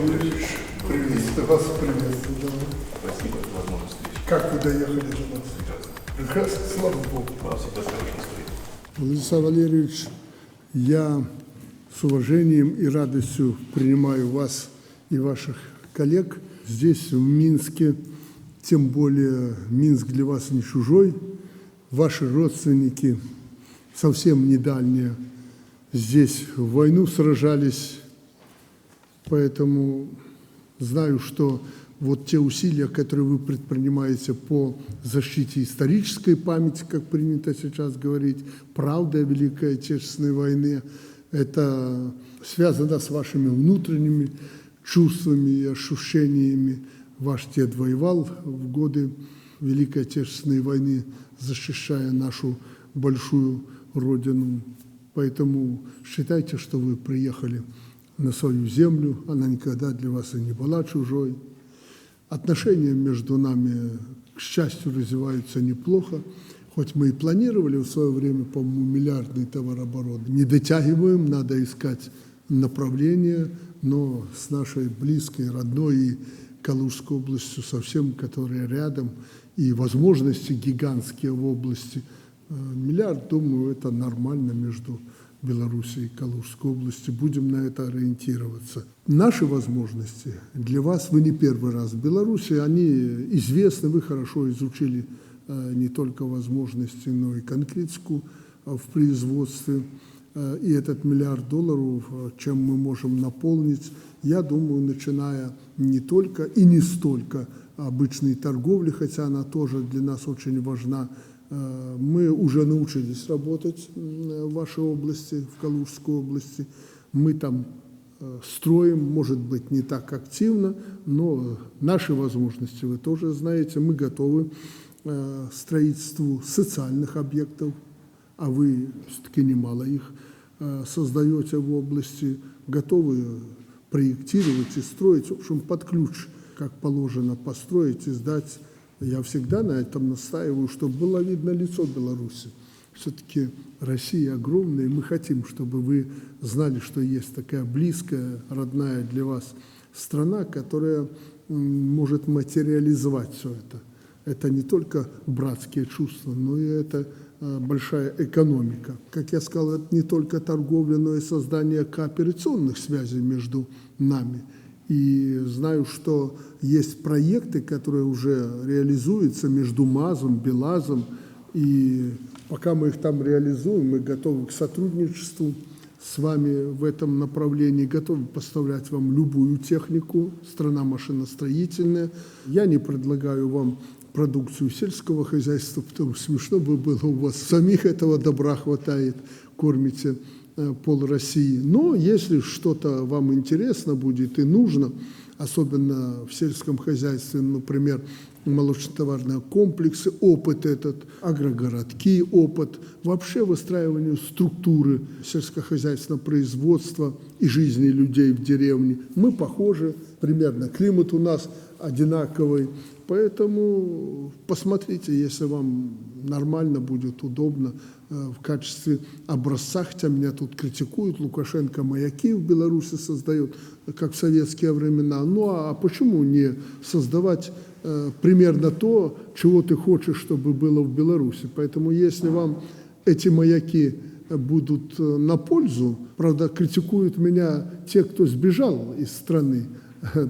Юрьевич, приветствую вас, приветствую. Да. Спасибо за возможность встречи. Как вы доехали до нас? Прекрасно. Прекрасно, слава Богу. Вам всегда с хорошим настроением. Владислав Валерьевич, я с уважением и радостью принимаю вас и ваших коллег здесь, в Минске. Тем более Минск для вас не чужой. Ваши родственники совсем не дальние здесь в войну сражались. Поэтому знаю, что вот те усилия, которые вы предпринимаете по защите исторической памяти, как принято сейчас говорить, правды о Великой Отечественной войне, это связано с вашими внутренними чувствами и ощущениями. Ваш дед воевал в годы Великой Отечественной войны, защищая нашу большую родину. Поэтому считайте, что вы приехали на свою землю, она никогда для вас и не была чужой. Отношения между нами, к счастью, развиваются неплохо. Хоть мы и планировали в свое время, по-моему, миллиардный товарооборот, не дотягиваем, надо искать направление, но с нашей близкой, родной и Калужской областью совсем, которая рядом, и возможности гигантские в области, миллиард, думаю, это нормально между Белоруссией и Калужской областью. Будем на это ориентироваться. Наши возможности для вас, вы не первый раз в Беларуси, они известны, вы хорошо изучили не только возможности, но и конкретику в производстве. И этот $1 миллиард, чем мы можем наполнить, я думаю, начиная не только и не столько обычной торговли, хотя она тоже для нас очень важна. Мы уже научились работать в вашей области, в Калужской области. Мы там строим, может быть, не так активно, но наши возможности вы тоже знаете. Мы готовы к строительству социальных объектов, а вы все-таки немало их создаете в области, готовы проектировать и строить, в общем, под ключ, как положено, построить и сдать. Я всегда на этом настаиваю, чтобы было видно лицо Беларуси. Все-таки Россия огромная, и мы хотим, чтобы вы знали, что есть такая близкая, родная для вас страна, которая может материализовать все это. Это не только братские чувства, но и это большая экономика. Как я сказал, это не только торговля, но и создание кооперационных связей между нами. И знаю, что есть проекты, которые уже реализуются между МАЗом, БелАЗом, и пока мы их там реализуем, мы готовы к сотрудничеству с вами в этом направлении, готовы поставлять вам любую технику, страна машиностроительная. Я не предлагаю вам продукцию сельского хозяйства, потому что смешно бы было, у вас самих этого добра хватает, кормите пол России. Но если что-то вам интересно будет и нужно, особенно в сельском хозяйстве, например, молочнотоварные комплексы, опыт этот, агрогородки, опыт, вообще выстраиванию структуры сельскохозяйственного производства и жизни людей в деревне. Мы похожи, примерно климат у нас одинаковый, поэтому посмотрите, если вам нормально будет, удобно, в качестве образца, хотя меня тут критикуют, Лукашенко маяки в Беларуси создает, как в советские времена. Ну а почему не создавать примерно то, чего ты хочешь, чтобы было в Беларуси? Поэтому если вам эти маяки будут на пользу, правда, критикуют меня те, кто сбежал из страны,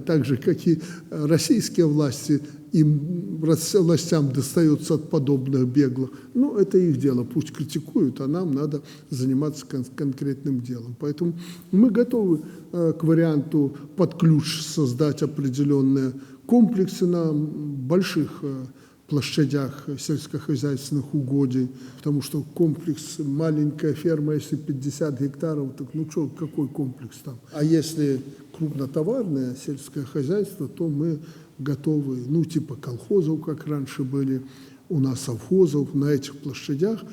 так же, как и российские власти, им властям достается от подобных беглых. Ну, это их дело, пусть критикуют, а нам надо заниматься конкретным делом. Поэтому мы готовы к варианту под ключ создать определенные комплексы на больших площадях сельскохозяйственных угодий, потому что комплекс, маленькая ферма, если 50 гектаров, так ну что, какой комплекс там? А если крупнотоварное сельское хозяйство, то мы готовы, ну типа колхозов, как раньше были у нас совхозов, на этих площадях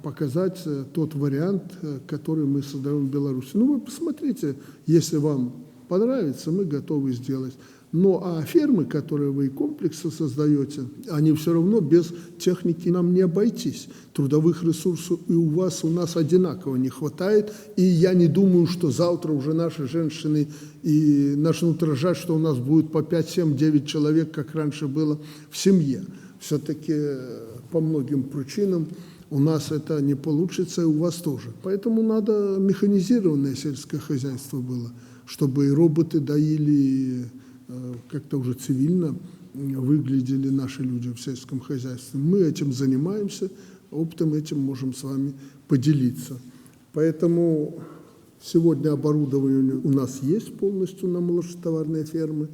показать тот вариант, который мы создаем в Беларуси. Ну вы посмотрите, если вам понравится, мы готовы сделать. Ну, а фермы, которые вы и комплексы создаете, они все равно без техники нам не обойтись. Трудовых ресурсов и у вас, у нас одинаково не хватает. И я не думаю, что завтра уже наши женщины и начнут рожать, что у нас будет по 5, 7, 9 человек, как раньше было в семье. Все-таки по многим причинам у нас это не получится, и у вас тоже. Поэтому надо механизированное сельское хозяйство было, чтобы и роботы доили, и как-то уже цивильно выглядели наши люди в сельском хозяйстве. Мы этим занимаемся, опытом этим можем с вами поделиться. Поэтому сегодня оборудование у нас есть полностью на молочнотоварные фермы.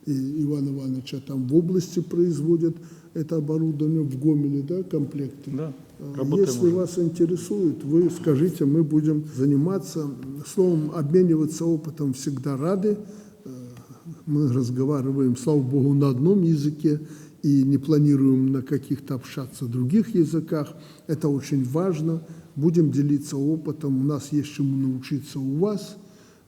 И Иван Иванович там в области производит это оборудование в Гомеле, да, комплекты. Да, Если вас интересует, вы скажите, мы будем заниматься. Словом, обмениваться опытом всегда рады. Мы разговариваем, слава богу, на одном языке и не планируем на каких-то общаться других языках. Это очень важно. Будем делиться опытом. У нас есть чему научиться у вас.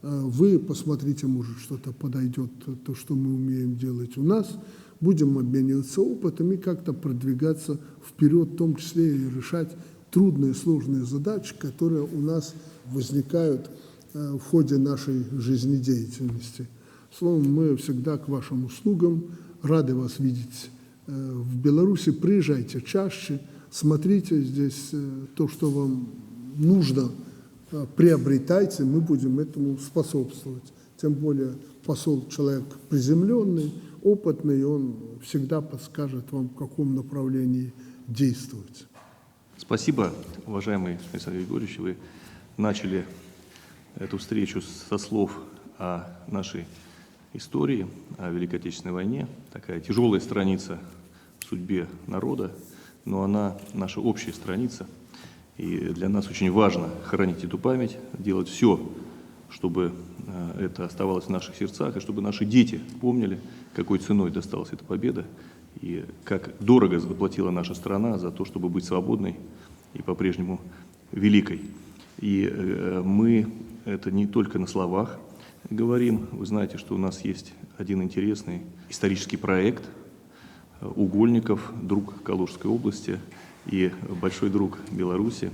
Вы посмотрите, может, что-то подойдет, то, что мы умеем делать у нас. Будем обмениваться опытом и как-то продвигаться вперед, в том числе и решать трудные, сложные задачи, которые у нас возникают в ходе нашей жизнедеятельности. Словом, мы всегда к вашим услугам, рады вас видеть в Беларуси. Приезжайте чаще, смотрите здесь то, что вам нужно, приобретайте, мы будем этому способствовать. Тем более посол человек приземленный, опытный, он всегда подскажет вам, в каком направлении действовать. Спасибо, уважаемый Александр Григорьевич. Вы начали эту встречу со слов о нашей истории, о Великой Отечественной войне. Такая тяжелая страница в судьбе народа, но она наша общая страница. И для нас очень важно хранить эту память, делать все, чтобы это оставалось в наших сердцах, и чтобы наши дети помнили, какой ценой досталась эта победа, и как дорого заплатила наша страна за то, чтобы быть свободной и по-прежнему великой. И мы это не только на словах говорим. Вы знаете, что у нас есть один интересный исторический проект Угольников, друг Калужской области и большой друг Беларуси,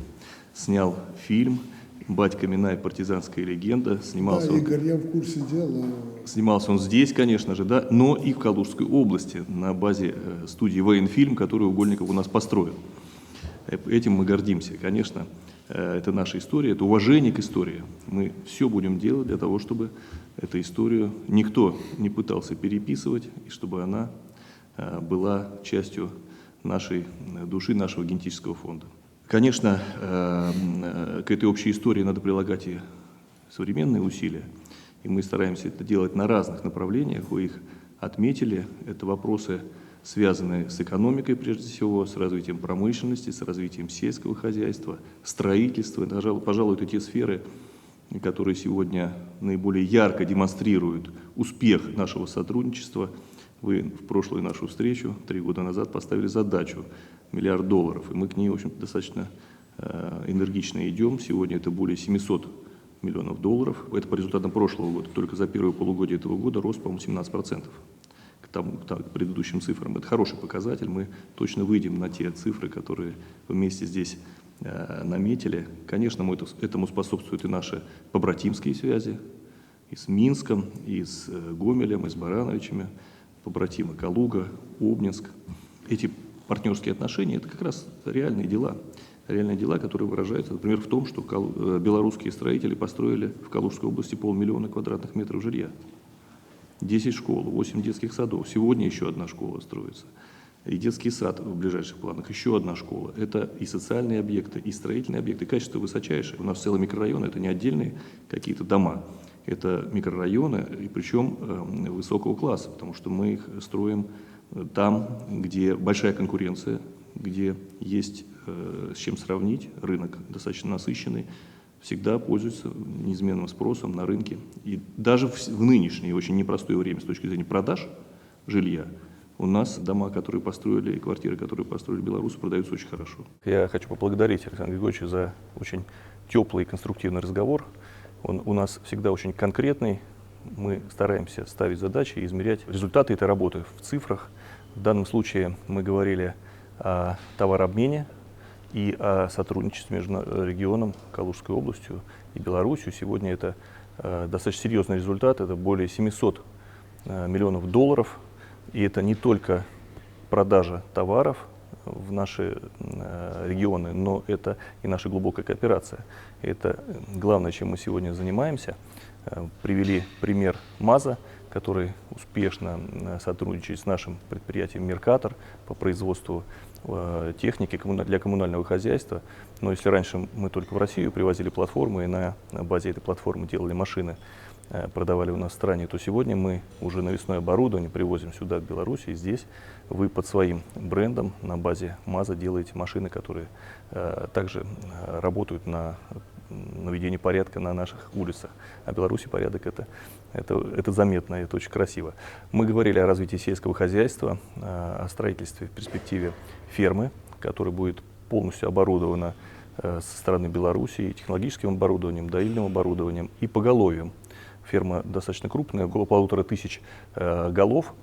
снял фильм «Батька Минай. Партизанская легенда». Снимался Игорь, я в курсе дела. Снимался он здесь, конечно же, да, но и в Калужской области, на базе студии «Военфильм», которую Угольников у нас построил. Этим мы гордимся. Конечно, это наша история, это уважение к истории. Мы все будем делать для того, чтобы эту историю никто не пытался переписывать, и чтобы она была частью нашей души, нашего генетического фонда. Конечно, к этой общей истории надо прилагать и современные усилия, и мы стараемся это делать на разных направлениях. Вы их отметили. Это вопросы, связанные с экономикой, прежде всего, с развитием промышленности, с развитием сельского хозяйства, строительства. Пожалуй, это те сферы, которые сегодня наиболее ярко демонстрируют успех нашего сотрудничества. Вы в прошлую нашу встречу 3 года назад поставили задачу $1 миллиард, и мы к ней, в общем, достаточно энергично идем. Сегодня это более $700 миллионов. Это по результатам прошлого года. Только за первое полугодие этого года рост, по-моему, 17%. К предыдущим цифрам. Это хороший показатель. Мы точно выйдем на те цифры, которые вместе здесь наметили. Конечно, этому способствуют и наши побратимские связи и с Минском, и с Гомелем, и с Барановичами. Побратимы Калуга, Обнинск. Эти партнерские отношения – это как раз реальные дела, которые выражаются, например, в том, что белорусские строители построили в Калужской области 500 000 квадратных метров жилья, 10 школ, 8 детских садов. Сегодня еще одна школа строится. И детский сад в ближайших планах, еще одна школа. Это и социальные объекты, и строительные объекты. Качество высочайшее. У нас целый микрорайон – это не отдельные какие-то дома. Это микрорайоны, и причем высокого класса, потому что мы их строим там, где большая конкуренция, где есть с чем сравнить, рынок достаточно насыщенный, всегда пользуется неизменным спросом на рынке. И даже в нынешнее очень непростое время с точки зрения продаж жилья у нас дома, которые построили, и квартиры, которые построили белорусы, продаются очень хорошо. Я хочу поблагодарить Александра Григорьевича за очень теплый и конструктивный разговор. Он у нас всегда очень конкретный, мы стараемся ставить задачи и измерять результаты этой работы в цифрах. В данном случае мы говорили о товарообмене и о сотрудничестве между регионом, Калужской областью и Беларусью. Сегодня это достаточно серьезный результат, это более 700 миллионов долларов. И это не только продажа товаров в наши регионы, но это и наша глубокая кооперация. Это главное, чем мы сегодня занимаемся. Привели пример МАЗа, который успешно сотрудничает с нашим предприятием «Меркатор» по производству техники для коммунального хозяйства. Но если раньше мы только в Россию привозили платформы и на базе этой платформы делали машины, продавали у нас в стране, то сегодня мы уже навесное оборудование привозим сюда, в Беларусь, и здесь вы под своим брендом на базе МАЗа делаете машины, которые также работают на наведение порядка на наших улицах. А в Беларуси порядок это заметно, это очень красиво. Мы говорили о развитии сельского хозяйства, о строительстве в перспективе фермы, которая будет полностью оборудована со стороны Беларуси и технологическим оборудованием, доильным оборудованием и поголовьем. Ферма достаточно крупная, около 1500 голов,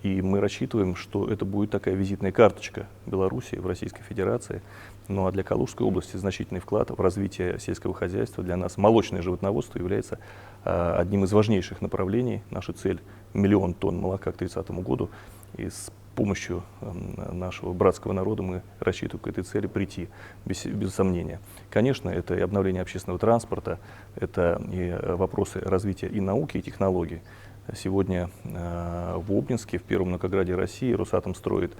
и мы рассчитываем, что это будет такая визитная карточка Беларуси в Российской Федерации. Ну а для Калужской области значительный вклад в развитие сельского хозяйства. Для нас молочное животноводство является одним из важнейших направлений. Наша цель – 1 000 000 тонн молока к 2030 году. И с помощью нашего братского народа мы рассчитываем к этой цели прийти, без сомнения. Конечно, это и обновление общественного транспорта, это и вопросы развития и науки, и технологий. Сегодня в Обнинске, в первом многограде России, Росатом строит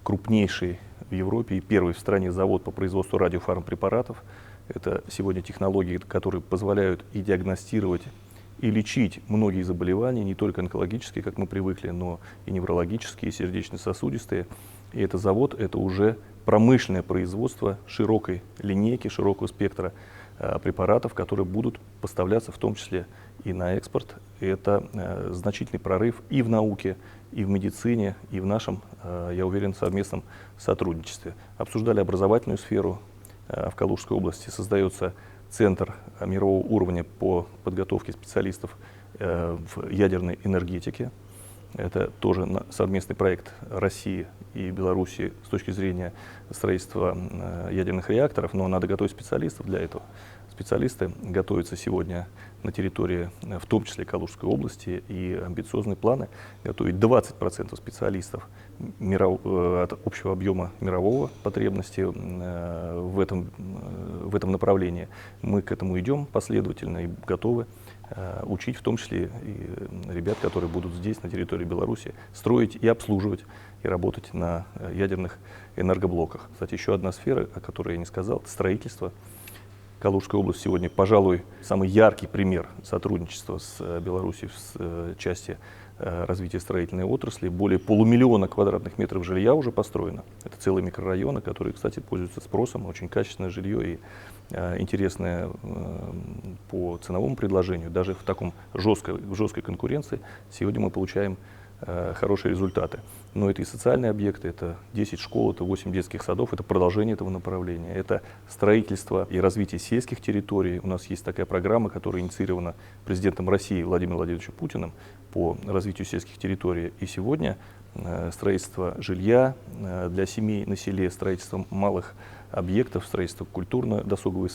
крупнейший в Европе и первый в стране завод по производству радиофармпрепаратов. Это сегодня технологии, которые позволяют и диагностировать, и лечить многие заболевания, не только онкологические, как мы привыкли, но и неврологические, и сердечно-сосудистые. И этот завод — это уже промышленное производство широкой линейки, широкого спектра препаратов, которые будут поставляться в том числе и на экспорт. И это значительный прорыв и в науке, и в медицине, и в нашем, я уверен, совместном сотрудничестве. Обсуждали образовательную сферу. В Калужской области создается Центр мирового уровня по подготовке специалистов в ядерной энергетике. Это тоже совместный проект России и Беларуси с точки зрения строительства ядерных реакторов, но надо готовить специалистов для этого. Специалисты готовятся сегодня на территории, в том числе Калужской области, и амбициозные планы готовить 20% специалистов от общего объема мирового потребности в этом направлении. Мы к этому идем последовательно и готовы учить в том числе и ребят, которые будут здесь, на территории Беларуси, строить и обслуживать, и работать на ядерных энергоблоках. Кстати, еще одна сфера, о которой я не сказал, это строительство. Калужская область сегодня, пожалуй, самый яркий пример сотрудничества с Беларусью в части развития строительной отрасли. Более 500 000 квадратных метров жилья уже построено. Это целые микрорайоны, которые, кстати, пользуются спросом. Очень качественное жилье и интересное по ценовому предложению. Даже в таком жесткой конкуренции сегодня мы получаем хорошие результаты. Но это и социальные объекты, это 10 школ, это 8 детских садов, это продолжение этого направления, это строительство и развитие сельских территорий. У нас есть такая программа, которая инициирована президентом России Владимиром Владимировичем Путиным по развитию сельских территорий. И сегодня строительство жилья для семей на селе, строительство малых объектов, строительство культурно-досуговой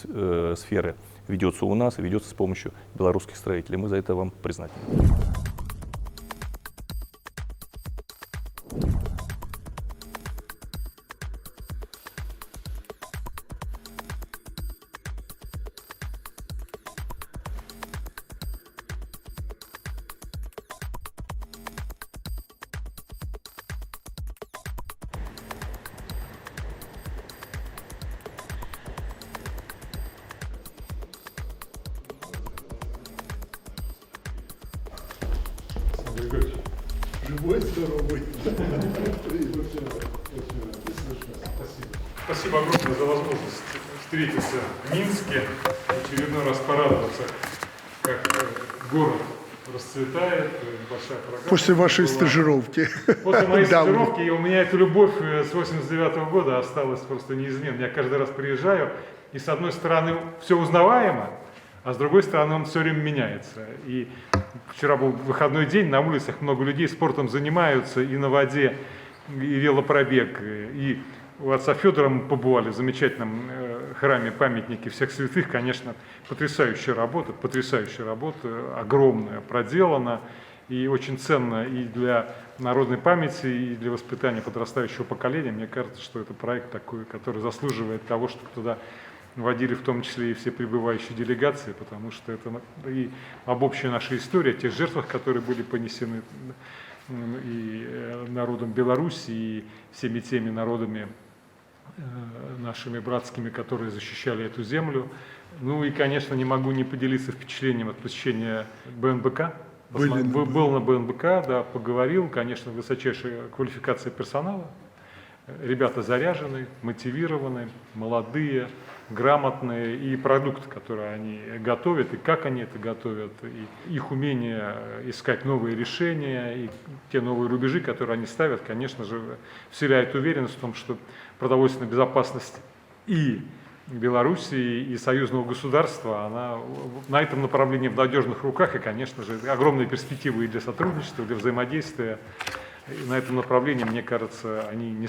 сферы ведется у нас и ведется с помощью белорусских строителей. Мы за это вам признательны. Живой, здоровый. Спасибо огромное за возможность встретиться в Минске, в очередной раз порадоваться, как город расцветает, большая программа. После вашей стажировки. После моей Да, стажировки, и у меня эта любовь с 89 года осталась просто неизменной. Я каждый раз приезжаю, и с одной стороны все узнаваемо, а с другой стороны он все время меняется. И вчера был выходной день, на улицах много людей спортом занимаются и на воде, и велопробег, и у отца Федора мы побывали в замечательном храме памятники всех святых, конечно, потрясающая работа, огромная, проделана и очень ценна и для народной памяти, и для воспитания подрастающего поколения. Мне кажется, что это проект такой, который заслуживает того, чтобы туда водили в том числе и все прибывающие делегации, потому что это и обобщая наша история о тех жертвах, которые были понесены и народом Беларуси, и всеми теми народами нашими братскими, которые защищали эту землю. Ну и, конечно, не могу не поделиться впечатлением от посещения БНБК. Был на БНБК, да, поговорил, конечно, высочайшая квалификация персонала. Ребята заряжены, мотивированы, молодые, грамотные, и продукт, который они готовят, и как они это готовят, и их умение искать новые решения, и те новые рубежи, которые они ставят, конечно же, вселяет уверенность в том, что продовольственная безопасность и Белоруссии, и союзного государства, она на этом направлении в надежных руках, и, конечно же, огромные перспективы и для сотрудничества, и для взаимодействия. И на этом направлении, мне кажется, они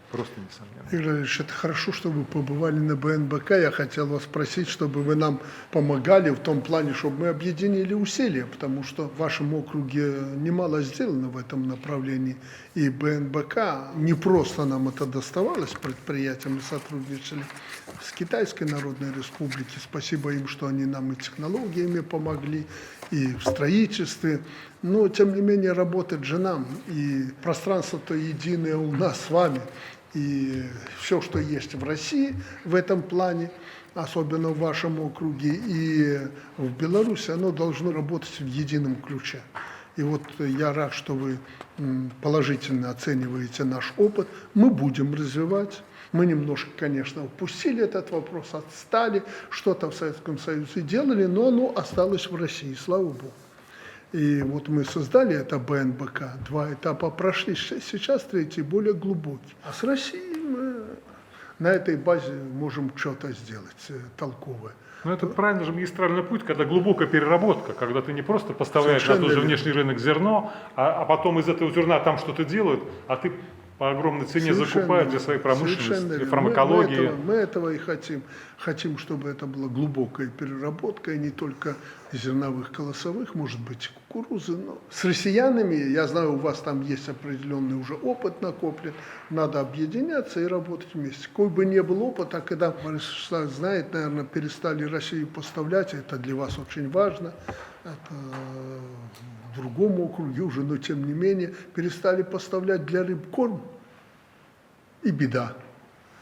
просто несомненно. Игорь Ильич, это хорошо, что вы побывали на БНБК. Я хотел вас спросить, чтобы вы нам помогали в том плане, чтобы мы объединили усилия, потому что в вашем округе немало сделано в этом направлении. И БНБК, не просто нам это доставалось, предприятиям, мы сотрудничали с Китайской Народной Республикой. Спасибо им, что они нам и технологиями помогли, и в строительстве. Но, тем не менее, работать же нам. И пространство-то единое у нас с вами. И все, что есть в России в этом плане, особенно в вашем округе и в Беларуси, оно должно работать в едином ключе. И вот я рад, что вы положительно оцениваете наш опыт. Мы будем развивать. Мы немножко, конечно, упустили этот вопрос, отстали, что-то в Советском Союзе делали, но оно осталось в России, слава Богу. И вот мы создали это БНБК, 2 этапа прошли, сейчас 3-й более глубокий. А с Россией мы на этой базе можем что-то сделать толковое. Ну, это правильно же магистральный путь, когда глубокая переработка, когда ты не просто поставляешь на тот же внешний рынок зерно, а потом из этого зерна там что-то делают, а ты по огромной цене закупают для своей промышленности, для фармакологии. Мы этого и хотим. Хотим, чтобы это была глубокая переработка, и не только зерновых, колосовых, может быть, кукурузы. Но с россиянами, я знаю, у вас там есть определенный уже опыт накоплен, надо объединяться и работать вместе. Какой бы ни был опыт, а когда Борис Вячеславович знает, наверное, перестали Россию поставлять, это для вас очень важно, это в другом округе уже, но тем не менее, перестали поставлять для рыб корм, и беда.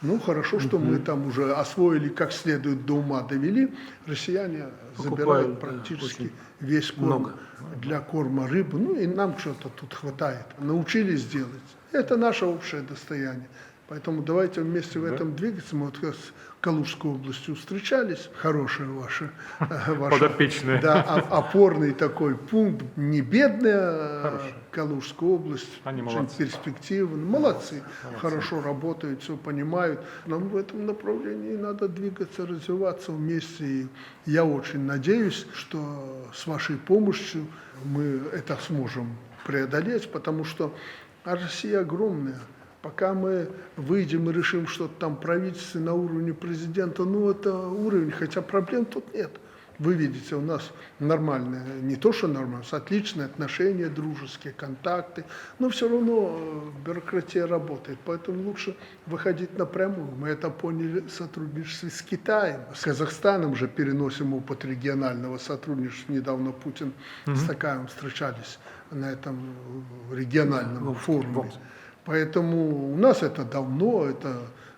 Ну, хорошо, что мы там уже освоили, как следует, до ума довели. Россияне забирают практически весь корм для корма рыбы. Ну, и нам что-то тут хватает. Научились делать. Это наше общее достояние. Поэтому давайте вместе в этом двигаться. Мы вот с Калужской областью встречались. Хорошая ваша подопечная. Да, опорный такой пункт. Не бедная Калужская область. Они очень молодцы. перспективно. Молодцы. Хорошо работают, все понимают. Нам в этом направлении надо двигаться, развиваться вместе. И я очень надеюсь, что с вашей помощью мы это сможем преодолеть, потому что Россия огромная. Пока мы выйдем и решим что-то там правительство на уровне президента, ну это уровень, хотя проблем тут нет. Вы видите, у нас нормальные, не то что нормально, отличные отношения, дружеские контакты, но все равно бюрократия работает, поэтому лучше выходить напрямую. Мы это поняли в сотрудничестве с Китаем, с Казахстаном же переносим опыт регионального сотрудничества. Недавно Путин с Токаевым встречались на этом региональном форуме. Поэтому у нас это давно,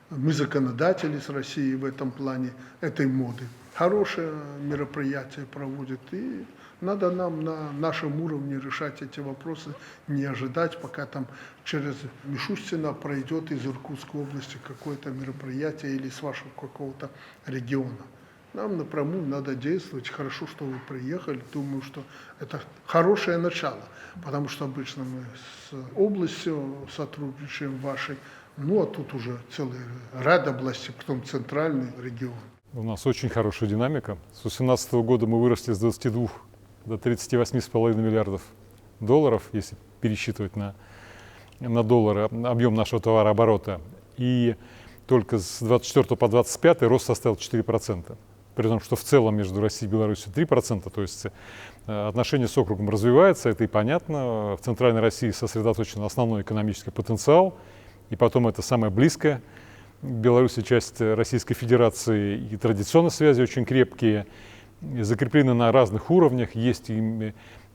мы законодатели с Россией в этом плане этой моды. Хорошее мероприятие проводит, и надо нам на нашем уровне решать эти вопросы, не ожидать, пока там через Мишустина пройдет из Иркутской области какое-то мероприятие или с вашего какого-то региона. Нам напрямую надо действовать. Хорошо, что вы приехали. Думаю, что это хорошее начало, потому что обычно мы с областью сотрудничаем вашей, ну а тут уже целый ряд областей, потом центральный регион. У нас очень хорошая динамика. С 2018 года мы выросли с 22 до 38,5 миллиардов долларов, если пересчитывать на доллары объем нашего товарооборота. И только с 24 по 25 рост составил 4%. При том, что в целом между Россией и Беларусью 3%. То есть отношения с округом развиваются, это и понятно. В Центральной России сосредоточен основной экономический потенциал. И потом это самая близкая к Беларуси часть Российской Федерации. И традиционные связи очень крепкие, закреплены на разных уровнях. Есть и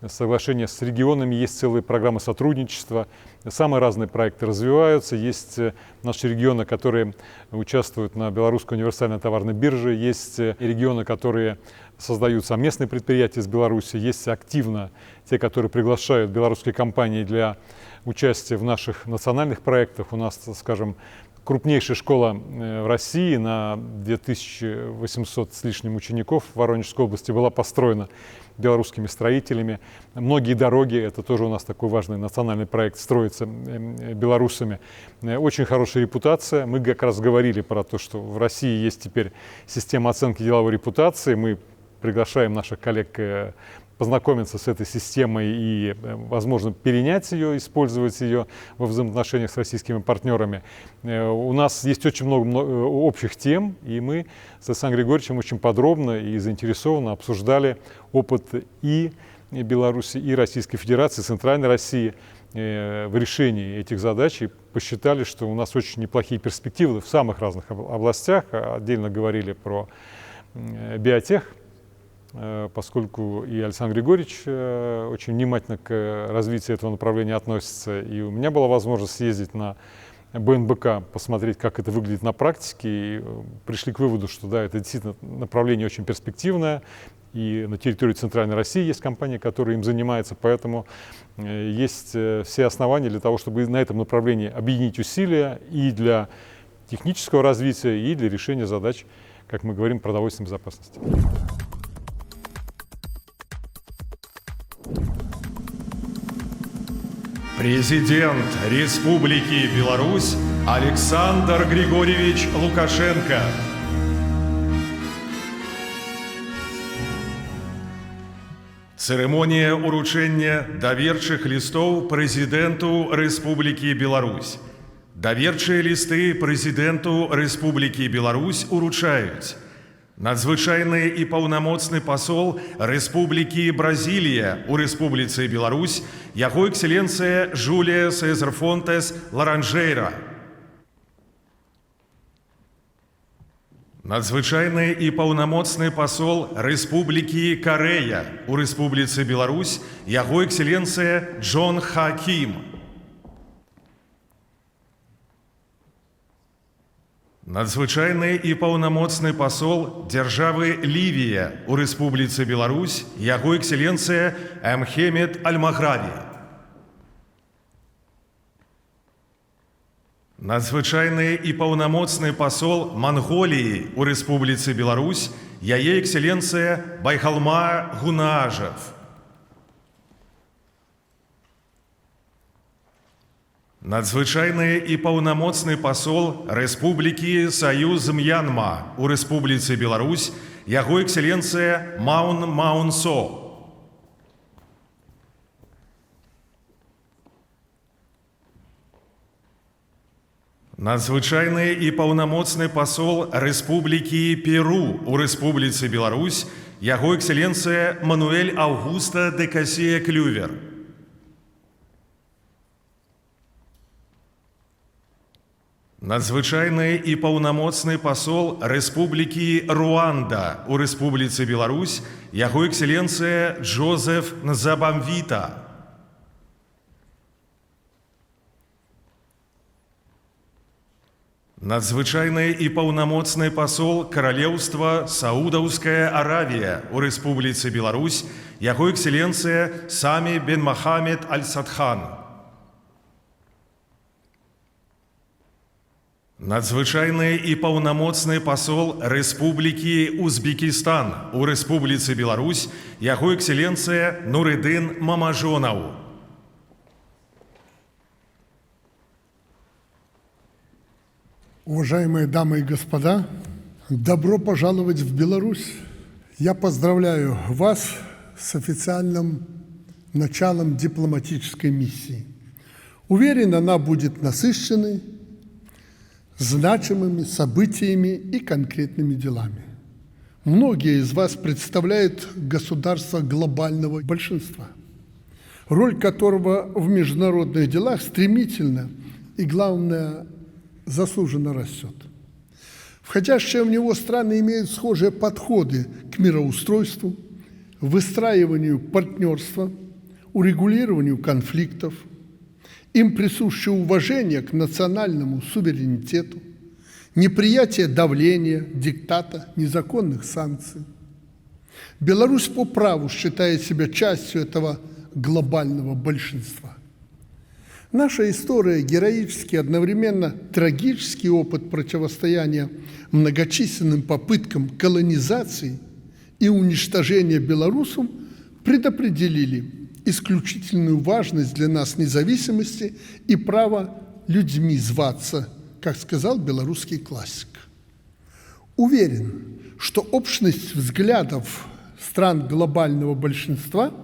соглашения с регионами, есть целые программы сотрудничества. Самые разные проекты развиваются. Есть наши регионы, которые участвуют на Белорусской универсальной товарной бирже. Есть регионы, которые создают совместные предприятия с Беларусью. Есть активно те, которые приглашают белорусские компании для участия в наших национальных проектах. У нас, скажем, крупнейшая школа в России на 2800 с лишним учеников в Воронежской области была построена белорусскими строителями. Многие дороги, это тоже у нас такой важный национальный проект, строится белорусами. Очень хорошая репутация. Мы как раз говорили про то, что в России есть теперь система оценки деловой репутации. Мы приглашаем наших коллег познакомиться с этой системой и, возможно, перенять ее, использовать ее во взаимоотношениях с российскими партнерами. У нас есть очень много общих тем, и мы с Александром Григорьевичем очень подробно и заинтересованно обсуждали опыт и Беларуси, и Российской Федерации, Центральной России в решении этих задач, и посчитали, что у нас очень неплохие перспективы в самых разных областях. Отдельно говорили про биотех, поскольку и Александр Григорьевич очень внимательно к развитию этого направления относится. И у меня была возможность съездить на БНБК, посмотреть, как это выглядит на практике. И пришли к выводу, что да, это действительно направление очень перспективное. И на территории Центральной России есть компания, которая им занимается. Поэтому есть все основания для того, чтобы на этом направлении объединить усилия и для технического развития, и для решения задач, как мы говорим, продовольственной безопасности. Президент Республики Беларусь Александр Григорьевич Лукашенко. Церемонія уручэння даверчых лістоў прэзідэнту Рэспублікі Беларусь. Даверчыя лісты прэзідэнту Рэспублікі Беларусь уручаюць надзвычайны і паўнамоцны пасол Рэспублікі Бразілія ў Рэспубліцы Беларусь, яго экселенцыя Жулія Сезар Фонтес Ларанжейра. Надзвычайны і паўнамоцны пасол Рэспублікі Карэя ў Рэспубліцы Беларусь, яго экселенцыя Джон Ха Кім. Надзвычайны і паўнамоцны пасол дзяржавы Лівія ў Рэспубліцы Беларусь, яго экселенцыя Мхемед Аль-Маграби. Надзвычайны і паўнамоцны пасол Манголіі ў Рэспубліцы Беларусь, яе экселенцыя Байхалма Гунаажев. Надзвычайны і паўнамоцны пасол Рэспублікі Саюз М'янма ў Рэспубліцы Беларусь, яго экселенцыя Маун Маун Со. Надзвычайны і паўнамоцны пасол Рэспублікі Перу ў Рэспубліцы Беларусь, яго экселенцыя Мануэль Аўгуста де Касея Клювер. Надзвычайны і паўнамоцны пасол Рэспублікі Руанда ў Рэспубліцы Беларусь, яго экселенцыя Джозеф Нзабамвіта. Надзвычайны і паўнамоцны пасол Каралеўства Саудаўская Аравія ў Рэспубліцы Беларусь, яго экселенцыя Самі бен Махамед Аль-Садхан. Надзвычайны і паўнамоцны пасол Рэспублікі Узбекістан ў Рэспубліцы Беларусь, яго экселенцыя Нурыдын Мамажонаў. Уважаемые дамы и господа, Добро пожаловать в Беларусь. Я поздравляю вас с официальным началом дипломатической миссии. Уверен, она будет насыщенной, значимыми событиями и конкретными делами. Многие из вас представляют государство глобального большинства, роль которого в международных делах стремительно и, главное, заслуженно растет. Входящие в него страны имеют схожие подходы к мироустройству, выстраиванию партнерства, урегулированию конфликтов. Им присуще уважение к национальному суверенитету, неприятие давления, диктата, незаконных санкций. Беларусь по праву считает себя частью этого глобального большинства. Наша история – героический, одновременно трагический опыт противостояния многочисленным попыткам колонизации и уничтожения белорусов предопределили исключительную важность для нас независимости и права людьми зваться, как сказал белорусский классик. Уверен, что общность взглядов стран глобального большинства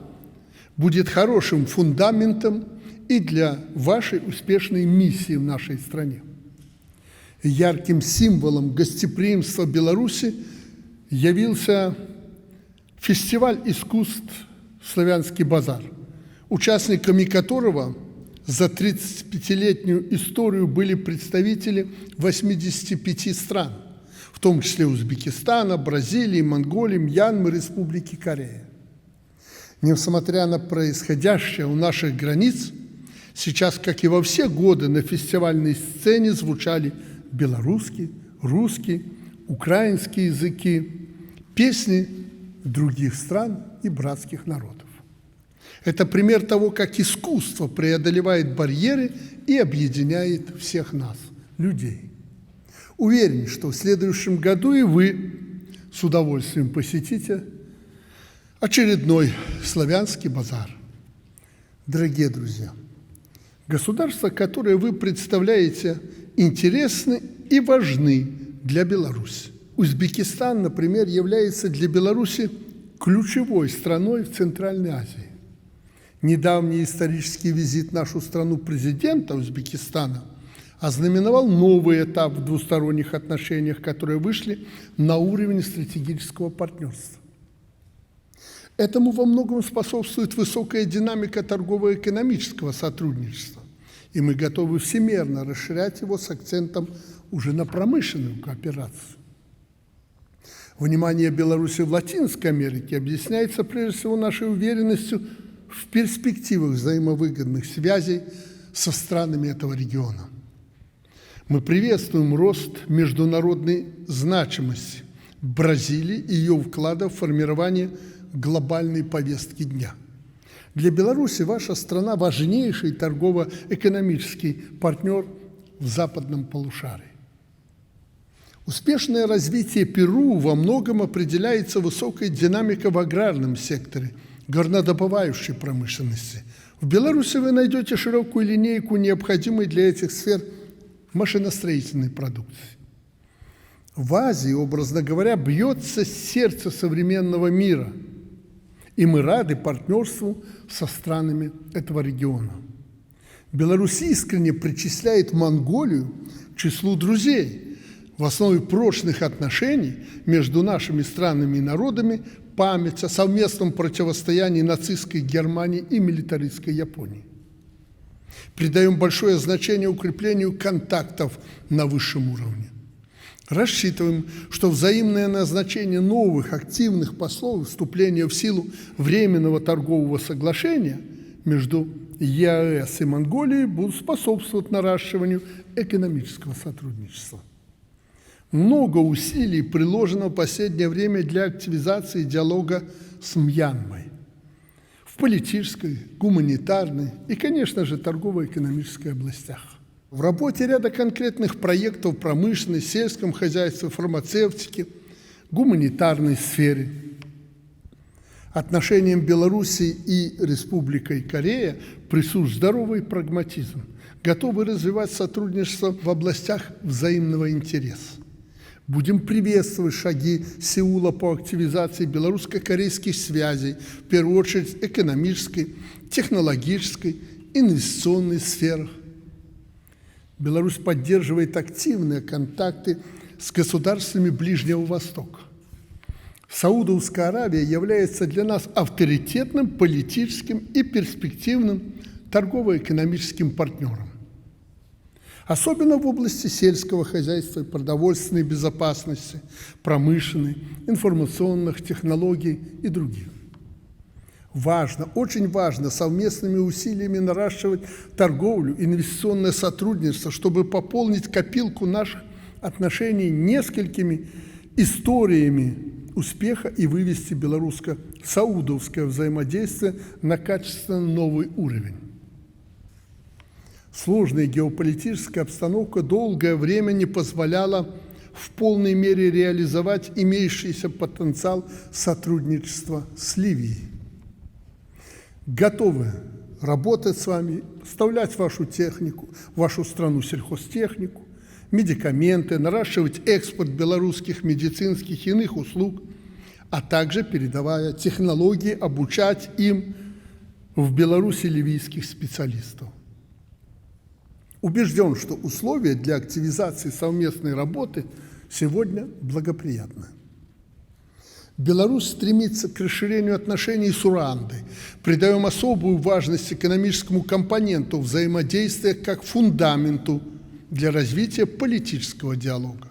будет хорошим фундаментом и для вашей успешной миссии в нашей стране. Ярким символом гостеприимства Беларуси явился фестиваль искусств «Славянский базар», участниками которого за 35-летнюю историю были представители 85 стран, в том числе Узбекистана, Бразилии, Монголии, Мьянмы, Республики Корея. Несмотря на происходящее у наших границ, сейчас, как и во все годы, на фестивальной сцене звучали белорусский, русский, украинский языки, песни других стран и братских народов. Это пример того, как искусство преодолевает барьеры и объединяет всех нас, людей. Уверен, что в следующем году и вы с удовольствием посетите очередной славянский базар. Дорогие друзья, государства, которые вы представляете, интересны и важны для Беларуси. Узбекистан, например, является для Беларуси ключевой страной в Центральной Азии. Недавний исторический визит в нашу страну президента Узбекистана ознаменовал новый этап в двусторонних отношениях, которые вышли на уровень стратегического партнерства. Этому во многом способствует высокая динамика торгово-экономического сотрудничества, и мы готовы всемерно расширять его с акцентом уже на промышленную кооперацию. Внимание Беларуси в Латинской Америке объясняется прежде всего нашей уверенностью в перспективах взаимовыгодных связей со странами этого региона. Мы приветствуем рост международной значимости Бразилии и ее вклада в формирование глобальной повестки дня. Для Беларуси ваша страна – важнейший торгово-экономический партнер в западном полушарии. Успешное развитие Перу во многом определяется высокой динамикой в аграрном секторе, горнодобывающей промышленности. В Беларуси вы найдете широкую линейку необходимой для этих сфер машиностроительной продукции. В Азии, образно говоря, бьется сердце современного мира, и мы рады партнерству со странами этого региона. Беларусь искренне причисляет Монголию к числу друзей. В основе прочных отношений между нашими странами и народами память о совместном противостоянии нацистской Германии и милитаристской Японии. Придаем большое значение укреплению контактов на высшем уровне. Рассчитываем, что взаимное назначение новых активных послов и вступление в силу Временного торгового соглашения между ЕАЭС и Монголией будут способствовать наращиванию экономического сотрудничества. Много усилий приложено в последнее время для активизации диалога с Мьянмой в политической, гуманитарной и, конечно же, торгово-экономической областях. В работе ряда конкретных проектов в промышленной, сельском хозяйстве, фармацевтике, гуманитарной сфере. Отношениям Беларуси и Республикой Корея присущ здоровый прагматизм, готовы развивать сотрудничество в областях взаимного интереса. Будем приветствовать шаги Сеула по активизации белорусско-корейских связей, в первую очередь экономической, технологической, инвестиционной сферах. Беларусь поддерживает активные контакты с государствами Ближнего Востока. Саудовская Аравия является для нас авторитетным, политическим и перспективным торгово-экономическим партнером. Особенно в области сельского хозяйства и продовольственной безопасности, промышленной, информационных технологий и других. Важно, очень важно совместными усилиями наращивать торговлю, инвестиционное сотрудничество, чтобы пополнить копилку наших отношений несколькими историями успеха и вывести белорусско-саудовское взаимодействие на качественно новый уровень. Сложная геополитическая обстановка долгое время не позволяла в полной мере реализовать имеющийся потенциал сотрудничества с Ливией. Готовы работать с вами, поставлять вашу технику, вашу страну сельхозтехнику, медикаменты, наращивать экспорт белорусских медицинских и иных услуг, а также передавая технологии, обучать им в Беларуси ливийских специалистов. Убежден, что условия для активизации совместной работы сегодня благоприятны. Беларусь стремится к расширению отношений с Руандой. Придаем особую важность экономическому компоненту взаимодействия как фундаменту для развития политического диалога.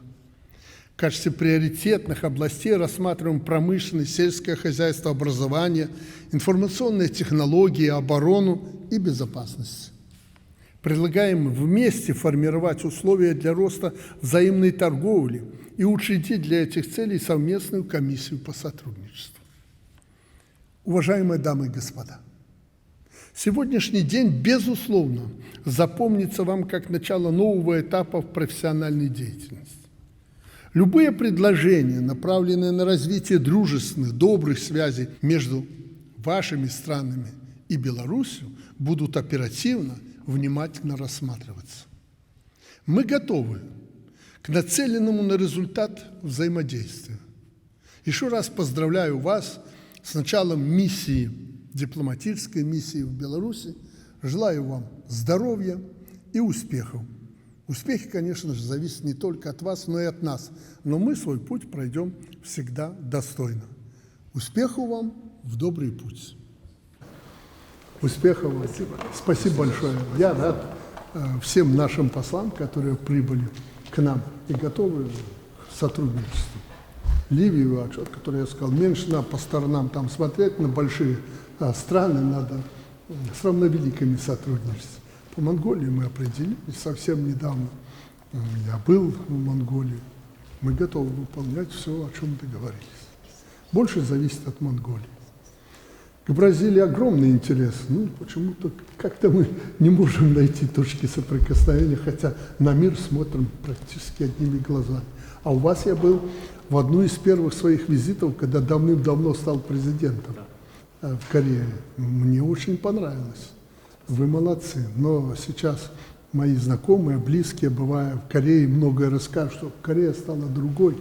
В качестве приоритетных областей рассматриваем промышленность, сельское хозяйство, образование, информационные технологии, оборону и безопасность. Предлагаем вместе формировать условия для роста взаимной торговли и учредить для этих целей совместную комиссию по сотрудничеству. Уважаемые дамы и господа, сегодняшний день, безусловно, запомнится вам как начало нового этапа в профессиональной деятельности. Любые предложения, направленные на развитие дружественных, добрых связей между вашими странами и Беларусью, будут оперативно, внимательно рассматриваться. Мы готовы к нацеленному на результат взаимодействию. Еще раз поздравляю вас с началом миссии, дипломатической миссии в Беларуси. Желаю вам здоровья и успехов. Успехи, конечно же, зависят не только от вас, но и от нас. Но мы свой путь пройдем всегда достойно. Успехов вам в добрый путь. Успехов вам. Спасибо большое. Я рад всем нашим послам, которые прибыли к нам и готовы к сотрудничеству. Ливию, который я сказал, меньше надо по сторонам там смотреть, на большие страны надо с равновеликими сотрудничать. По Монголии мы определились совсем недавно. Я был в Монголии. Мы готовы выполнять все, о чем договорились. Больше зависит от Монголии. К Бразилии огромный интерес. Почему-то как-то мы не можем найти точки соприкосновения, хотя на мир смотрим практически одними глазами. А у вас я был в одну из первых своих визитов, когда давным-давно стал президентом в Корее. Мне очень понравилось. Вы молодцы. Но сейчас мои знакомые, близкие, бывая в Корее, многое расскажут, что Корея стала другой,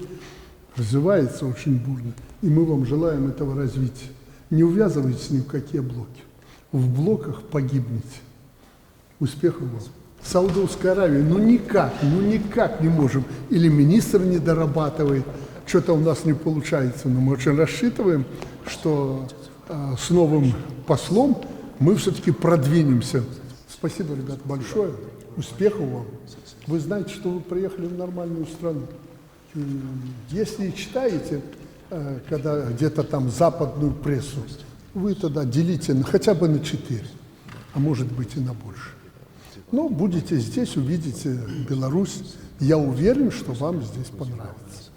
развивается очень бурно. И мы вам желаем этого развития. Не увязывайтесь ни в какие блоки. В блоках погибнете. Успехов вам. Саудовская Аравия, никак не можем. Или министр не дорабатывает, что-то у нас не получается. Но мы очень рассчитываем, что с новым послом мы все-таки продвинемся. Спасибо, ребят, большое. Успехов вам. Вы знаете, что вы приехали в нормальную страну. Если читаете, когда где-то там западную прессу, вы тогда делите хотя бы на 4, а может быть и на больше. Но будете здесь, увидите Беларусь. Я уверен, что вам здесь понравится.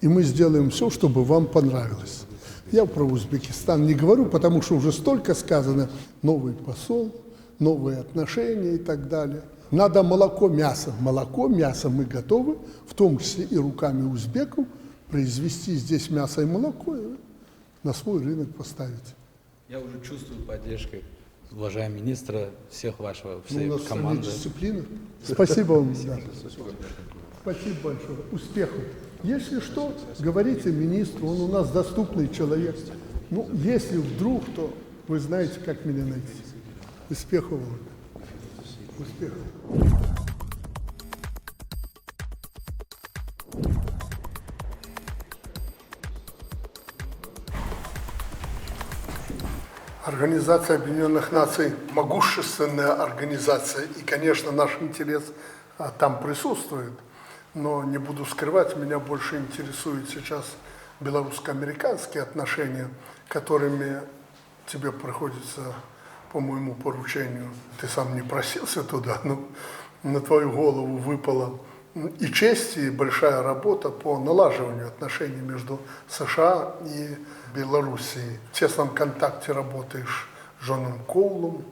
И мы сделаем все, чтобы вам понравилось. Я про Узбекистан не говорю, потому что уже столько сказано. Новый посол, новые отношения и так далее. Надо молоко, мясо. Молоко, мясо мы готовы, в том числе и руками узбеков, произвести здесь мясо и молоко и на свой рынок поставить. Я уже чувствую поддержку, уважаемый министра, всех вашего, всей у нас команды. Дисциплина. Спасибо вам. Спасибо большое. Успехов. Если что, говорите министру, он у нас доступный человек. Ну, если вдруг, то вы знаете, как меня найти. Успехов вам. Успехов. Организация Объединенных Наций – могущественная организация, и, конечно, наш интерес там присутствует. Но не буду скрывать, меня больше интересуют сейчас белорусско-американские отношения, которыми тебе приходится по моему поручению. Ты сам не просился туда, но на твою голову выпала и честь, и большая работа по налаживанию отношений между США и Белоруссией. В тесном контакте работаешь с Джоном Коулом.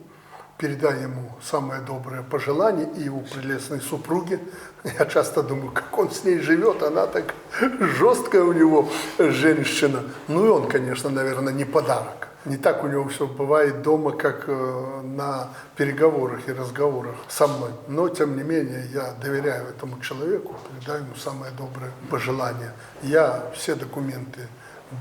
Передай ему самое доброе пожелание и его прелестной супруге. Я часто думаю, как он с ней живет, она так жесткая у него женщина. Ну и он, конечно, наверное, не подарок. Не так у него все бывает дома, как на переговорах и разговорах со мной. Но, тем не менее, я доверяю этому человеку, передаю ему самое доброе пожелание. Я все документы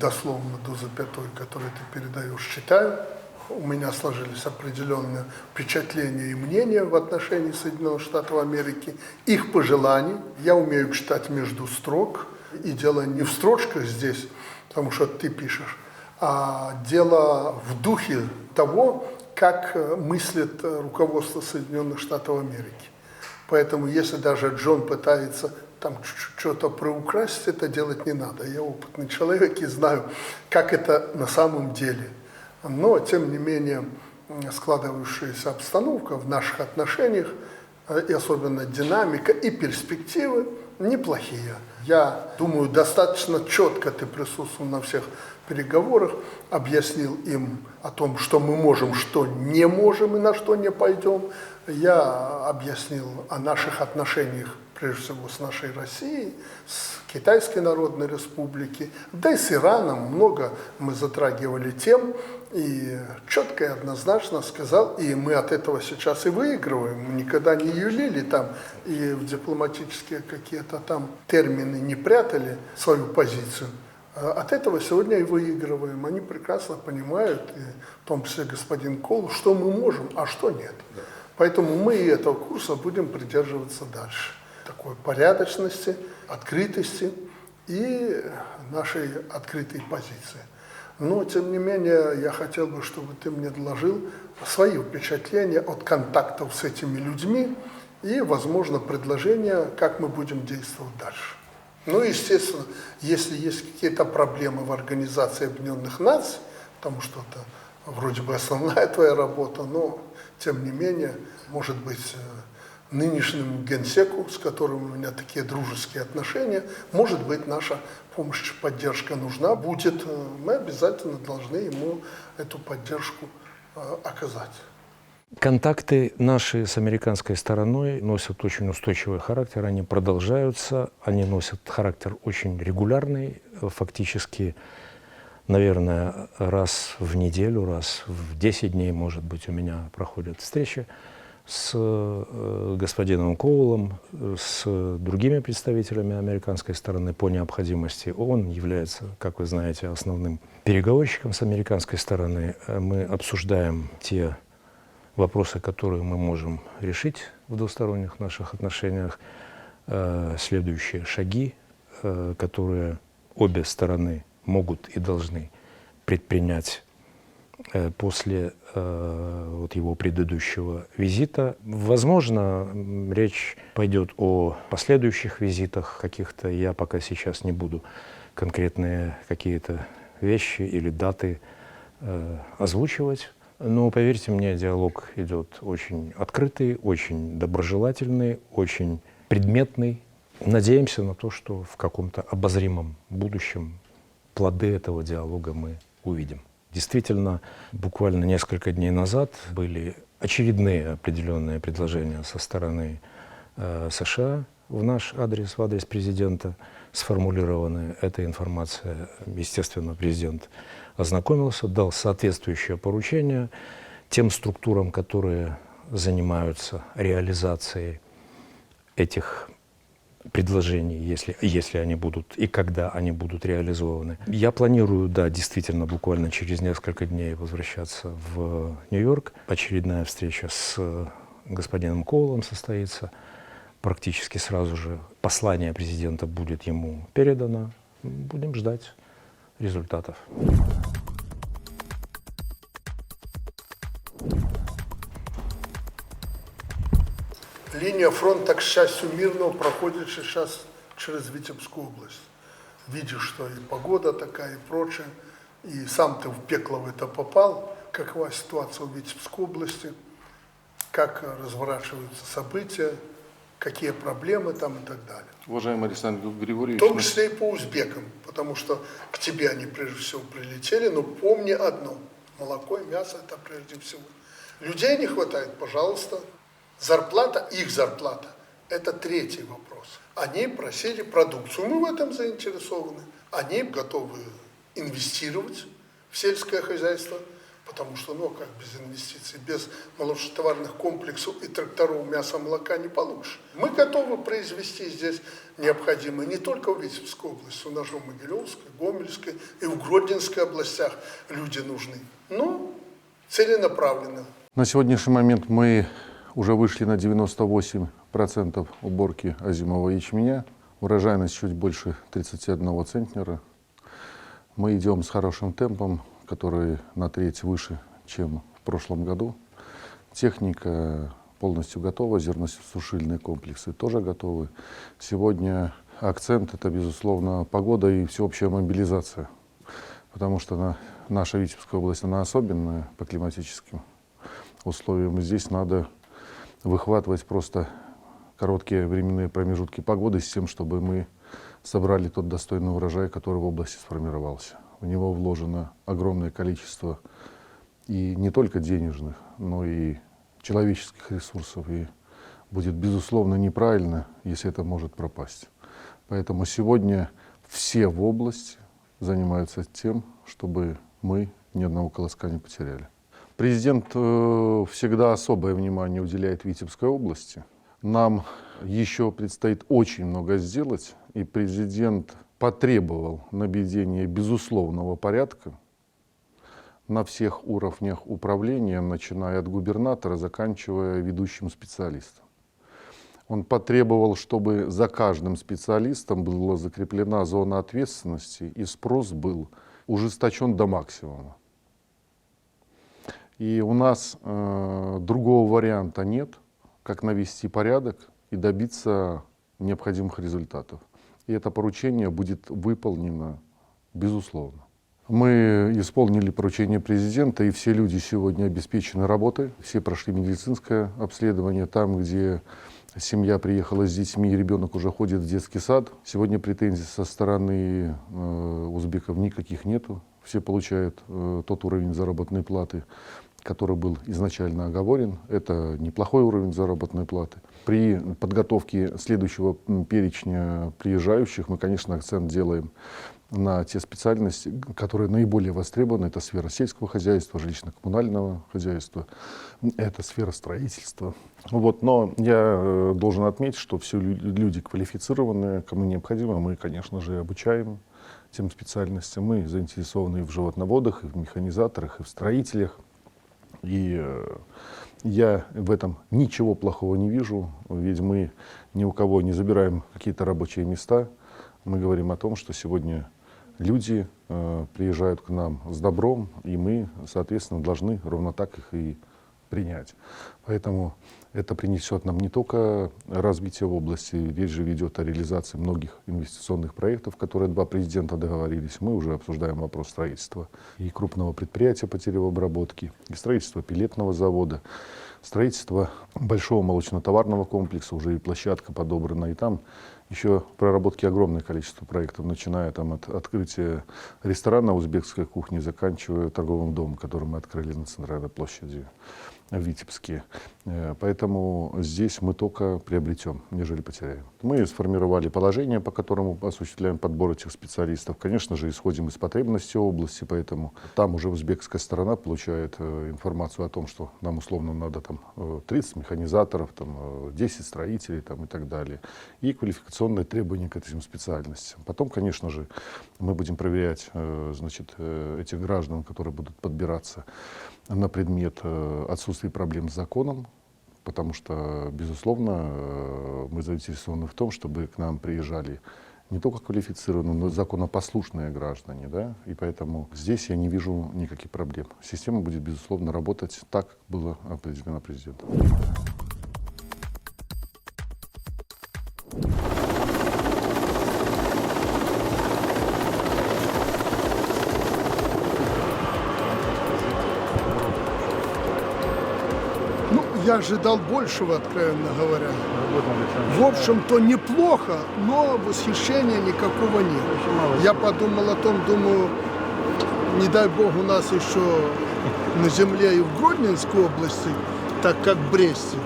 дословно до запятой, которые ты передаешь, читаю. У меня сложились определенные впечатления и мнения в отношении Соединенных Штатов Америки, их пожеланий. Я умею читать между строк, и дело не в строчках здесь, потому что ты пишешь, а дело в духе того, как мыслит руководство Соединенных Штатов Америки. Поэтому, если даже Джон пытается там что-то приукрасить, это делать не надо. Я опытный человек и знаю, как это на самом деле. Но, тем не менее, складывающаяся обстановка в наших отношениях, и особенно динамика и перспективы, неплохие. Я думаю, достаточно четко ты присутствовал на всех переговорах, объяснил им о том, что мы можем, что не можем и на что не пойдем. Я объяснил о наших отношениях, прежде всего, с нашей Россией, с Китайской Народной Республикой, да и с Ираном. Много мы затрагивали тем, и четко и однозначно сказал, и мы от этого сейчас и выигрываем. Мы никогда не юлили там и в дипломатические какие-то там термины не прятали свою позицию. От этого сегодня и выигрываем. Они прекрасно понимают, и в том числе господин Коул, что мы можем, а что нет. Поэтому мы и этого курса будем придерживаться дальше. Такой порядочности, открытости и нашей открытой позиции. Но, тем не менее, я хотел бы, чтобы ты мне доложил свои впечатления от контактов с этими людьми и, возможно, предложения, как мы будем действовать дальше. Ну, естественно, если есть какие-то проблемы в Организации Объединенных Наций, потому что это вроде бы основная твоя работа, но, тем не менее, может быть, нынешнему генсеку, с которым у меня такие дружеские отношения, может быть, наша помощь, поддержка нужна будет. Мы обязательно должны ему эту поддержку оказать. Контакты наши с американской стороной носят очень устойчивый характер, они продолжаются, они носят характер очень регулярный, фактически, наверное, раз в неделю, раз в 10 дней, может быть, у меня проходят встречи с господином Коулом, с другими представителями американской стороны по необходимости. Он является, как вы знаете, основным переговорщиком с американской стороны. Мы обсуждаем те вопросы, которые мы можем решить в двусторонних наших отношениях, следующие шаги, которые обе стороны могут и должны предпринять после вот его предыдущего визита. Возможно, речь пойдет о последующих визитах каких-то. Я пока сейчас не буду конкретные какие-то вещи или даты озвучивать. Но, поверьте мне, диалог идет очень открытый, очень доброжелательный, очень предметный. Надеемся на то, что в каком-то обозримом будущем плоды этого диалога мы увидим. Действительно, буквально несколько дней назад были очередные определенные предложения со стороны США в наш адрес, в адрес президента, сформулированы. Эта информация, естественно, президент ознакомился, дал соответствующее поручение тем структурам, которые занимаются реализацией этих предложений, если они будут и когда они будут реализованы. Я планирую, да, действительно, буквально через несколько дней возвращаться в Нью-Йорк. Очередная встреча с господином Коулом состоится. Практически сразу же послание президента будет ему передано. Будем ждать результатов. Линия фронта, к счастью, мирного проходит сейчас через Витебскую область. Видишь, что и погода такая, и прочее. И сам ты в пекло в это попал. Какова ситуация в Витебской области, как разворачиваются события, какие проблемы там и так далее. Уважаемый Александр Григорьевич, В том числе и по узбекам, потому что к тебе они прежде всего прилетели, но помни одно, молоко и мясо это прежде всего. Людей не хватает, пожалуйста. Зарплата, их зарплата, это третий вопрос. Они просили продукцию, мы в этом заинтересованы. Они готовы инвестировать в сельское хозяйство, потому что, ну, как без инвестиций, без молочнотоварных комплексов и тракторов мяса, молока не получишь. Мы готовы произвести здесь необходимое не только в Витебской области, у нас же в Могилевской, Гомельской и в Гродненской областях люди нужны. Но целенаправленно. на сегодняшний момент мы уже вышли на 98% уборки озимого ячменя. Урожайность чуть больше 31 центнера. Мы идем с хорошим темпом, который на треть выше, чем в прошлом году. Техника полностью готова, зерносушильные комплексы тоже готовы. Сегодня акцент — это, безусловно, погода и всеобщая мобилизация, потому что наша Витебская область, она особенная по климатическим условиям. И здесь надо выхватывать просто короткие временные промежутки погоды с тем, чтобы мы собрали тот достойный урожай, который в области сформировался. В него вложено огромное количество и не только денежных, но и человеческих ресурсов. И будет, безусловно, неправильно, если это может пропасть. Поэтому сегодня все в области занимаются тем, чтобы мы ни одного колоска не потеряли. Президент всегда особое внимание уделяет Витебской области. Нам еще предстоит очень много сделать, и президент потребовал наведения безусловного порядка на всех уровнях управления, начиная от губернатора, заканчивая ведущим специалистом. Он потребовал, чтобы за каждым специалистом была закреплена зона ответственности, и спрос был ужесточен до максимума. И у нас другого варианта нет, как навести порядок и добиться необходимых результатов. И это поручение будет выполнено, безусловно. Мы исполнили поручение президента, и все люди сегодня обеспечены работой. Все прошли медицинское обследование. Там, где семья приехала с детьми, и ребенок уже ходит в детский сад. Сегодня претензий со стороны узбеков никаких нету. Все получают тот уровень заработной платы, который был изначально оговорен. Это неплохой уровень заработной платы. При подготовке следующего перечня приезжающих мы, конечно, акцент делаем на те специальности, которые наиболее востребованы. Это сфера сельского хозяйства, жилищно-коммунального хозяйства, это сфера строительства. Вот. Но я должен отметить, что все люди квалифицированные, кому необходимо, мы, конечно же, обучаем тем специальностям. Мы заинтересованы и в животноводах, и в механизаторах, и в строителях. И я в этом ничего плохого не вижу, ведь мы ни у кого не забираем какие-то рабочие места. Мы говорим о том, что сегодня люди приезжают к нам с добром, и мы, соответственно, должны ровно так их и принять. Поэтому это принесет нам не только развитие в области, речь же ведет о реализации многих инвестиционных проектов, которые два президента договорились. Мы уже обсуждаем вопрос строительства и крупного предприятия по деревообработке, и строительства пеллетного завода, строительство большого молочно-товарного комплекса, уже и площадка подобрана, и там еще проработки огромное количество проектов, начиная там от открытия ресторана узбекской кухни, заканчивая торговым домом, который мы открыли на Центральной площади. в Витебске. Поэтому здесь мы только приобретем, нежели потеряем. Мы сформировали положение, по которому осуществляем подбор этих специалистов. Конечно же, исходим из потребностей области, поэтому там уже узбекская сторона получает информацию о том, что нам условно надо там 30 механизаторов, там, 10 строителей там, и так далее. И квалификационные требования к этим специальностям. Потом, конечно же, мы будем проверять значит, этих граждан, которые будут подбираться на предмет отсутствия проблем с законом, потому что, безусловно, мы заинтересованы в том, чтобы к нам приезжали не только квалифицированные, но и законопослушные граждане. Да? И поэтому здесь я не вижу никаких проблем. Система будет, безусловно, работать так, как было определено президентом. Я ожидал большего, откровенно говоря. В общем-то, неплохо, но восхищения никакого нет. Я подумал о том, думаю, не дай бог у нас еще на земле и в Гродненской области, так как в Бресте,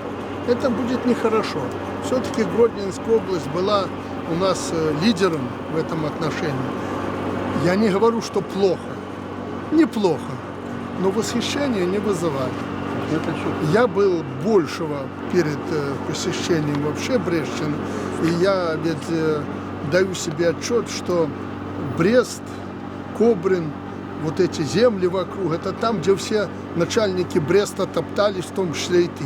это будет нехорошо. Все-таки Гродненская область была у нас лидером в этом отношении. Я не говорю, что плохо. Неплохо, но восхищения не вызывали. Я был большего перед посещением вообще Брестщины, и я ведь даю себе отчет, что Брест, Кобрин, вот эти земли вокруг, это там, где все начальники Бреста топтались, в том числе и ты.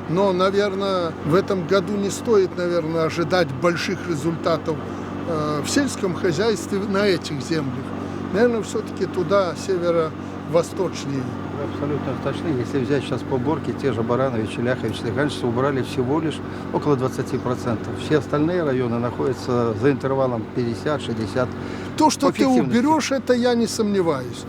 Но, наверное, в этом году не стоит, наверное, ожидать больших результатов в сельском хозяйстве на этих землях. Наверное, все-таки туда, северо-восточнее. Вы абсолютно точны. Если взять сейчас по уборке, те же Баранович, Ляхович, Ляхович убрали всего лишь около 20%. Все остальные районы находятся за интервалом 50-60%. То, что ты уберешь, это я не сомневаюсь.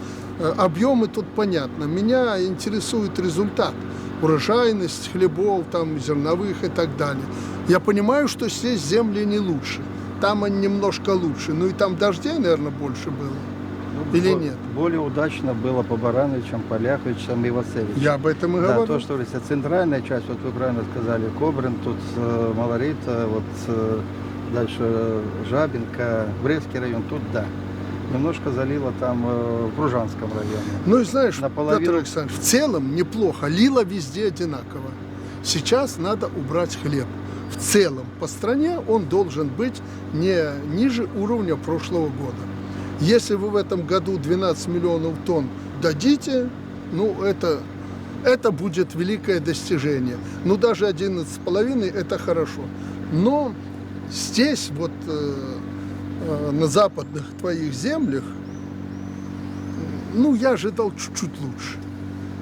Объемы тут понятно. Меня интересует результат. Урожайность хлебов, там, зерновых и так далее. Я понимаю, что здесь земли не лучше. Там они немножко лучше. Ну и там дождей, наверное, больше было. Или нет? Более удачно было по Барановичам, по Ляховичам и Вацевичам. Я об этом и да, говорю. То, что говорится, центральная часть, вот вы правильно сказали, Кобрин, тут Малорита, вот дальше Жабинка, Брестский район, тут да. Немножко залило там в Кружанском районе. Ну и знаешь, наполовину... Петр Александрович, в целом неплохо. Лило везде одинаково. Сейчас надо убрать хлеб. В целом по стране он должен быть не ниже уровня прошлого года. Если вы в этом году 12 миллионов тонн дадите, ну это будет великое достижение. Ну даже 11,5 это хорошо. Но здесь вот на западных твоих землях, ну я ожидал чуть-чуть лучше.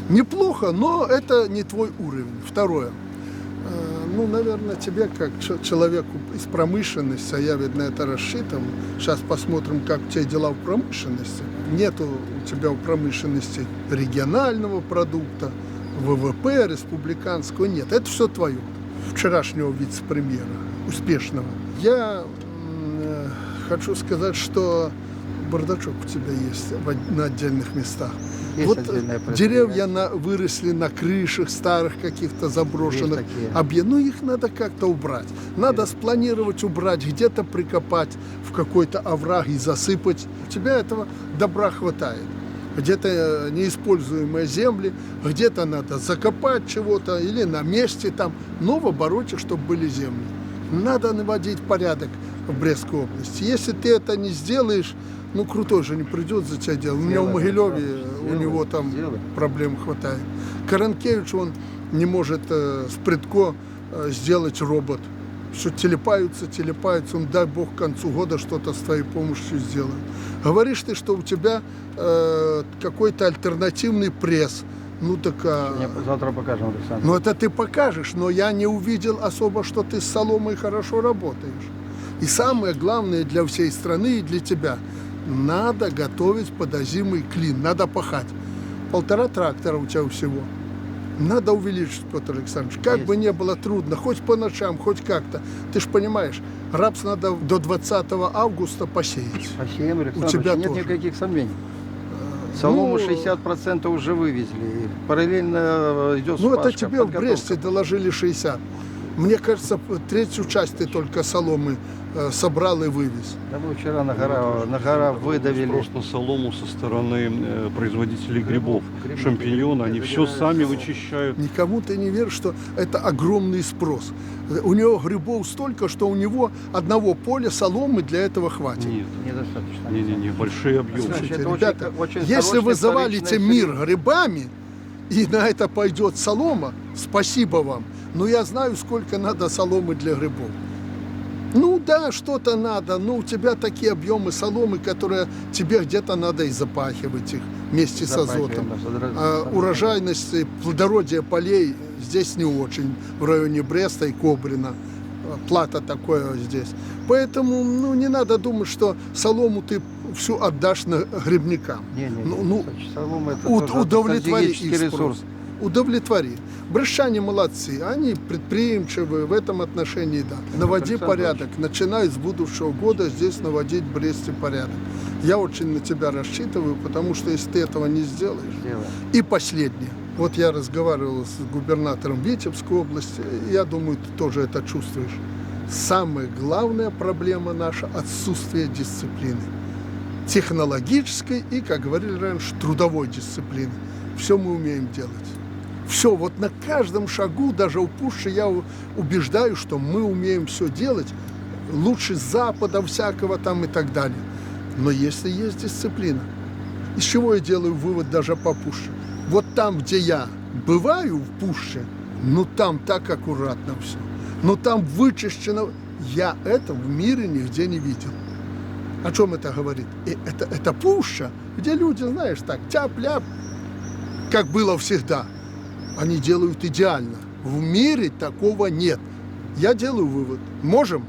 Неплохо, но это не твой уровень. Второе. Ну, наверное, тебе, как человеку из промышленности, а я ведь на это рассчитывал. Сейчас посмотрим, как у тебя дела в промышленности. Нету у тебя в промышленности регионального продукта, ВВП республиканского. Нет, это все твое. Вчерашнего вице-премьера, успешного. Я хочу сказать, что бардачок у тебя есть на отдельных местах. Есть вот деревья выросли на крышах старых каких-то заброшенных объектов. Ну, их надо как-то убрать. Надо спланировать, убрать, где-то прикопать в какой-то овраг и засыпать. У тебя этого добра хватает. Где-то неиспользуемые земли, где-то надо закопать чего-то или на месте там, но в обороте, чтобы были земли. Надо наводить порядок в Брестской области. Если ты это не сделаешь, ну, крутой же не придет за тебя делать. У меня в Могилеве, у него там проблем хватает. Каранкевич, он не может с Прядко сделать робот. Все телепаются, он, дай бог, к концу года что-то с твоей помощью сделает. Говоришь ты, что у тебя какой-то альтернативный пресс. Ну так... Завтра покажем, Александр. Ну это ты покажешь, но я не увидел особо, что ты с соломой хорошо работаешь. И самое главное для всей страны и для тебя – надо готовить подозимый клин, надо пахать. 1,5 трактора у тебя всего. Надо увеличить, Петр Александрович. Как бы не было трудно, хоть по ночам, хоть как-то. Ты же понимаешь, рапс надо до 20 августа посеять. Посеем, Александр, у тебя нет тоже. Никаких сомнений. Солому Ну, 60% уже вывезли. И параллельно идет Ну, это вспашка, тебе в подготовка. Бресте доложили 60. Мне кажется, третью часть ты только соломы собрал и вывез. Да мы вчера на гора выдавили. Просто солому со стороны производителей грибов, шампиньоны, они все сами вычищают. Никому ты не веришь, что это огромный спрос. У него грибов столько, что у него одного поля соломы для этого хватит. Нет, Недостаточно. не, большие объемы. Слушайте, это Ребята, очень если вы хорошее завалите вторичное мир сырье. грибами, и на это пойдет солома, спасибо вам. Но я знаю, сколько надо соломы для грибов. Ну да, что-то надо, но у тебя такие объемы соломы, которые тебе где-то надо и запахивать их вместе с азотом. А урожайность, плодородие полей здесь не очень, в районе Бреста и Кобрина. Плата такое здесь. Поэтому не надо думать, что солому ты всю отдашь на грибникам. Солома это тоже Удовлетвори стратегический их спрос. ресурс. Удовлетвори. Брестчане молодцы, они предприимчивые в этом отношении, да. Наводи Александр порядок, начиная с будущего года здесь наводить в Бресте порядок. Я очень на тебя рассчитываю, потому что если ты этого не сделаешь. И последнее. Вот я разговаривал с губернатором Витебской области, я думаю, ты тоже это чувствуешь. Самая главная проблема наша – отсутствие дисциплины. Технологической и, как говорили раньше, трудовой дисциплины. Все мы умеем делать. Все, вот на каждом шагу, даже у Пущи, я убеждаю, что мы умеем все делать лучше Запада всякого там и так далее. Но если есть дисциплина, из чего я делаю вывод даже по Пуще? Вот там, где я бываю в Пуще, там так аккуратно все. Там вычищено. Я это в мире нигде не видел. О чем это говорит? Это Пуща, где люди, знаешь, так, тяп-ляп, как было всегда. Они делают идеально. В мире такого нет. Я делаю вывод. Можем?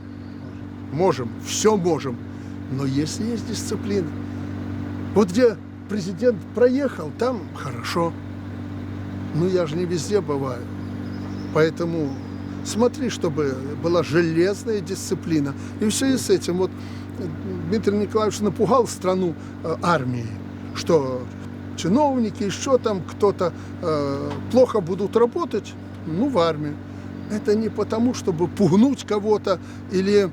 Можем. Все можем. Но если есть дисциплина. Вот где президент проехал, там хорошо. Я же не везде бываю. Поэтому смотри, чтобы была железная дисциплина. И все и с этим. Вот Дмитрий Николаевич напугал страну армией, что чиновники, еще там кто-то плохо будут работать, в армию. Это не потому, чтобы пугнуть кого-то или,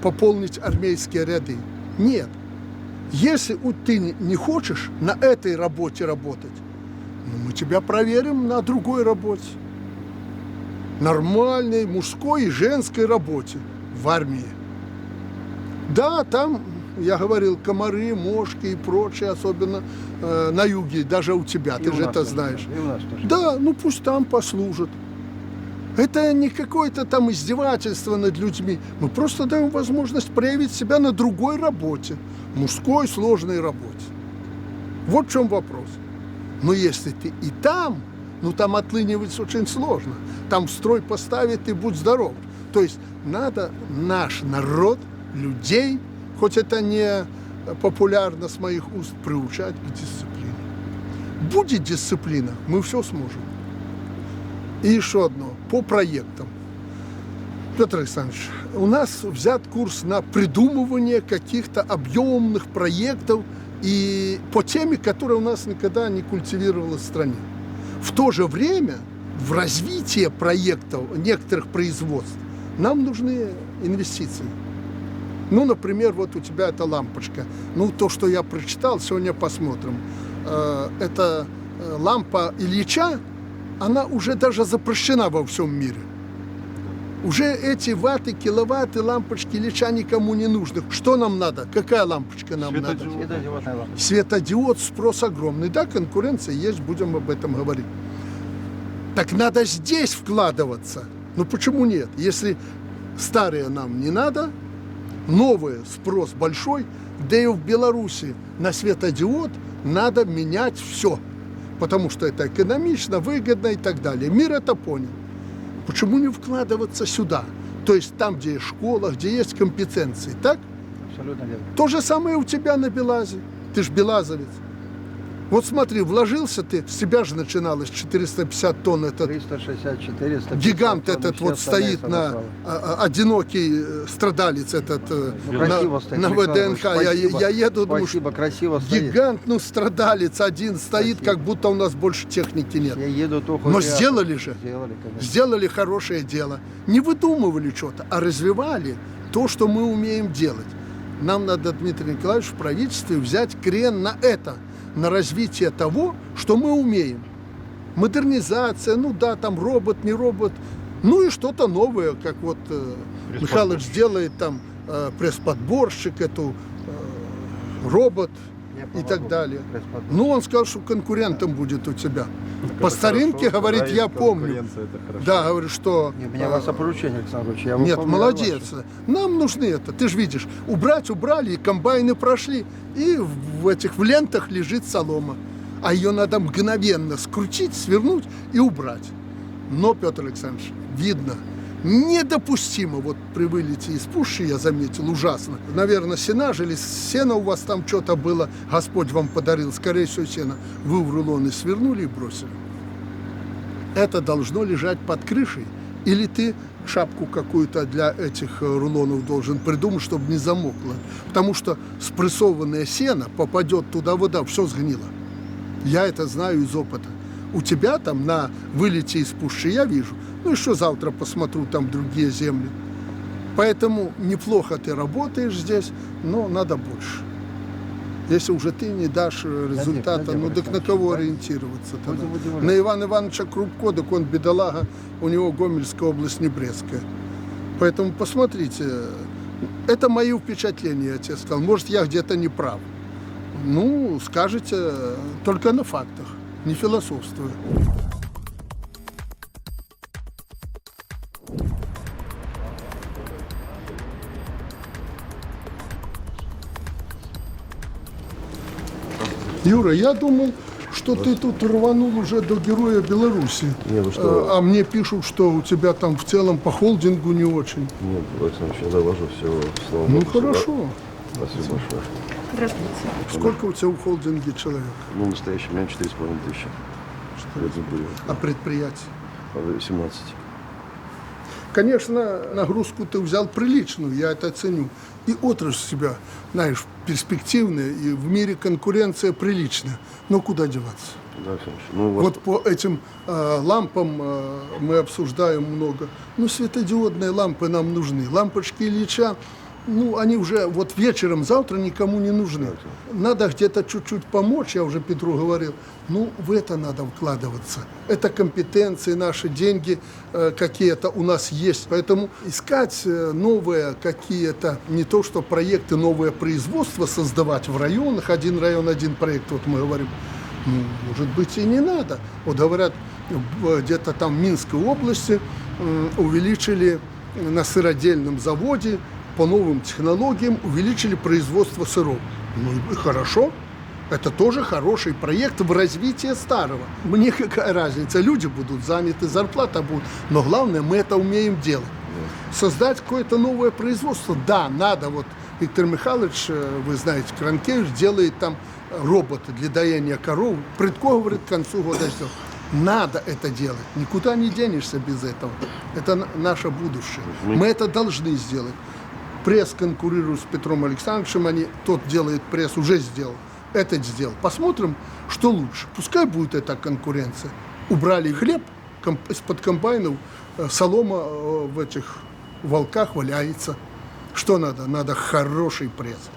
пополнить армейские ряды. Нет. Если ты не хочешь на этой работе работать, мы тебя проверим на другой работе. Нормальной мужской и женской работе в армии. Да, там, я говорил, комары, мошки и прочее, особенно на юге, даже у тебя, ты же это знаешь. И у нас тоже. Да, пусть там послужат. Это не какое-то там издевательство над людьми. Мы просто даем возможность проявить себя на другой работе, мужской сложной работе. Вот в чем вопрос. Но если ты и там, там отлынивать очень сложно. Там строй поставить и будь здоров. То есть надо наш народ, людей, хоть это не популярно с моих уст, приучать к дисциплине. Будет дисциплина, мы все сможем. И еще одно, по проектам. Петр Александрович, у нас взят курс на придумывание каких-то объемных проектов и по теме, которая у нас никогда не культивировалась в стране. В то же время в развитие проектов некоторых производств нам нужны инвестиции. Например, вот у тебя эта лампочка. То, что я прочитал, сегодня посмотрим. Это лампа Ильича, она уже даже запрещена во всем мире. Уже эти ваты, киловатты, лампочки Ильича никому не нужны. Что нам надо? Какая лампочка нам надо? Светодиодная лампа. Светодиод, спрос огромный. Да, конкуренция есть, будем об этом говорить. Так надо здесь вкладываться. Почему нет? Если старые нам не надо, новые спрос большой, да и в Беларуси на светодиод надо менять все. Потому что это экономично, выгодно и так далее. Мир это понял. Почему не вкладываться сюда? То есть там, где есть школа, где есть компетенции, так? Абсолютно верно. То же самое у тебя на Белазе. Ты ж белазовец. Вот смотри, вложился ты, с тебя же начиналось 450 тонн этот 360, 400. гигант этот вот стоит на одинокий страдалец этот красиво стоит, на Александр ВДНХ. Ильич, Я еду, думаю, Спасибо, красиво стоит. гигант, ну страдалец один стоит, Спасибо. как будто у нас больше техники нет. Я еду только... Но сделали же. Сделали, конечно. Сделали хорошее дело. Не выдумывали что-то, а развивали то, что мы умеем делать. Нам надо, Дмитрий Николаевич, в правительстве взять крен на это, на развитие того, что мы умеем. Модернизация, ну да, там робот, не робот, ну и что-то новое, как вот Михайлович делает там пресс-подборщик, эту робот и так далее. Ну, он сказал, что конкурентом будет у тебя. По старинке, говорит, я помню. Да, говорит, что... У меня у вас поручение, Александр Ильич. Я Нет, выполняю молодец. Нам нужны это. Ты же видишь, убрали, и комбайны прошли, и в лентах лежит солома. А ее надо мгновенно скрутить, свернуть и убрать. Но, Петр Александрович, видно, недопустимо. Вот при вылете из пущи я заметил, ужасно. Наверное, сенаж или сено у вас там что-то было, Господь вам подарил, скорее всего, сено. Вы в рулоны свернули и бросили. Это должно лежать под крышей. Или ты шапку какую-то для этих рулонов должен придумать, чтобы не замокло. Потому что спрессованное сено попадет туда вода, все сгнило. Я это знаю из опыта. У тебя там на вылете из пущи я вижу. Ну, еще завтра посмотрю там другие земли. Поэтому неплохо ты работаешь здесь, но надо больше. Если уже ты не дашь результата, ну так на кого ориентироваться тогда? На Ивана Ивановича Крупко, так он бедолага, у него Гомельская область, не Брестская. Поэтому посмотрите, это мои впечатления, я тебе сказал. Может, я где-то не прав. Ну, скажете, только на фактах, не философствуя. Юра, я думал, что ты тут рванул уже до Героя Беларуси. Не, ну что? А мне пишут, что у тебя там в целом по холдингу не очень. Нет, Александр, я довожу все, слава Ну, Богу, хорошо. сюда. Спасибо большое. Здравствуйте. Сколько у тебя в холдинге человек? Ну, настоящий, у меня 4,5 тысячи. А предприятий? 17. Конечно, нагрузку ты взял приличную, я это ценю. И отрасль себя, знаешь, перспективная, и в мире конкуренция приличная. Но куда деваться? Да, Александр, ну, у вас... Вот по этим лампам мы обсуждаем много. Ну, светодиодные лампы нам нужны. Лампочки Ильича, ну, они уже вот вечером, завтра никому не нужны. Надо где-то чуть-чуть помочь, я уже Петру говорил. Ну, в это надо вкладываться. Это компетенции, наши деньги какие-то у нас есть. Поэтому искать новые какие-то, не то что проекты, новое производство создавать в районах. Один район, один проект, вот мы говорим. Ну, может быть, и не надо. Вот говорят, где-то там в Минской области увеличили на сыродельном заводе по новым технологиям, увеличили производство сыров. Ну и хорошо, это тоже хороший проект в развитии старого. Мне какая разница, люди будут заняты, зарплата будет, но главное, мы это умеем делать. Создать какое-то новое производство, да, надо. Вот Виктор Михайлович, вы знаете, Кранкевич делает там роботы для доения коров. Прытко говорит, к концу года сделал. Надо это делать, никуда не денешься без этого. Это наше будущее. Мы это должны сделать. Пресс конкурирует с Петром Александровичем, тот делает пресс, уже сделал, этот сделал. Посмотрим, что лучше. Пускай будет эта конкуренция. Убрали хлеб из-под комбайнов, солома в этих волках валяется. Что надо? Надо хороший пресс.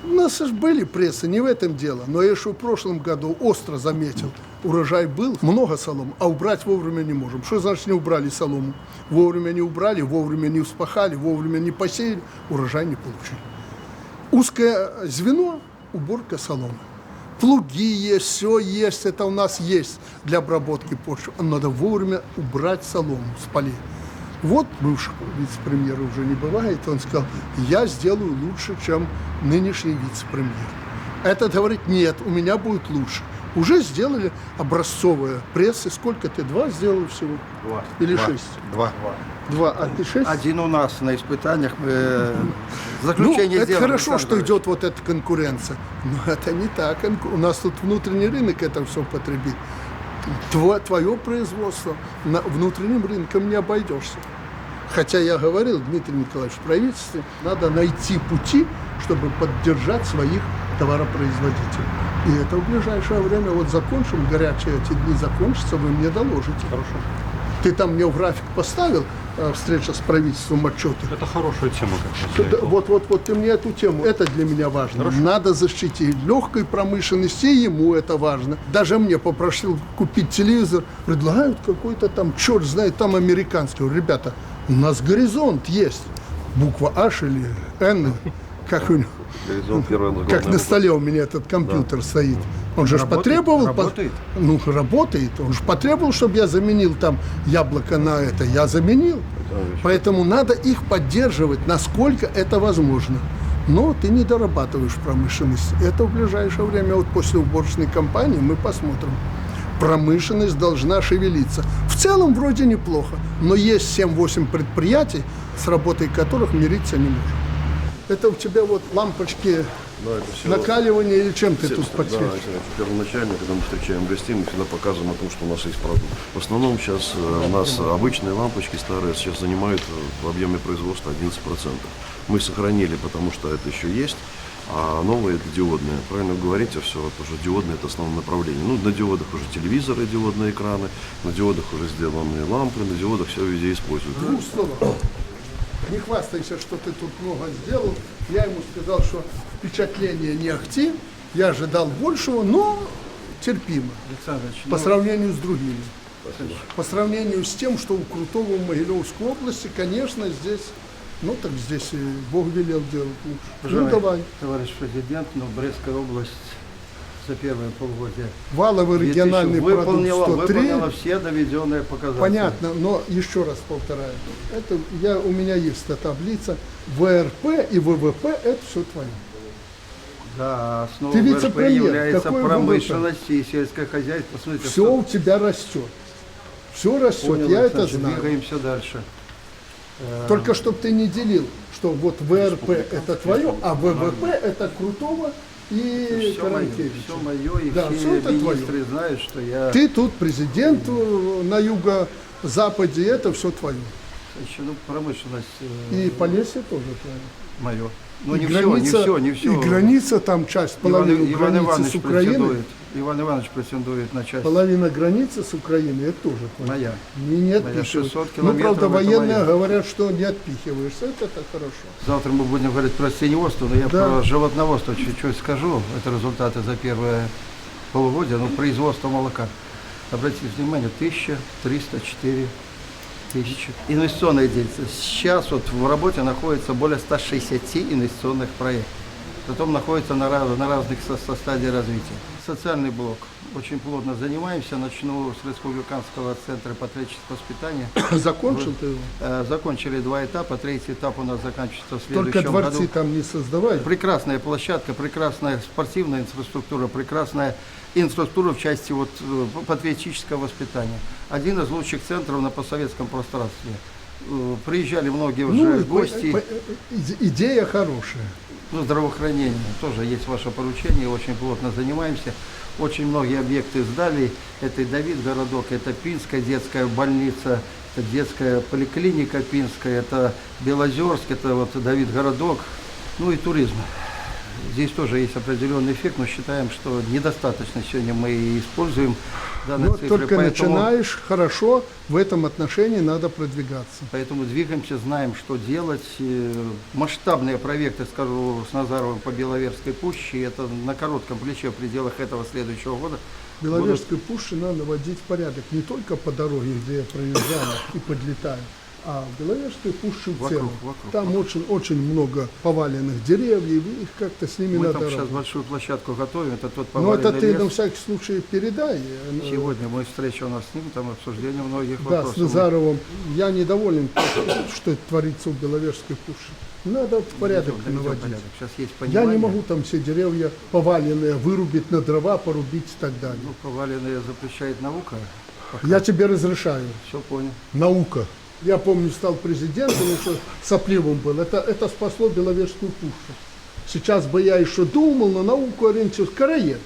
У нас же были прессы, не в этом дело. Но я еще в прошлом году остро заметил, урожай был, много соломы, а убрать вовремя не можем. Что значит не убрали солому? Вовремя не убрали, вовремя не вспахали, вовремя не посеяли, урожай не получили. Узкое звено – уборка соломы. Плуги есть, все есть, это у нас есть для обработки почвы. Надо вовремя убрать солому с полей. Вот бывший вице-премьер уже не бывает, он сказал, я сделаю лучше, чем нынешний вице-премьер. Этот говорит, нет, у меня будет лучше. Уже сделали образцовые прессы. Сколько ты? 2 сделал всего? 2. Или 6? 2. 2, а ты 6? Один у нас на испытаниях. Мы Ну, заключение это сделали, хорошо, Александр что Григорьевич. идет вот эта конкуренция. Но это не так. У нас тут внутренний рынок это все потребит. Твое производство на внутренним рынком не обойдешься. Хотя я говорил, Дмитрий Николаевич, в правительстве надо найти пути, чтобы поддержать своих товаропроизводителей. И это в ближайшее время, вот закончим, горячие эти дни закончатся, вы мне доложите. Хорошо. Ты там мне в график поставил, встреча с правительством, отчеты? Это хорошая тема, как раз. Вот ты мне эту тему, это для меня важно. Хорошо. Надо защитить легкой промышленности, и ему это важно. Даже мне попросил купить телевизор, предлагают какой-то там, черт знает, там американский. Говорю, ребята, у нас горизонт есть. Буква H или N, как у него. Горизонт первая Как главная на буква. столе у меня этот компьютер стоит. Он же потребовал... Работает? Ну, работает. Он же потребовал, чтобы я заменил там яблоко на это. Я заменил. Поэтому надо их поддерживать, насколько это возможно. Но ты не дорабатываешь промышленность. Это в ближайшее время, вот после уборочной кампании, мы посмотрим. Промышленность должна шевелиться. В целом вроде неплохо, но есть 7-8 предприятий, с работой которых мириться не можем. Это у тебя вот лампочки Да, это все, накаливания или чем ты все- тут да, подсвечиваешь? это первоначально, когда мы встречаем гостей, мы всегда показываем о том, что у нас есть продукт. В основном сейчас у нас обычные лампочки старые сейчас занимают в объеме производства 11%. Мы сохранили, потому что это еще есть, а новые это диодные. Правильно вы говорите, все, вот уже диодные это основное направление. Ну, на диодах уже телевизоры, диодные экраны, на диодах уже сделаны лампы, на диодах все везде используют. В 2 словах. Не хвастайся, что ты тут много сделал. Я ему сказал, что впечатление не ахти. Я ожидал большего, но терпимо. Александр Ильич, По сравнению с другими. По сравнению с тем, что у Крутого в Могилевской области, конечно, здесь, ну так здесь и Бог велел делать лучше. Ну Уважаемый давай. товарищ президент, но Брестская область за первое полугодие Валовый региональный продукт 103. выполнила все доведенные показатели. Понятно, но еще раз повторяю. Это у меня есть эта таблица. ВРП и ВВП – это все твое. Да, основа Ты ВРП вице-премьер. является Какой промышленность и сельское хозяйство. Смотрите, Все у тебя растет. Все растет, понял, я это Александр, знаю. Двигаемся дальше. Только чтобы ты не делил, что вот ВРП это твое, а ВВП это Крутого и Все мое, Каранкевича. все мое, и Да, все всё это министры твое. знают, что я... Ты тут президент на юго-западе, это все твое. Еще, ну, промышленность И Полесье тоже твое. мое. Ну, И не граница, все, не все. И граница там часть, половина Иван границы Иванович с Украиной. претендует. Иван Иванович претендует на часть. Половина границы с Украиной, это тоже твое. Моя. Не Моя отпихиваешь. 600 Ну, правда, километров, это военные моя. говорят, что не отпихиваешься. Это хорошо. Завтра мы будем говорить про свиневодство, но я Да. про животноводство чуть-чуть скажу. Это результаты за первое полугодие. Ну, производство молока. Обратите внимание, 1304 тысячи. Инвестиционная деятельность. Сейчас вот в работе находится более 160 инвестиционных проектов. Потом находится на разных стадии развития. Социальный блок. Очень плотно занимаемся. Начну с Республиканского центра патриотического воспитания. Закончил ты его? Закончили 2 этапа. 3-й этап у нас заканчивается в Только следующем дворцы году. там не создавай. Прекрасная площадка, прекрасная спортивная инфраструктура, прекрасная инфраструктура в части вот, патриотического воспитания. Один из лучших центров на постсоветском пространстве. Приезжали многие уже Ну, гости. идея хорошая. Ну, здравоохранение тоже есть ваше поручение, очень плотно занимаемся. Очень многие объекты сдали. Это и Давидгородок, это Пинская детская больница, это детская поликлиника Пинская, это Белозерск, это вот Давидгородок, ну и туризм. Здесь тоже есть определенный эффект, но считаем, что недостаточно сегодня мы используем данные Но цифры. только Поэтому- начинаешь хорошо, в этом отношении надо продвигаться. Поэтому двигаемся, знаем, что делать. Масштабные проекты, скажу, с Назаровым по Беловерской пуще, это на коротком плече в пределах этого следующего года. В Беловежской пуще надо наводить порядок не только по дороге, где я проезжаю и подлетаю, А в Беловежской пуще в Вокруг, целом. вокруг, Там очень много поваленных деревьев, и их как-то с ними Мы надо там сейчас работать. большую площадку готовим, это тот Но поваленный это ты лес. на всякий случай передай. Сегодня мы встреча у нас с ним, там обсуждение многих Да, вопросов. с Назаровым. Я недоволен, что это творится в Беловежской пуще. Надо порядок наводить. Сейчас есть Я понимание. не могу там все деревья поваленные вырубить на дрова, порубить и так далее. Ну, поваленные запрещает наука. Я тебе разрешаю. Все понял. Наука. Я помню, стал президентом, еще сопливым был. Это спасло Беловежскую пущу. Сейчас бы я еще думал, на науку ориентировался. Короед.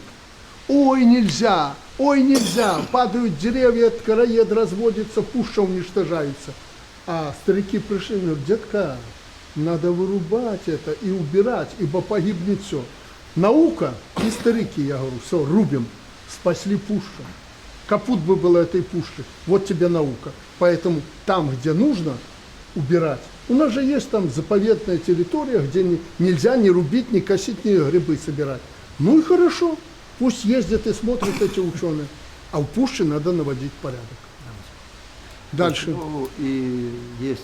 Ой, нельзя, падают деревья, короед разводится, пуща уничтожается. А старики пришли и говорят: детка, надо вырубать это и убирать, ибо погибнет все. Наука и старики, я говорю, все, рубим, спасли пущу. Капут бы было этой пушки. Вот тебе наука. Поэтому там, где нужно убирать. У нас же есть там заповедная территория, где нельзя ни рубить, ни косить, ни грибы собирать. Ну и хорошо. Пусть ездят и смотрят эти ученые. А в пуще надо наводить порядок. Дальше. Ну, и есть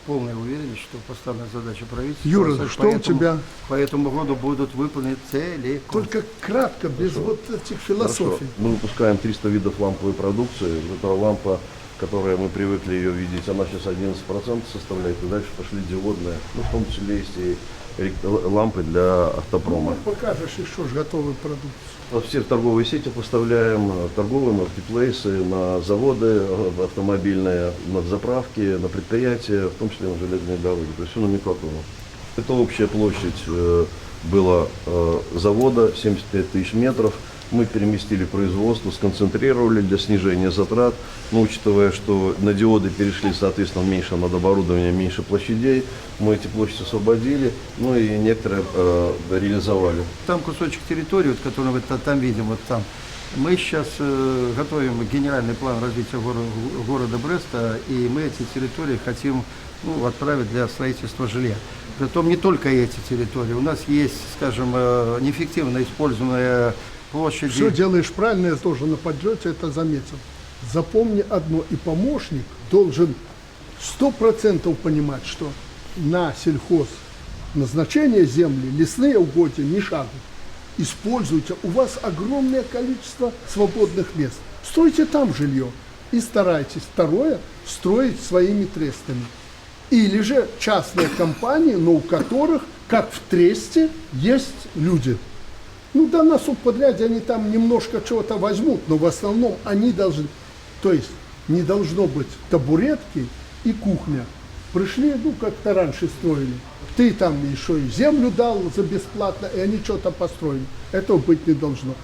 полная уверенность, что поставленная задача правительства. Юра, что у тебя? По этому году будут выполнены целиком. Только кратко, без вот этих философий. Мы выпускаем 300 видов ламповой продукции. Вот эта лампа, которая мы привыкли ее видеть, она сейчас 11% составляет. И дальше пошли диодные. Ну, в том числе есть и лампы для автопрома. Ну, покажешь еще ж готовую продукцию. Все торговые сети поставляем, торговые маркетплейсы, на заводы автомобильные, на заправки, на предприятия, в том числе на железные дороги. То есть все номенклатура. Это общая площадь была завода, 75 тысяч метров. Мы переместили производство, сконцентрировали для снижения затрат. Но учитывая, что на диоды перешли, соответственно, меньше над оборудованием, меньше площадей, мы эти площади освободили, ну и некоторые реализовали. Там кусочек территории, вот, который мы там видим, вот там. Мы сейчас готовим генеральный план развития города Бреста, и мы эти территории хотим отправить для строительства жилья. Притом не только эти территории. У нас есть, скажем, неэффективно используемая площадь. Все делаешь правильно, я тоже на подлете это заметил. Запомни одно, и помощник должен 100% понимать, что на сельхоз назначение земли, лесные угодья не шагу. Используйте, у вас огромное количество свободных мест. Стройте там жилье и старайтесь. Второе, строить своими трестами. Или же частные компании, но у которых, как в тресте, есть люди. Ну да, на субподряде они там немножко чего-то возьмут, но в основном они должны, то есть не должно быть табуретки и кухня. Пришли, как-то раньше строили. Ты там еще и землю дал за бесплатно, и они что-то построили. Этого быть не должно.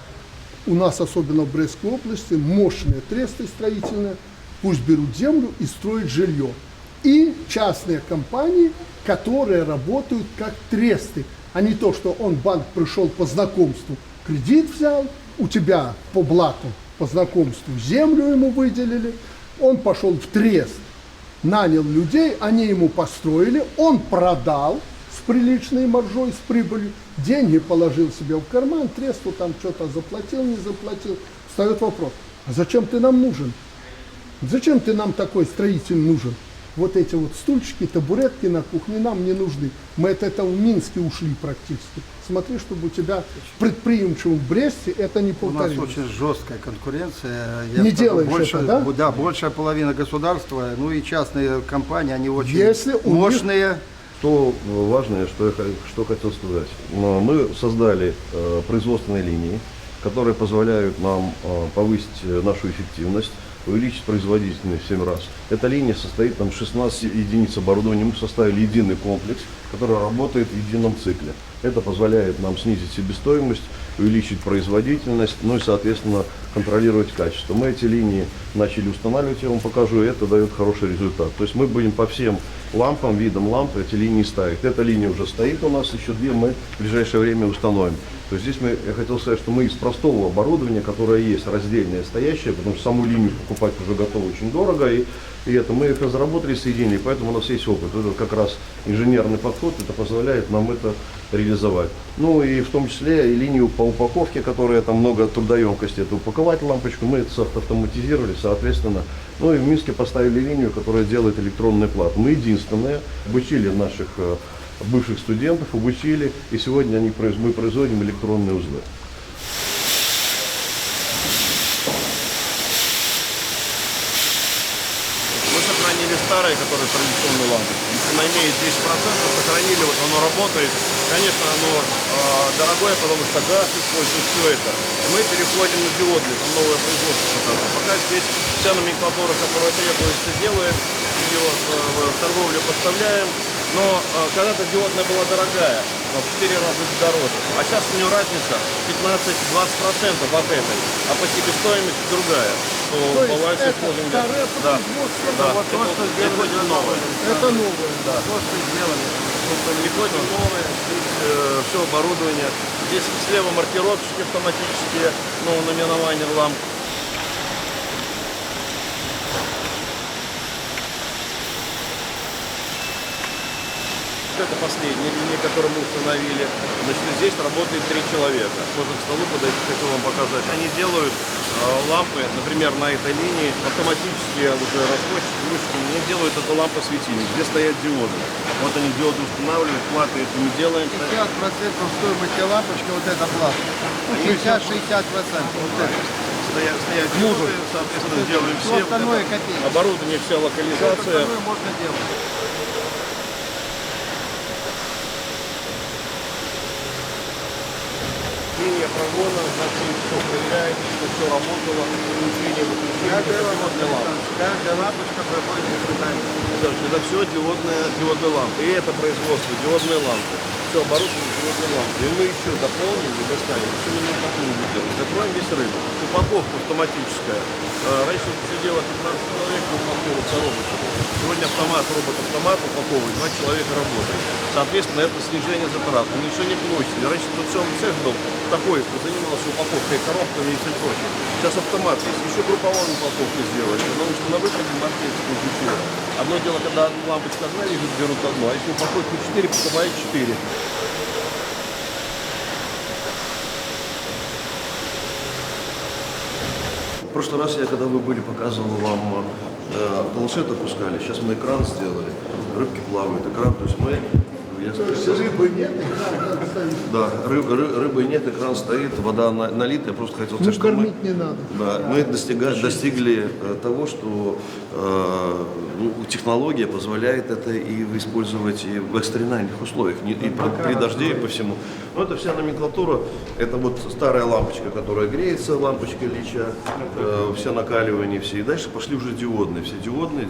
У нас, особенно в Брестской области, мощные тресты строительные, пусть берут землю и строят жилье. И частные компании, которые работают как тресты, а не то, что банк пришел по знакомству, кредит взял, у тебя по блату, по знакомству землю ему выделили, он пошел в трест, нанял людей, они ему построили, он продал с приличной маржой, с прибылью, деньги положил себе в карман, тресту там что-то заплатил, не заплатил. Встает вопрос: а зачем ты нам нужен? Зачем ты нам такой строитель нужен? Вот эти вот стульчики, табуретки на кухне нам не нужны. Мы от этого в Минске ушли практически. Смотри, чтобы у тебя предприимчивым в Бресте это не повторилось. У нас очень жесткая конкуренция. Не делаешь больше, это, да? Да, большая половина государства, ну и частные компании, они очень Если мощные. Что важное, что хотел сказать. Мы создали производственные линии, которые позволяют нам повысить нашу эффективность, увеличить производительность в 7 раз. Эта линия состоит там 16 единиц оборудования. Мы составили единый комплекс, который работает в едином цикле. Это позволяет нам снизить себестоимость, увеличить производительность, ну и, соответственно, контролировать качество. Мы эти линии начали устанавливать, я вам покажу, и это дает хороший результат. То есть мы будем по всем лампам, видам ламп эти линии ставить. Эта линия уже стоит у нас, еще 2 мы в ближайшее время установим. То есть здесь я хотел сказать, что мы из простого оборудования, которое есть раздельное, стоящее, потому что саму линию покупать уже готово очень дорого, и это мы их разработали, соединили, поэтому у нас есть опыт. Это как раз инженерный подход, это позволяет нам это реализовать. Ну и в том числе и линию по упаковке, которая там много трудоемкости. Это упаковать лампочку, мы это автоматизировали, соответственно. Ну и в Минске поставили линию, которая делает электронный плат. Мы единственные обучили наших бывших студентов, обучили, и сегодня мы производим электронные узлы. Мы сохранили старые, которые традиционные лампочки. Она имеет 10%, сохранили, вот оно работает. Конечно, оно дорогое, потому что газ использует все это. Мы переходим на диодные, там новое производство. Пока здесь вся номенклатура, которая требуется, делает, ее в торговлю поставляем. Но когда-то диодная была дорогая, в 4 раза дороже. А сейчас у нее разница 15-20% от этой, а по себестоимости другая. То в балансе входим. Да, вот то, что сделали новое. Это новое, да. То, что сделали. Приходим новое, здесь все оборудование. Здесь слева маркировщики автоматические, наименование ламп. Это последняя линия, которую мы установили. Значит, здесь работает 3 человека. Можно к столу подойти, хочу вам показать. Они делают лампы, например, на этой линии, автоматически уже расходчики, ручки, они делают эту лампу-светильник, где стоят диоды. Вот они диоды устанавливают, платы это мы делаем. 50% стоимости лампочки, вот эта плата. 50-60%. Вот это. Стоят диоды, соответственно, делаем все. Остальное копейки. Оборудование, вся локализация. Остальное можно делать. Линия прогона, значит, все проверяет, что все работало, включение, выключение, диодные лампы. Каждая лампочка проходит испытание. Это все диодные лампы. И это производство диодные лампы. Все оборудование диодные лампы. И мы еще дополним и достанем. Еще номенклатуру будем. Закроем весь рынок. Упаковка автоматическая. Раньше все дело 15 человек в упаковку коробочек. Сегодня робот-автомат упаковывает, 2 человека работает. Соответственно, это снижение затрат. Ничего не площади. Раньше тут целый цех был такой, занимался упаковкой, коробками и всем прочим. Сейчас автомат есть. Еще групповую упаковку сделали. Потому что на выходе маркетинг изучили. Одно дело, когда лампочка одна лежит, берут одну, а если упаковку 4, покупают 4. В прошлый раз когда вы были, показывал вам планшет опускали, сейчас мы экран сделали, рыбки плавают, экран, то есть мы... Рыбы нет, да, рыбы нет, экран стоит, вода налита, я просто хотел сказать, что кормить не надо. Да, мы достигли того, что технология позволяет это и использовать и в экстремальных условиях, и при дожде, и по всему. Но это вся номенклатура, это вот старая лампочка, которая греется, лампочка Ильича, все накаливания, все. И дальше пошли уже диодные, все диодные,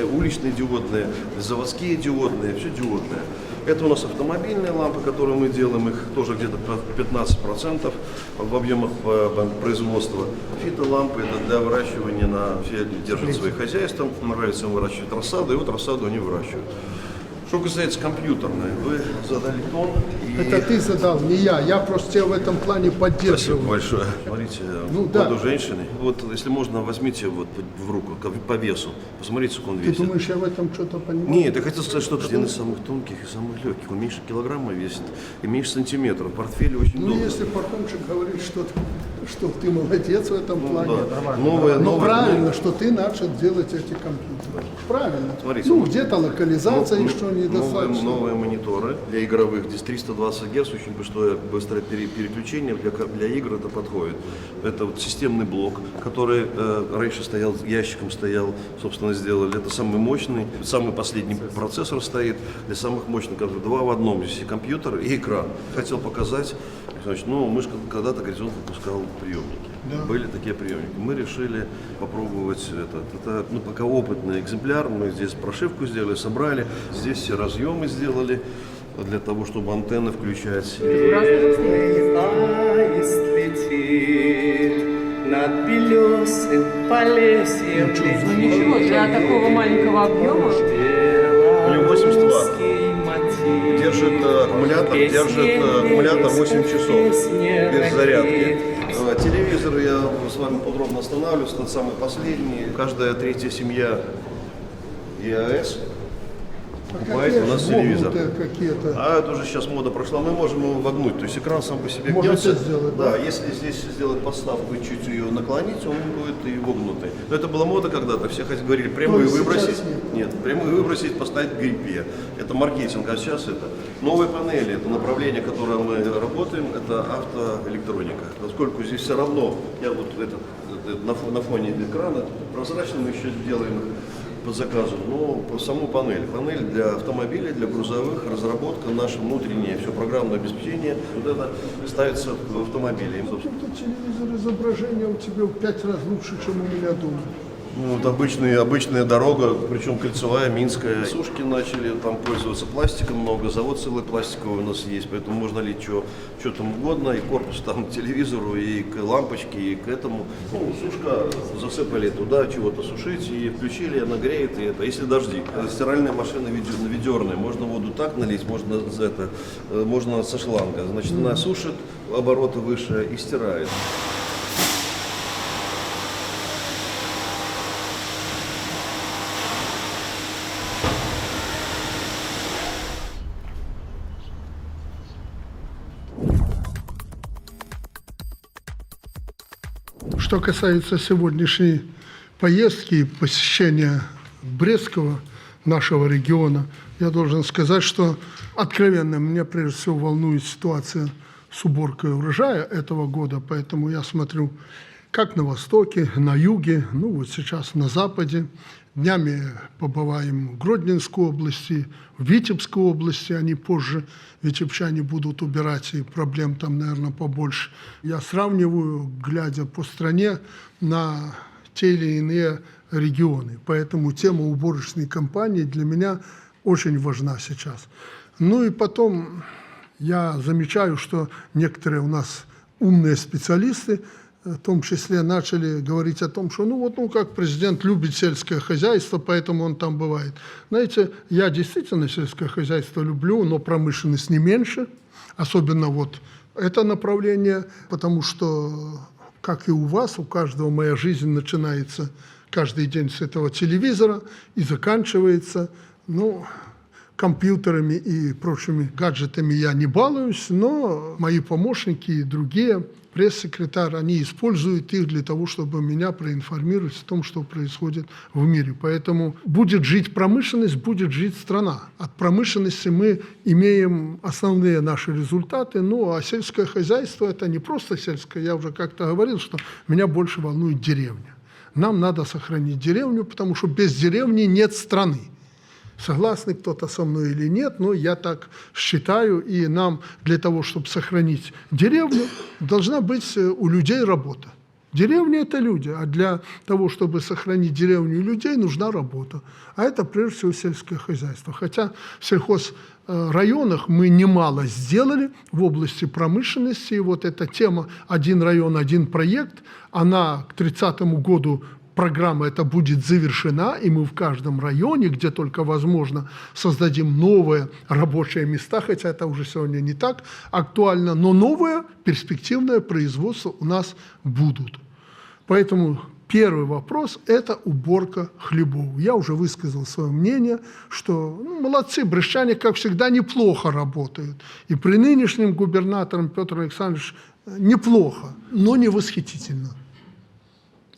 уличные диодные, заводские диодные, все диодные. Это у нас автомобильные лампы, которые мы делаем, их тоже где-то 15% в объемах производства. Фитолампы это для выращивания, все держат свои хозяйства, нравится им выращивать рассаду, и вот рассаду они выращивают. Что касается компьютерной, вы задали тон. Это ты задал, не я. Я просто тебя в этом плане поддерживаю. Спасибо большое. Смотрите, у женщины. Вот, если можно, возьмите вот в руку, по весу. Посмотрите, сколько он весит. Ты думаешь, я в этом что-то понимаю? Нет, я хотел сказать, что это один из самых тонких и самых легких. Он меньше килограмма весит и меньше сантиметров. Портфель очень удобный. Если Пархомчик говорит, что ты молодец в этом плане. Да. Правильно, что ты начал делать эти компьютеры. Правильно. Смотрите, где-то локализация еще недостаточно. Новые мониторы для игровых. Здесь 320 Гц, очень быстрое переключение. Для игр это подходит. Это вот системный блок, который раньше ящиком стоял, собственно, сделали. Это самый мощный, самый последний процессор стоит. Для самых мощных, 2 в 1. Здесь и компьютер, и экран. Хотел показать, значит, мы когда-то Горизонт выпускал приемники. Да. Были такие приемники. Мы решили попробовать это пока опытный экземпляр. Мы здесь прошивку сделали, собрали. Здесь все разъемы сделали для того, чтобы антенны включать. Над белесым полесьем. Ничего, для такого маленького объема. У него 80 Вт. Держит аккумулятор 8 часов без зарядки. Телевизор я с вами подробно останавливаюсь, это самый последний. Каждая 3-я семья ЕАЭС покупаете у нас телевизор. Какие-то. А это уже сейчас мода прошла, мы можем его вогнуть, то есть экран сам по себе Можете гнется. сделать, да, если здесь сделать подставку и чуть ее наклонить, он будет и вогнутый. Но это была мода когда-то, все говорили прямую выбросить, нет, прямую выбросить, поставить к гриппе. Это маркетинг, а сейчас это новые панели, это направление, которое мы работаем, это автоэлектроника. Поскольку здесь все равно, я вот на фоне экрана прозрачно мы еще делаем по заказу, но саму панель. Панель для автомобилей, для грузовых, разработка, наше внутреннее, все программное обеспечение, вот это ставится в автомобиле. Тут телевизор, изображение у тебя в 5 раз лучше, чем у меня дома. Ну, вот обычная дорога, причем кольцевая, минская. Сушки начали там пользоваться пластиком много, завод целый пластиковый у нас есть, поэтому можно лить что там угодно, и корпус там к телевизору, и к лампочке, и к этому. Ну, сушка засыпали туда чего-то сушить, и включили, она греет, и это. Если дожди. Стиральная машина ведерная, можно воду так налить, можно со шланга. Значит, она сушит, обороты выше и стирает. Что касается сегодняшней поездки и посещения Брестского, нашего региона, я должен сказать, что откровенно меня прежде всего волнует ситуация с уборкой урожая этого года, поэтому я смотрю как на востоке, на юге, ну вот сейчас на западе. Днями побываем в Гродненской области, в Витебской области, они позже, витебчане будут убирать, и проблем там, наверное, побольше. Я сравниваю, глядя по стране, на те или иные регионы. Поэтому тема уборочной кампании для меня очень важна сейчас. Ну и потом я замечаю, что некоторые у нас умные специалисты, в том числе начали говорить о том, что как президент любит сельское хозяйство, поэтому он там бывает. Знаете, я действительно сельское хозяйство люблю, но промышленность не меньше, особенно вот это направление, потому что, как и у вас, у каждого моя жизнь начинается каждый день с этого телевизора и заканчивается, компьютерами и прочими гаджетами я не балуюсь, но мои помощники и другие, пресс-секретарь, они используют их для того, чтобы меня проинформировать о том, что происходит в мире. Поэтому будет жить промышленность, будет жить страна. От промышленности мы имеем основные наши результаты, а сельское хозяйство – это не просто сельское. Я уже как-то говорил, что меня больше волнует деревня. Нам надо сохранить деревню, потому что без деревни нет страны. Согласны кто-то со мной или нет, но я так считаю, и нам для того, чтобы сохранить деревню, должна быть у людей работа. Деревня – это люди, а для того, чтобы сохранить деревню и людей, нужна работа. А это, прежде всего, сельское хозяйство. Хотя в сельхозрайонах мы немало сделали в области промышленности, и вот эта тема «Один район, один проект», она к 30 году программа эта будет завершена, и мы в каждом районе, где только возможно, создадим новые рабочие места, хотя это уже сегодня не так актуально, но новое перспективное производство у нас будут. Поэтому первый вопрос – это уборка хлебов. Я уже высказал свое мнение, что молодцы, брестчане, как всегда, неплохо работают. И при нынешнем губернаторе Петр Александрович неплохо, но не восхитительно.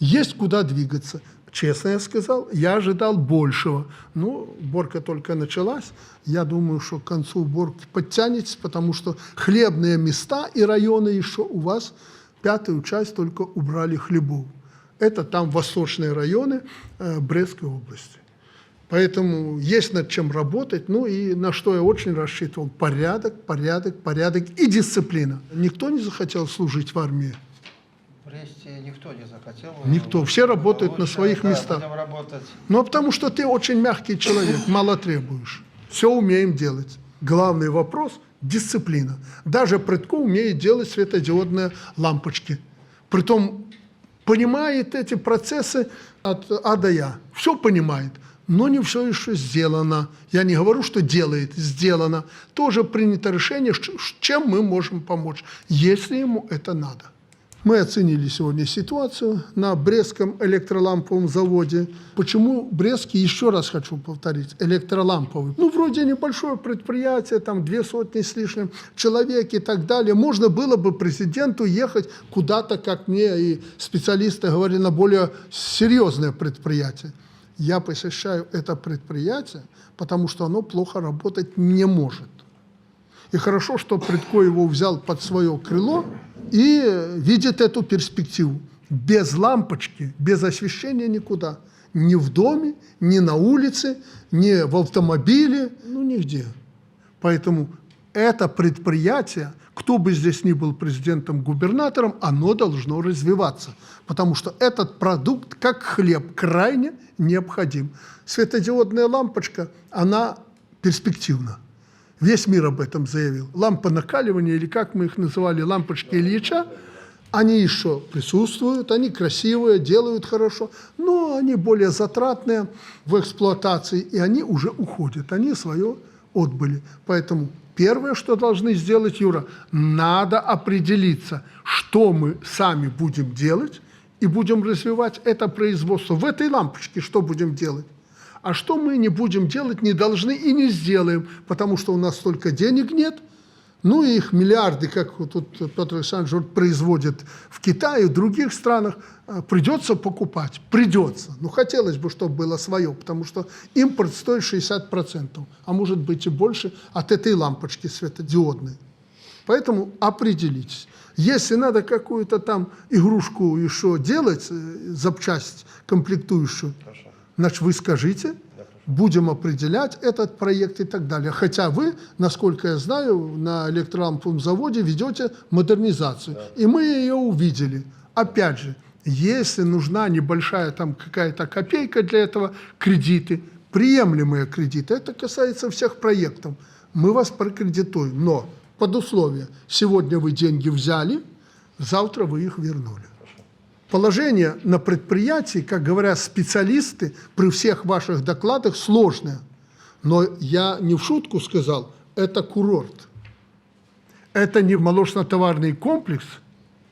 Есть куда двигаться. Честно я сказал, я ожидал большего. Уборка только началась. Я думаю, что к концу уборки подтянетесь, потому что хлебные места и районы еще у вас 5-ю часть только убрали хлебов. Это там восточные районы Брестской области. Поэтому есть над чем работать. И на что я очень рассчитывал. Порядок и дисциплина. Никто не захотел служить в армии. В Бресте никто не захотел. Никто. Все работают на своих местах. Потому что ты очень мягкий человек, мало требуешь. Все умеем делать. Главный вопрос – дисциплина. Даже Прытко умеет делать светодиодные лампочки. Притом понимает эти процессы от А до Я. Все понимает, но не все еще сделано. Я не говорю, что делает, сделано. Тоже принято решение, чем мы можем помочь, если ему это надо. Мы оценили сегодня ситуацию на Брестском электроламповом заводе. Почему Брестский, еще раз хочу повторить, электроламповый? Ну, вроде небольшое предприятие, там 200 с лишним человек и так далее. Можно было бы президенту ехать куда-то, как мне и специалисты говорили, на более серьезное предприятие. Я посещаю это предприятие, потому что оно плохо работать не может. И хорошо, что Прядко его взял под свое крыло и видит эту перспективу. Без лампочки, без освещения никуда. Ни в доме, ни на улице, ни в автомобиле, ну нигде. Поэтому это предприятие, кто бы здесь ни был президентом, губернатором, оно должно развиваться. Потому что этот продукт, как хлеб, крайне необходим. Светодиодная лампочка, она перспективна. Весь мир об этом заявил. Лампа накаливания, или как мы их называли, лампочки Ильича, они еще присутствуют, они красивые, делают хорошо, но они более затратные в эксплуатации, и они уже уходят, они свое отбыли. Поэтому первое, что должны сделать, Юра, надо определиться, что мы сами будем делать, и будем развивать это производство. В этой лампочке что будем делать? А что мы не будем делать, не должны и не сделаем, потому что у нас столько денег нет. Ну и их миллиарды, как тут Петр Александрович производит в Китае, в других странах, придется покупать. Придется. Ну хотелось бы, чтобы было свое, потому что импорт стоит 60%, а может быть и больше от этой лампочки светодиодной. Поэтому определитесь. Если надо какую-то там игрушку еще делать, запчасть комплектующую, значит, вы скажите, будем определять этот проект и так далее. Хотя вы, насколько я знаю, на электроламповом заводе ведете модернизацию. И мы ее увидели. Опять же, если нужна небольшая там какая-то копейка для этого, кредиты, приемлемые кредиты, это касается всех проектов, мы вас прокредитуем. Но под условие, сегодня вы деньги взяли, завтра вы их вернули. Положение на предприятии, как говорят специалисты, при всех ваших докладах сложное. Но я не в шутку сказал, это курорт. Это не молочно-товарный комплекс,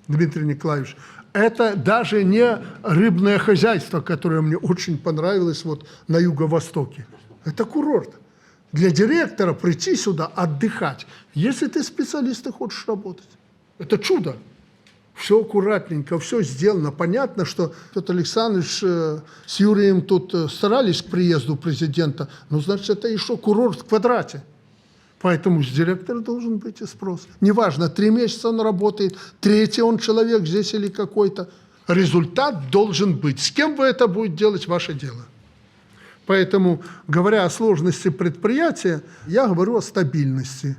Дмитрий Николаевич, это даже не рыбное хозяйство, которое мне очень понравилось вот на юго-востоке. Это курорт. Для директора прийти сюда отдыхать, если ты специалист и хочешь работать. Это чудо. Все аккуратненько, все сделано. Понятно, что Петр Александрович с Юрием тут старались к приезду президента, но, значит, это еще курорт в квадрате. Поэтому с директора должен быть и спрос. Неважно, 3 месяца он работает, 3-й он человек здесь или какой-то. Результат должен быть. С кем вы это будете делать, ваше дело. Поэтому, говоря о сложности предприятия, я говорю о стабильности.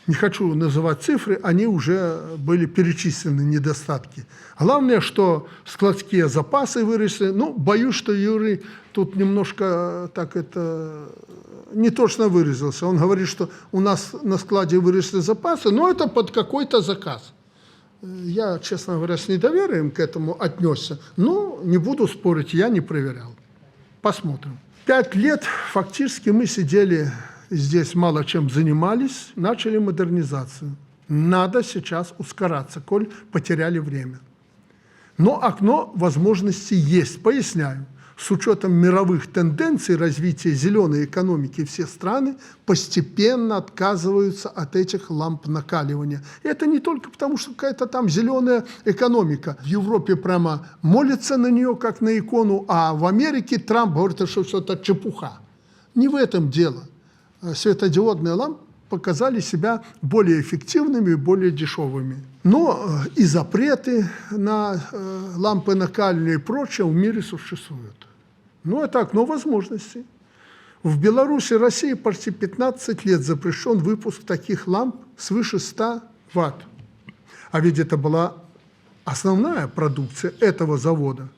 Не хочу называть цифры, они уже были перечислены, недостатки. Главное, что складские запасы выросли. Ну, боюсь, что Юрий тут немножко так это не точно выразился. Он говорит, что у нас на складе выросли запасы, но это под какой-то заказ. Я, честно говоря, с недоверием к этому отнесся, но не буду спорить, я не проверял. Посмотрим. 5 лет фактически мы сидели здесь, мало чем занимались, начали модернизацию. Надо сейчас ускоряться, коль потеряли время. Но окно возможностей есть. Поясняю. С учетом мировых тенденций развития зеленой экономики, все страны постепенно отказываются от этих ламп накаливания. И это не только потому, что какая-то там зеленая экономика. В Европе прямо молятся на нее, как на икону, а в Америке Трамп говорит, что все это чепуха. Не в этом дело. Светодиодные лампы показали себя более эффективными и более дешевыми. Но и запреты на лампы накаливания и прочее в мире существуют. Но это окно возможностей. В Беларуси, России почти 15 лет запрещен выпуск таких ламп свыше 100 ватт. А ведь это была основная продукция этого завода.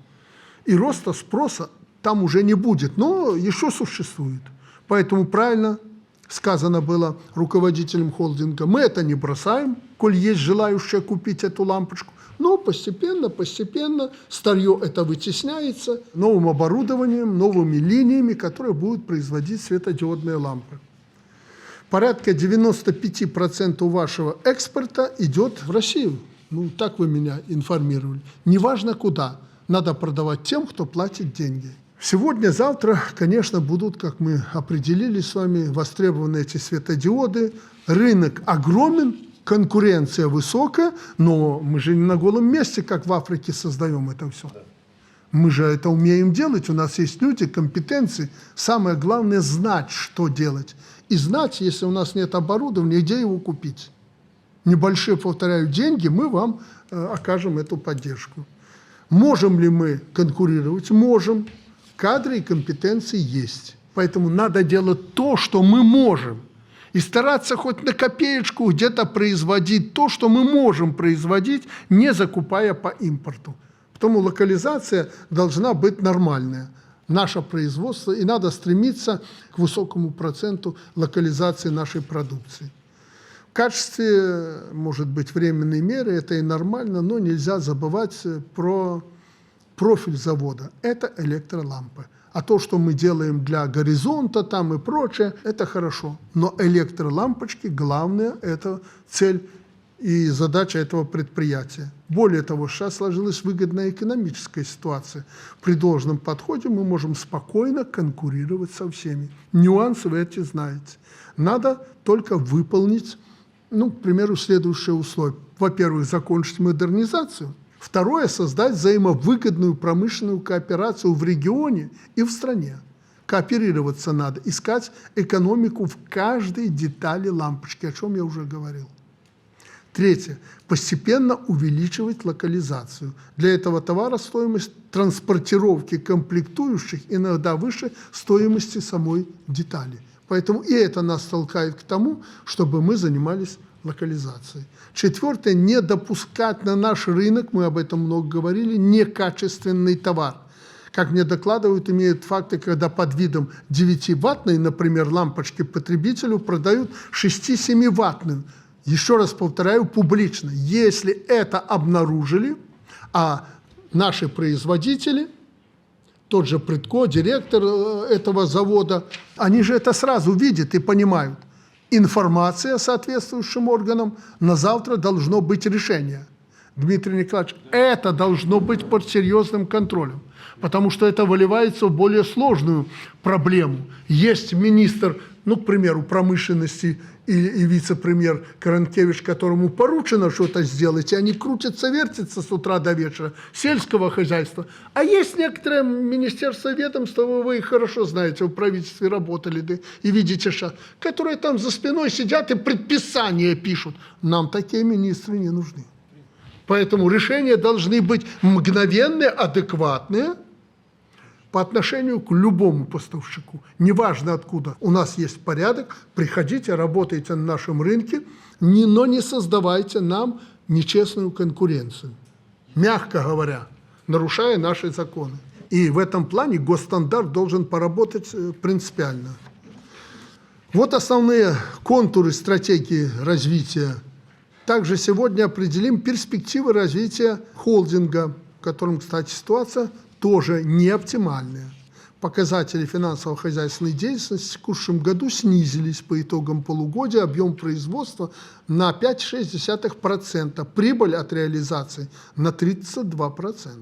И роста спроса там уже не будет, но еще существует. Поэтому правильно сказано было руководителем холдинга, мы это не бросаем, коль есть желающие купить эту лампочку, но постепенно старье это вытесняется новым оборудованием, новыми линиями, которые будут производить светодиодные лампы. Порядка 95% вашего экспорта идет в Россию. Ну, так вы меня информировали. Неважно куда, надо продавать тем, кто платит деньги. Сегодня-завтра, конечно, будут, как мы определили с вами, востребованы эти светодиоды. Рынок огромен, конкуренция высокая, но мы же не на голом месте, как в Африке, создаем это все. Мы же это умеем делать, у нас есть люди, компетенции. Самое главное – знать, что делать. И знать, если у нас нет оборудования, где его купить. Небольшие, повторяю, деньги, мы вам окажем эту поддержку. Можем ли мы конкурировать? Можем. Кадры и компетенции есть. Поэтому надо делать то, что мы можем. И стараться хоть на копеечку где-то производить то, что мы можем производить, не закупая по импорту. Потому локализация должна быть нормальная. Наше производство, и надо стремиться к высокому проценту локализации нашей продукции. В качестве, может быть, временной меры, это и нормально, но нельзя забывать про профиль завода. Это электролампы. А то, что мы делаем для горизонта там и прочее, это хорошо. Но электролампочки, главное, это цель и задача этого предприятия. Более того, сейчас сложилась выгодная экономическая ситуация. При должном подходе мы можем спокойно конкурировать со всеми. Нюансы вы эти знаете. Надо только выполнить, к примеру, следующие условия. Во-первых, закончить модернизацию. Второе, создать взаимовыгодную промышленную кооперацию в регионе и в стране. Кооперироваться надо, искать экономику в каждой детали лампочки, о чем я уже говорил. Третье. Постепенно увеличивать локализацию. Для этого товара стоимость транспортировки комплектующих иногда выше стоимости самой детали. Поэтому и это нас толкает к тому, чтобы мы занимались локализацией. Четвертое. Не допускать на наш рынок, мы об этом много говорили, некачественный товар. Как мне докладывают, имеют факты, когда под видом 9-ваттной, например, лампочки потребителю продают 6-7-ваттную. Еще раз повторяю публично, если это обнаружили, а наши производители, тот же Прытко, директор этого завода, они же это сразу видят и понимают. Информация соответствующим органам, на завтра должно быть решение. Дмитрий Николаевич, это должно быть под серьезным контролем, потому что это выливается в более сложную проблему. Есть министр, к примеру, промышленности и вице-премьер Каранкевич, которому поручено что-то сделать, и они крутятся, вертятся с утра до вечера, сельского хозяйства. А есть некоторые министерства, ведомства, вы их хорошо знаете, в правительстве работали, да, и видите, которые там за спиной сидят и предписания пишут. Нам такие министры не нужны. Поэтому решения должны быть мгновенные, адекватные по отношению к любому поставщику. Неважно откуда. У нас есть порядок. Приходите, работайте на нашем рынке, но не создавайте нам нечестную конкуренцию. Мягко говоря, нарушая наши законы. И в этом плане госстандарт должен поработать принципиально. Вот основные контуры стратегии развития. Также сегодня определим перспективы развития холдинга, в котором, кстати, ситуация тоже не оптимальная. Показатели финансово-хозяйственной деятельности в текущем году снизились по итогам полугодия, объем производства на 5,6%, прибыль от реализации на 32%.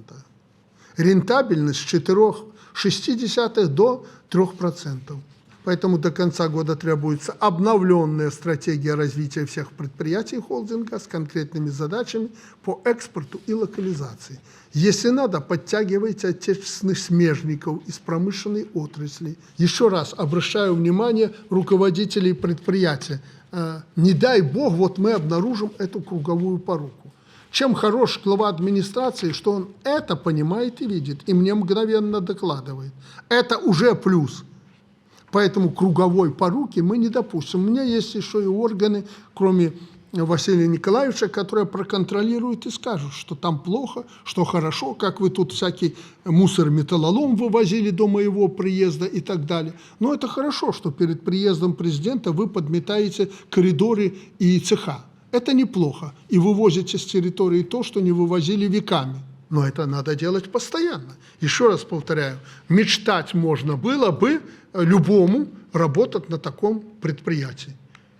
Рентабельность с 4,6 до 3%. Поэтому до конца года требуется обновленная стратегия развития всех предприятий холдинга с конкретными задачами по экспорту и локализации. Если надо, подтягивайте отечественных смежников из промышленной отрасли. Еще раз обращаю внимание руководителей предприятия. Не дай бог, вот мы обнаружим эту круговую поруку. Чем хорош глава администрации, что он это понимает и видит, и мне мгновенно докладывает. Это уже плюс. Поэтому круговой поруки мы не допустим. У меня есть еще и органы, кроме Василия Николаевича, которые проконтролируют и скажут, что там плохо, что хорошо, как вы тут всякий мусор-металлолом вывозили до моего приезда и так далее. Но это хорошо, что перед приездом президента вы подметаете коридоры и цеха. Это неплохо. И вывозите с территории то, что не вывозили веками. Но это надо делать постоянно. Еще раз повторяю, мечтать можно было бы любому работать на таком предприятии.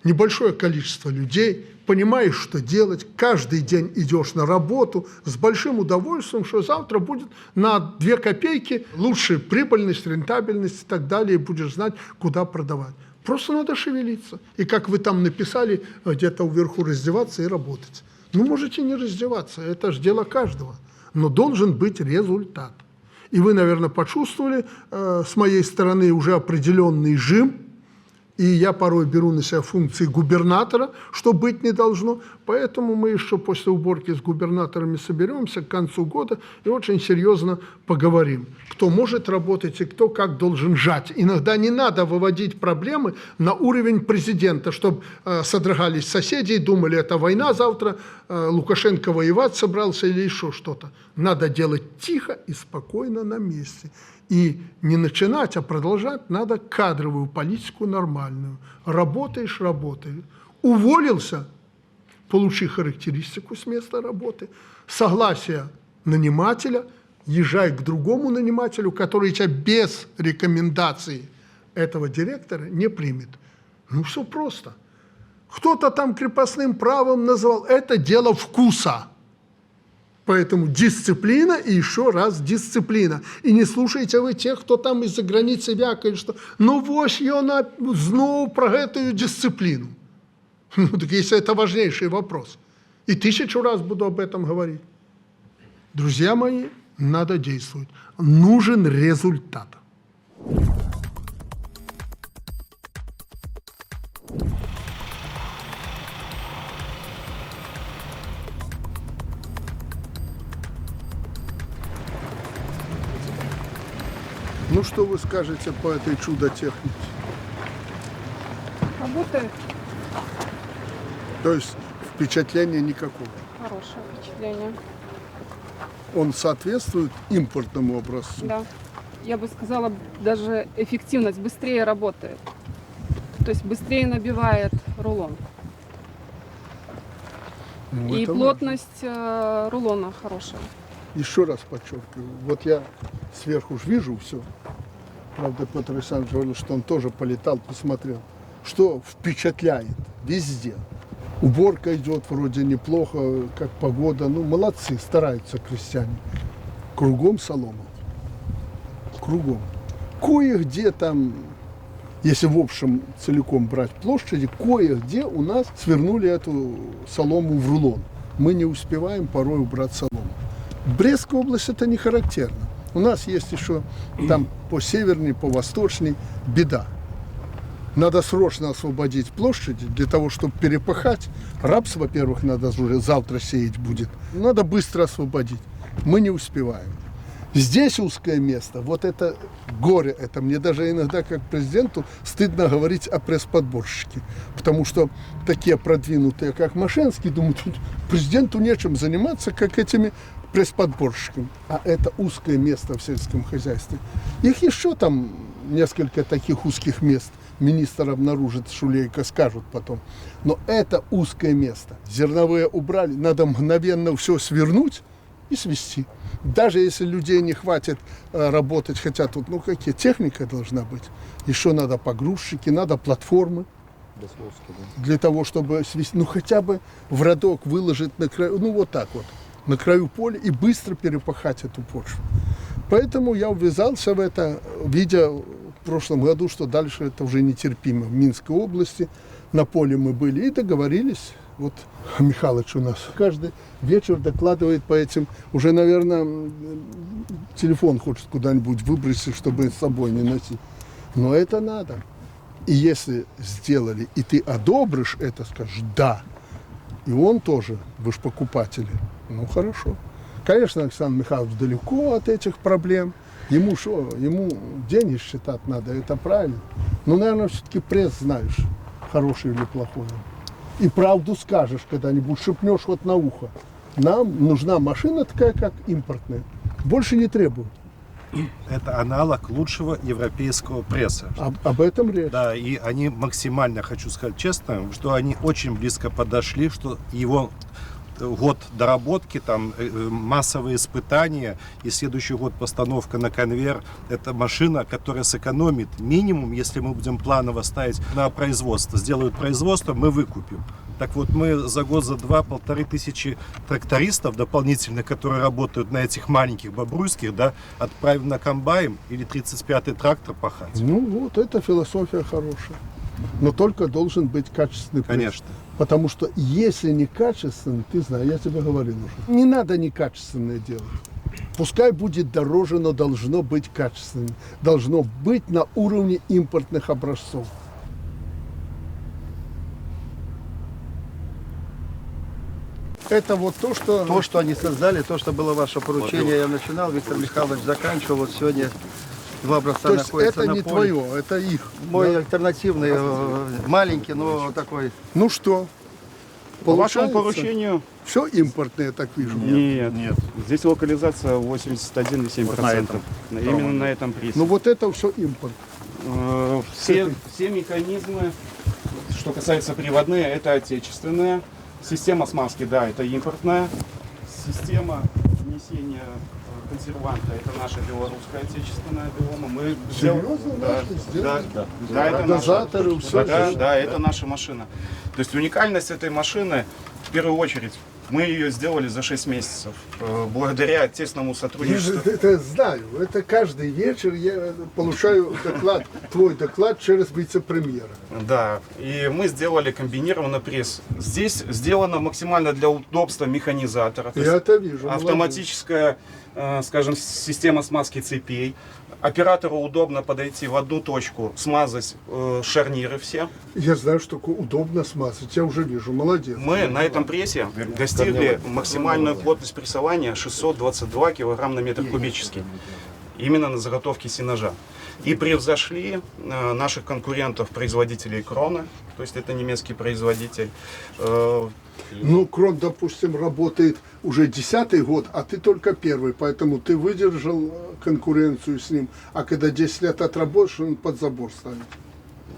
небольшое количество людей, понимаешь, что делать, каждый день идешь на работу с большим удовольствием, что завтра будет на 2 копейки лучше прибыльность, рентабельность и так далее, и будешь знать, куда продавать. Просто надо шевелиться. И как вы там написали, где-то вверху раздеваться и работать. Ну, можете не раздеваться, это же дело каждого. Но должен быть результат. И вы, наверное, почувствовали с моей стороны уже определенный жим, и я порой беру на себя функции губернатора, что быть не должно. Поэтому мы еще после уборки с губернаторами соберемся к концу года и очень серьезно поговорим, кто может работать и кто как должен жать. Иногда не надо выводить проблемы на уровень президента, чтобы содрогались соседи и думали, это война завтра, Лукашенко воевать собрался или еще что-то. Надо делать тихо и спокойно на месте. И не начинать, а продолжать надо кадровую политику нормальную. Работаешь, работаешь. Уволился, получи характеристику с места работы. Согласие нанимателя, езжай к другому нанимателю, который тебя без рекомендации этого директора не примет. Ну, все просто. Кто-то там крепостным правом назвал. Это дело вкуса. Поэтому дисциплина и еще раз дисциплина. И не слушайте вы тех, кто там из-за границы вякает, что ну вось она снова про эту дисциплину. Ну так если это важнейший вопрос. И 1000 раз буду об этом говорить. Друзья мои, надо действовать. Нужен результат. Ну, что вы скажете по этой чудо-технике? Работает. То есть впечатления никакого? Хорошее впечатление. Он соответствует импортному образцу? Да. Я бы сказала, даже эффективность быстрее работает. То есть быстрее набивает рулон. Ну, и плотность рулона хорошая. Еще раз подчеркиваю, вот я сверху уж вижу все. Правда, Петр Александрович говорил, что он тоже полетал, посмотрел. Что впечатляет везде. Уборка идет вроде неплохо, как погода. Ну, молодцы, стараются крестьяне. Кругом солома. Кругом. Кое-где там, если в общем целиком брать площади, кое-где у нас свернули эту солому в рулон. Мы не успеваем порой убрать солому. В Брестской области это не характерно. У нас есть еще там по северней, по восточней беда. Надо срочно освободить площади для того, чтобы перепахать. Рапс, во-первых, надо уже завтра сеять будет. Надо быстро освободить. Мы не успеваем. Здесь узкое место, вот это горе, это мне даже иногда как президенту стыдно говорить о пресс-подборщике, потому что такие продвинутые, как Машинский, думают, президенту нечем заниматься, как этими пресс-подборщиками. А это узкое место в сельском хозяйстве. Их еще там несколько таких узких мест. Министр обнаружит, Шулейко скажут потом. Но это узкое место. Зерновые убрали, надо мгновенно все свернуть и свести. Даже если людей не хватит работать, хотя тут, ну какие, техника должна быть. Еще надо погрузчики, надо платформы. Для того, чтобы свести, ну хотя бы в рядок выложить на краю, ну вот так вот, на краю поля и быстро перепахать эту почву. Поэтому я ввязался в это, видя в прошлом году, что дальше это уже нетерпимо. В Минской области на поле мы были и договорились. Вот Михалыч у нас каждый вечер докладывает по этим. Уже, наверное, телефон хочет куда-нибудь выбросить, чтобы с собой не носить. Но это надо. И если сделали, и ты одобришь это, скажешь «да», и он тоже, вы же покупатели, ну хорошо. Конечно, Александр Михайлович далеко от этих проблем. Ему что? Ему деньги считать надо, это правильно. Но, наверное, все-таки пресс знаешь, хороший или плохой. И правду скажешь когда-нибудь, шепнешь вот на ухо. Нам нужна машина такая, как импортная. Больше не требуют. Это аналог лучшего европейского пресса. Об этом речь. Да, и они максимально, хочу сказать честно, что они очень близко подошли, что его год доработки, там массовые испытания, и следующий год постановка на конвейер. Это машина, которая сэкономит минимум, если мы будем планово ставить на производство. Сделают производство, мы выкупим. Так вот, мы за год, за два, 1500 трактористов дополнительных, которые работают на этих маленьких бобруйских, да, отправим на комбайн или 35-й трактор пахать. Ну вот, это философия хорошая. Но только должен быть качественный пресс. Конечно. Потому что если не качественный, ты знаешь, я тебе говорил уже, не надо некачественное делать. Пускай будет дороже, но должно быть качественным. Должно быть на уровне импортных образцов. Это вот то, что... То, что они создали, то, что было ваше поручение, я начинал, Виктор Михайлович заканчивал, вот сегодня два образца То есть находятся это на не поле. твое, это их. Мой да? альтернативный, маленький, но такой. Ну что? По вашему Получается? поручению... Все импортное, я так вижу. Нет. Здесь локализация 81,7%. Вот на этом. Именно на этом прессе. Ну вот это все импорт. Все механизмы, что касается приводные, это отечественные. Система смазки, да, это импортная. Система внесения консерванта, это наша белорусская отечественная биома. Мы Серьезно? Да, это Дозаторы, все. да, это наша машина. То есть уникальность этой машины, в первую очередь, мы ее сделали за 6 месяцев, благодаря тесному сотрудничеству. Я это знаю. Это каждый вечер я получаю доклад, твой доклад через вице-премьера. Да, и мы сделали комбинированный пресс. Здесь сделано максимально для удобства механизатора. Я это вижу. Автоматическая, скажем, система смазки цепей. Оператору удобно подойти в одну точку, смазать шарниры все. Я знаю, что такое удобно смазать. Я уже вижу. Молодец. Мы на этом прессе достигли максимальную плотность прессования 622 кг на метр кубический. Именно на заготовке сенажа. И превзошли наших конкурентов, производителей Крона, то есть это немецкий производитель. Ну, Крон, допустим, работает уже 10-й год, а ты только первый, поэтому ты выдержал конкуренцию с ним. А когда 10 лет отработаешь, он под забор ставит.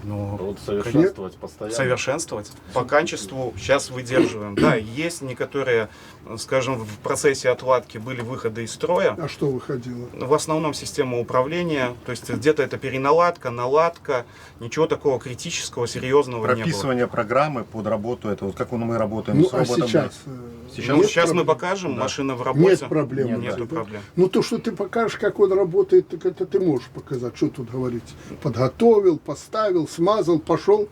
Ну, совершенствовать постоянно. Совершенствовать. По качеству сейчас выдерживаем. Да, есть некоторые, скажем, в процессе отладки были выходы из строя. А что выходило? В основном система управления, то есть где-то это переналадка, наладка, ничего такого критического, серьезного не было. Прописывание программы под работу, это вот как мы работаем Ну, с а роботом. сейчас? Сейчас мы покажем, Да. машина в работе. Нет проблем. Нету проблем. Ну, то, что ты покажешь, как он работает, так это ты можешь показать. Что тут говорить? Подготовил, поставил, смазал, пошел.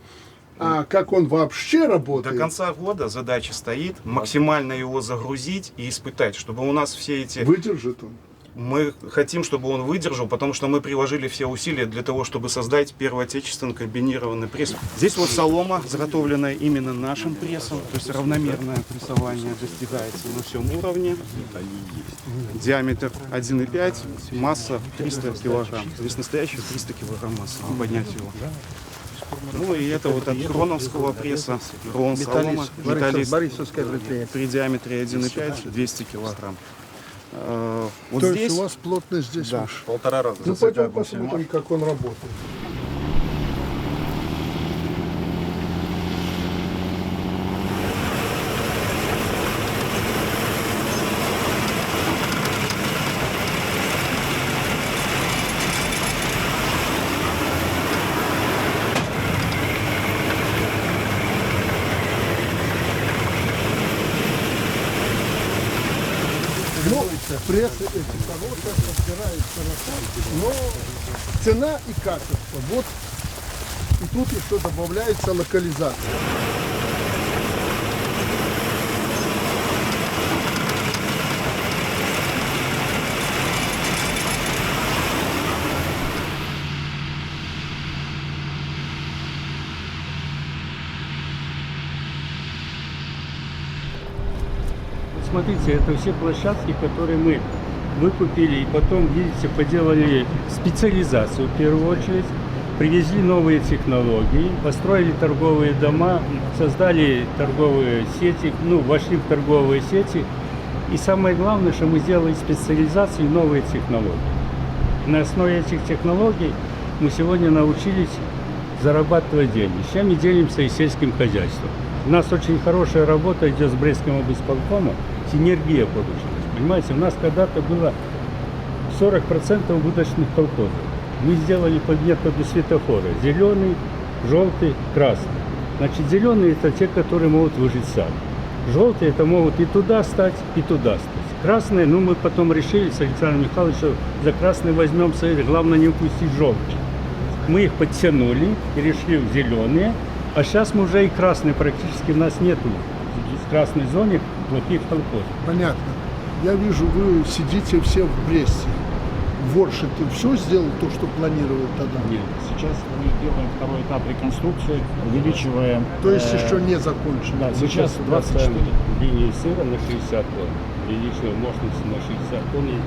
А как он вообще работает? До конца года задача стоит максимально его загрузить и испытать, чтобы у нас все эти... Выдержит он? Мы хотим, чтобы он выдержал, потому что мы приложили все усилия для того, чтобы создать первый отечественный комбинированный пресс. Здесь вот солома, заготовленная именно нашим прессом, то есть равномерное прессование достигается на всем уровне. Диаметр 1,5, масса 300 килограмм. Здесь настоящая 300 килограмм массы, поднять его. Ну и это вот от кроновского пресса, крон солома, металлист при диаметре 1,5, 200 килограмм. Вот то здесь, есть у вас плотность здесь да, выше? 1,5 раза. Ну, пойдем посмотрим, как он работает. Ну, прессы эти хорошие, подбирают хорошо, но цена и качество. Вот и тут еще добавляется локализация. Смотрите, это все площадки, которые мы выкупили и потом, видите, поделали специализацию в первую очередь, привезли новые технологии, построили торговые дома, создали торговые сети, ну, вошли в торговые сети. И самое главное, что мы сделали специализацию и новые технологии. На основе этих технологий мы сегодня научились зарабатывать деньги, с чем мы делимся и сельским хозяйством. У нас очень хорошая работа идет с Брестским облсполкомом, синергия получилась. Понимаете, у нас когда-то было 40% убыточных колхозов. Мы сделали по методу светофора. Зеленый, желтый, красный. Значит, зеленые это те, которые могут выжить сами. Желтые это могут и туда стать, и туда стать. Красные, ну мы потом решили с Александром Михайловичем, за красный возьмем совет, главное не упустить желтый. Мы их подтянули, перешли в зеленые, а сейчас мы уже и красные практически у нас нету. В красной зоне плохих колхозов. Понятно. Я вижу, вы сидите все в Бресте. Ворши, ты все сделал то, что планировал тогда? Нет, сейчас мы делаем второй этап реконструкции, увеличиваем... То есть еще не закончено? Да, сейчас 24 линии сыра на 60 тонн, увеличиваем мощность на 60 тонн, и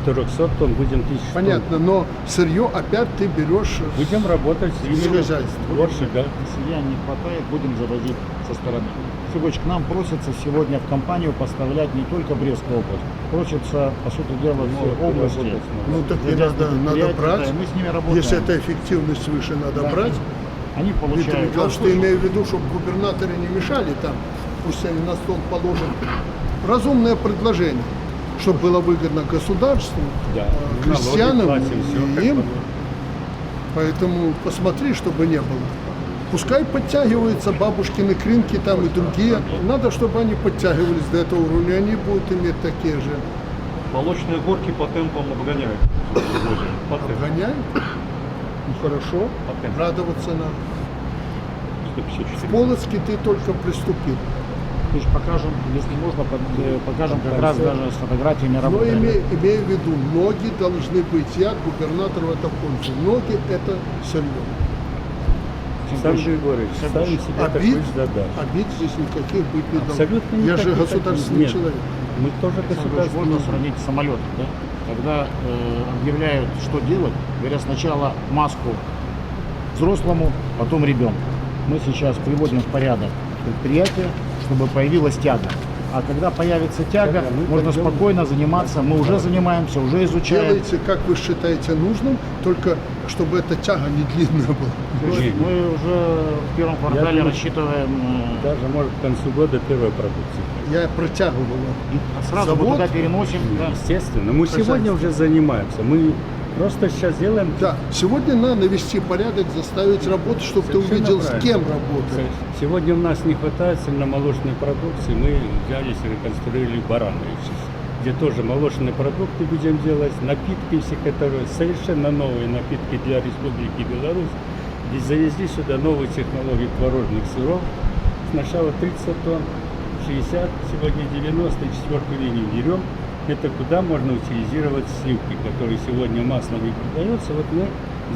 400 тонн будем 1000 тонн. Понятно, но сырье опять ты берешь... Будем работать с хозяйством. Ворши, да. Если не хватает, будем завозить со стороны. Сергеевич, к нам просится сегодня в компанию поставлять не только Брестскую область, просится, по сути дела, все области. Ну так и надо брать, да, мы с ними работаем. Если эта эффективность выше, надо брать. Они получают. Виктор Николаевич, ты имею в виду, чтобы губернаторы не мешали там, пусть они на стол положат разумное предложение, чтобы было выгодно государству, крестьянам и им. Поэтому посмотри, чтобы не было. Пускай подтягиваются бабушкины кринки там и другие. Надо, чтобы они подтягивались до этого уровня, они будут иметь такие же. Молочные горки по темпам обгоняют. Обгоняют? Ну хорошо, радоваться надо. В Полоцке ты только приступил. То есть покажем, если можно, покажем как раз даже с фотографиями работы. Но имею в виду, ноги должны быть. Я губернатор в это пользую. Ноги это сырье. Сам Григорьевич, ставим себе такую задачу. Обид здесь никаких быть не должно. Абсолютно Я же никаких. государственный Нет. человек. Мы тоже государственный. Можно сравнить с самолетом, да? Когда объявляют, что делать, говорят сначала маску взрослому, потом ребенку. Мы сейчас приводим в порядок предприятие, чтобы появилась тяга. А когда появится тяга, можно спокойно заниматься. Мы уже занимаемся, уже изучаем. Делайте, как вы считаете нужным, только чтобы эта тяга не длинная была. Мы уже в первом квартале рассчитываем... Даже, может, к концу года первой продукции. Я протягивал. Сразу мы туда переносим. Да. Естественно. Мы сегодня уже занимаемся. Мы просто сейчас делаем... Да, сегодня надо навести порядок, заставить работать, чтобы ты увидел, с кем работать. Сегодня у нас не хватает цельномолочной продукции. Мы взялись и реконструировали Барановичи, где тоже молочные продукты будем делать, напитки все, которые совершенно новые напитки для Республики Беларусь. Здесь завезли сюда новые технологии творожных сыров. Сначала 30 тонн, 60, сегодня 90, четвертую линию берем. Это куда можно утилизировать сливки, которые сегодня маслом не продается. Вот мы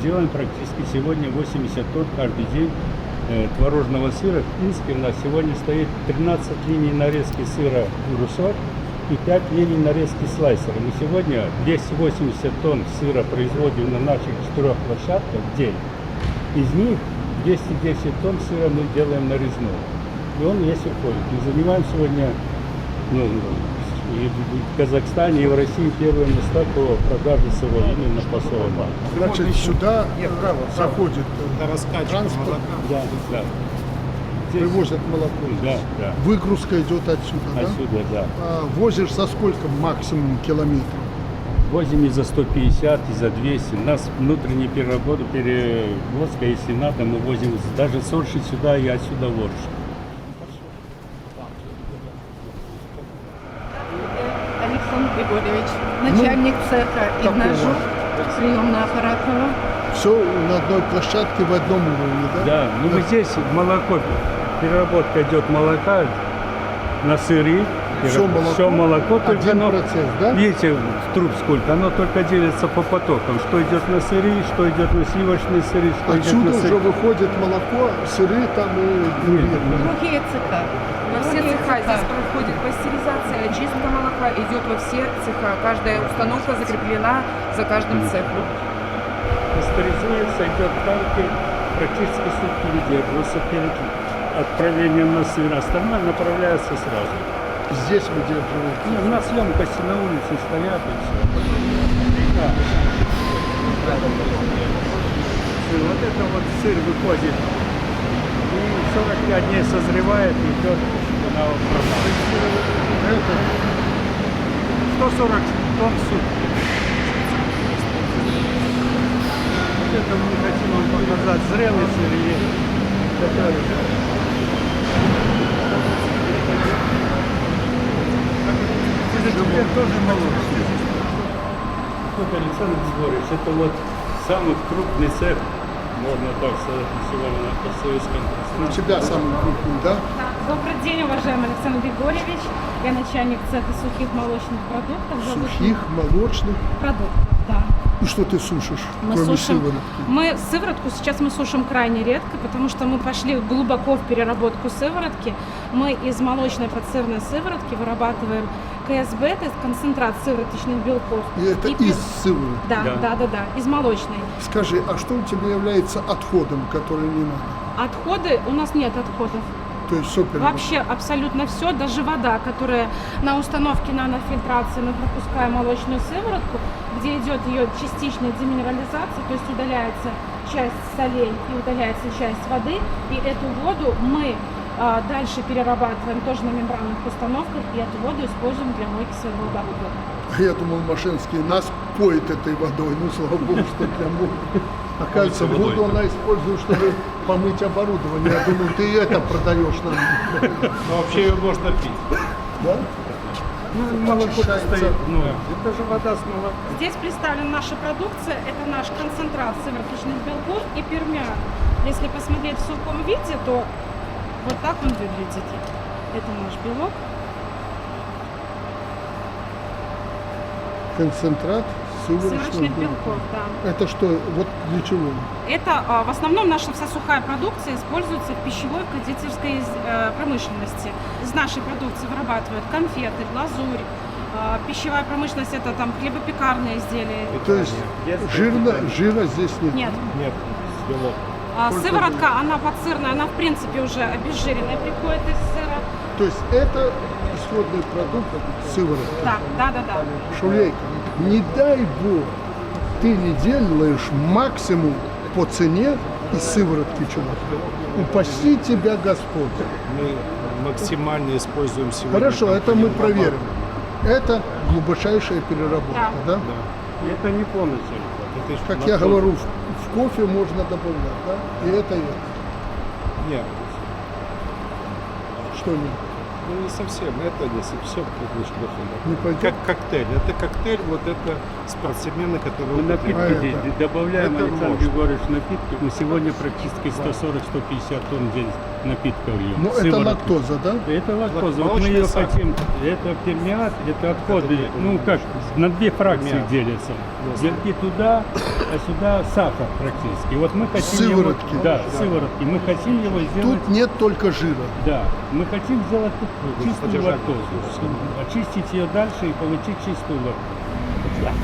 делаем практически сегодня 80 тонн каждый день творожного сыра. В принципе, у нас сегодня стоит 13 линий нарезки сыра Руссо и 5 линий нарезки слайсера. Мы сегодня 280 тонн сыра производим на наших 4 площадках в день. Из них 210 тонн сыра мы делаем нарезного. И он весь уходит. Мы занимаем сегодня и в Казахстане, и в России первые места по продаже сырой именно по солоду. Значит, сюда заходит транспорт, Да. привозят молоко. Да. Выгрузка идет отсюда, да? Отсюда, да. Возишь за сколько максимум километров? Возим и за 150, и за 200. У нас внутренняя перевозка, если надо, мы возим даже с Орши сюда и отсюда в Орши. Александр Григорьевич, начальник цеха Игнажу, приемно-аппаратного. Все на одной площадке в одном уровне, да? Да, ну мы здесь молоко, переработка идет молока на сыры. Все молоко, только оно, да? Видите, в труб сколько, оно только делится по потокам, что идет на сыры, что идет на сливочные сыры, что отсюда идет на сыры. уже выходит молоко, сыры там и Другие цеха. Во все цеха здесь проходит пастеризация, очистка молока, идет во все цеха. Каждая установка закреплена за каждым цехом. Пастеризуется, идет танки, практически сутки выдерживаются перед отправлением на сыр, остальное направляется сразу. Здесь выдерживают? Нет, у нас емкости на улице стоят и все. Вот это вот сыр выходит И 45 дней созревает и идет на продажу. 140 тонн в сутки. Вот это мы хотим вам показать зрелый сырье. Это теперь тоже молочный. Вот, Александр Григорьевич, это вот самый крупный цех, можно так сказать, сегодня на постсоветском У пространстве. тебя самый крупный, да? Добрый день, уважаемый Александр Григорьевич. Я начальник цеха сухих молочных продуктов. Сухих молочных продуктов, да. И что ты сушишь, Мы кроме сушим, сыворотки? мы сыворотку сейчас мы сушим крайне редко, потому что мы пошли глубоко в переработку сыворотки. Мы из молочной подсырной сыворотки вырабатываем КСБ, то есть концентрат сывороточных белков. И это из сыворотки? Да, из молочной. Скажи, а что у тебя является отходом, который не надо? Отходы, у нас нет отходов. То есть все Вообще абсолютно все, даже вода, которая на установке нанофильтрации, мы пропускаем молочную сыворотку, где идет ее частичная деминерализация, то есть удаляется часть солей и удаляется часть воды, и эту воду мы дальше перерабатываем тоже на мембранных установках, и эту воду используем для мойки своего оборудования. Я думал, Машинский нас поет этой водой, ну слава богу, что для мойки. Оказывается, воду она использует, чтобы помыть оборудование. Я думаю, ты это продаешь нам. Но вообще ее можно пить. Да? Ну, молоко стоит. Ну, это же вода с молоком. Здесь представлена наша продукция, это наш концентрат сывороточных белков и пермян. Если посмотреть в сухом виде, то вот так он выглядит. Это наш белок. Концентрат Сывороточных белков, да. Это что, вот для чего? Это в основном наша вся сухая продукция используется в пищевой кондитерской промышленности. Из нашей продукции вырабатывают конфеты, глазурь. Пищевая промышленность это там хлебопекарные изделия. То есть жира здесь нет? Нет. Нет, белок. Сыворотка, она подсырная, она в принципе уже обезжиренная приходит из сыра. То есть это исходный продукт сыворотки? Да. Шулейка, не дай бог, ты не делаешь максимум по цене из сыворотки чего-то. Упаси тебя Господь. Мы максимально используем сегодня. Хорошо, это мы проверим. Это глубочайшая переработка, да? Это не полностью. Как я говорю, в кофе можно добавлять, да? И это. Нет. Что нет? Ну не совсем, это не совсем не пойдет? как коктейль. Это коктейль, вот это спортсмены, которые Мы напитки добавляем, это Александр можно. Григорьевич, напитки. Мы сегодня практически 140-150 тонн в день напитков льем. Ну это лактоза, да? Это лактоза. Вот мы ее хотим. Это пермиат, это отходы. Ну как, на две фракции делятся. Белки туда, а сюда сахар практически. Вот мы хотим сыворотки. Его, да, сыворотки. Мы хотим его сделать. Тут нет только жира. Да, мы хотим сделать чистую лактозу. Очистить ее дальше и получить чистую лактозу.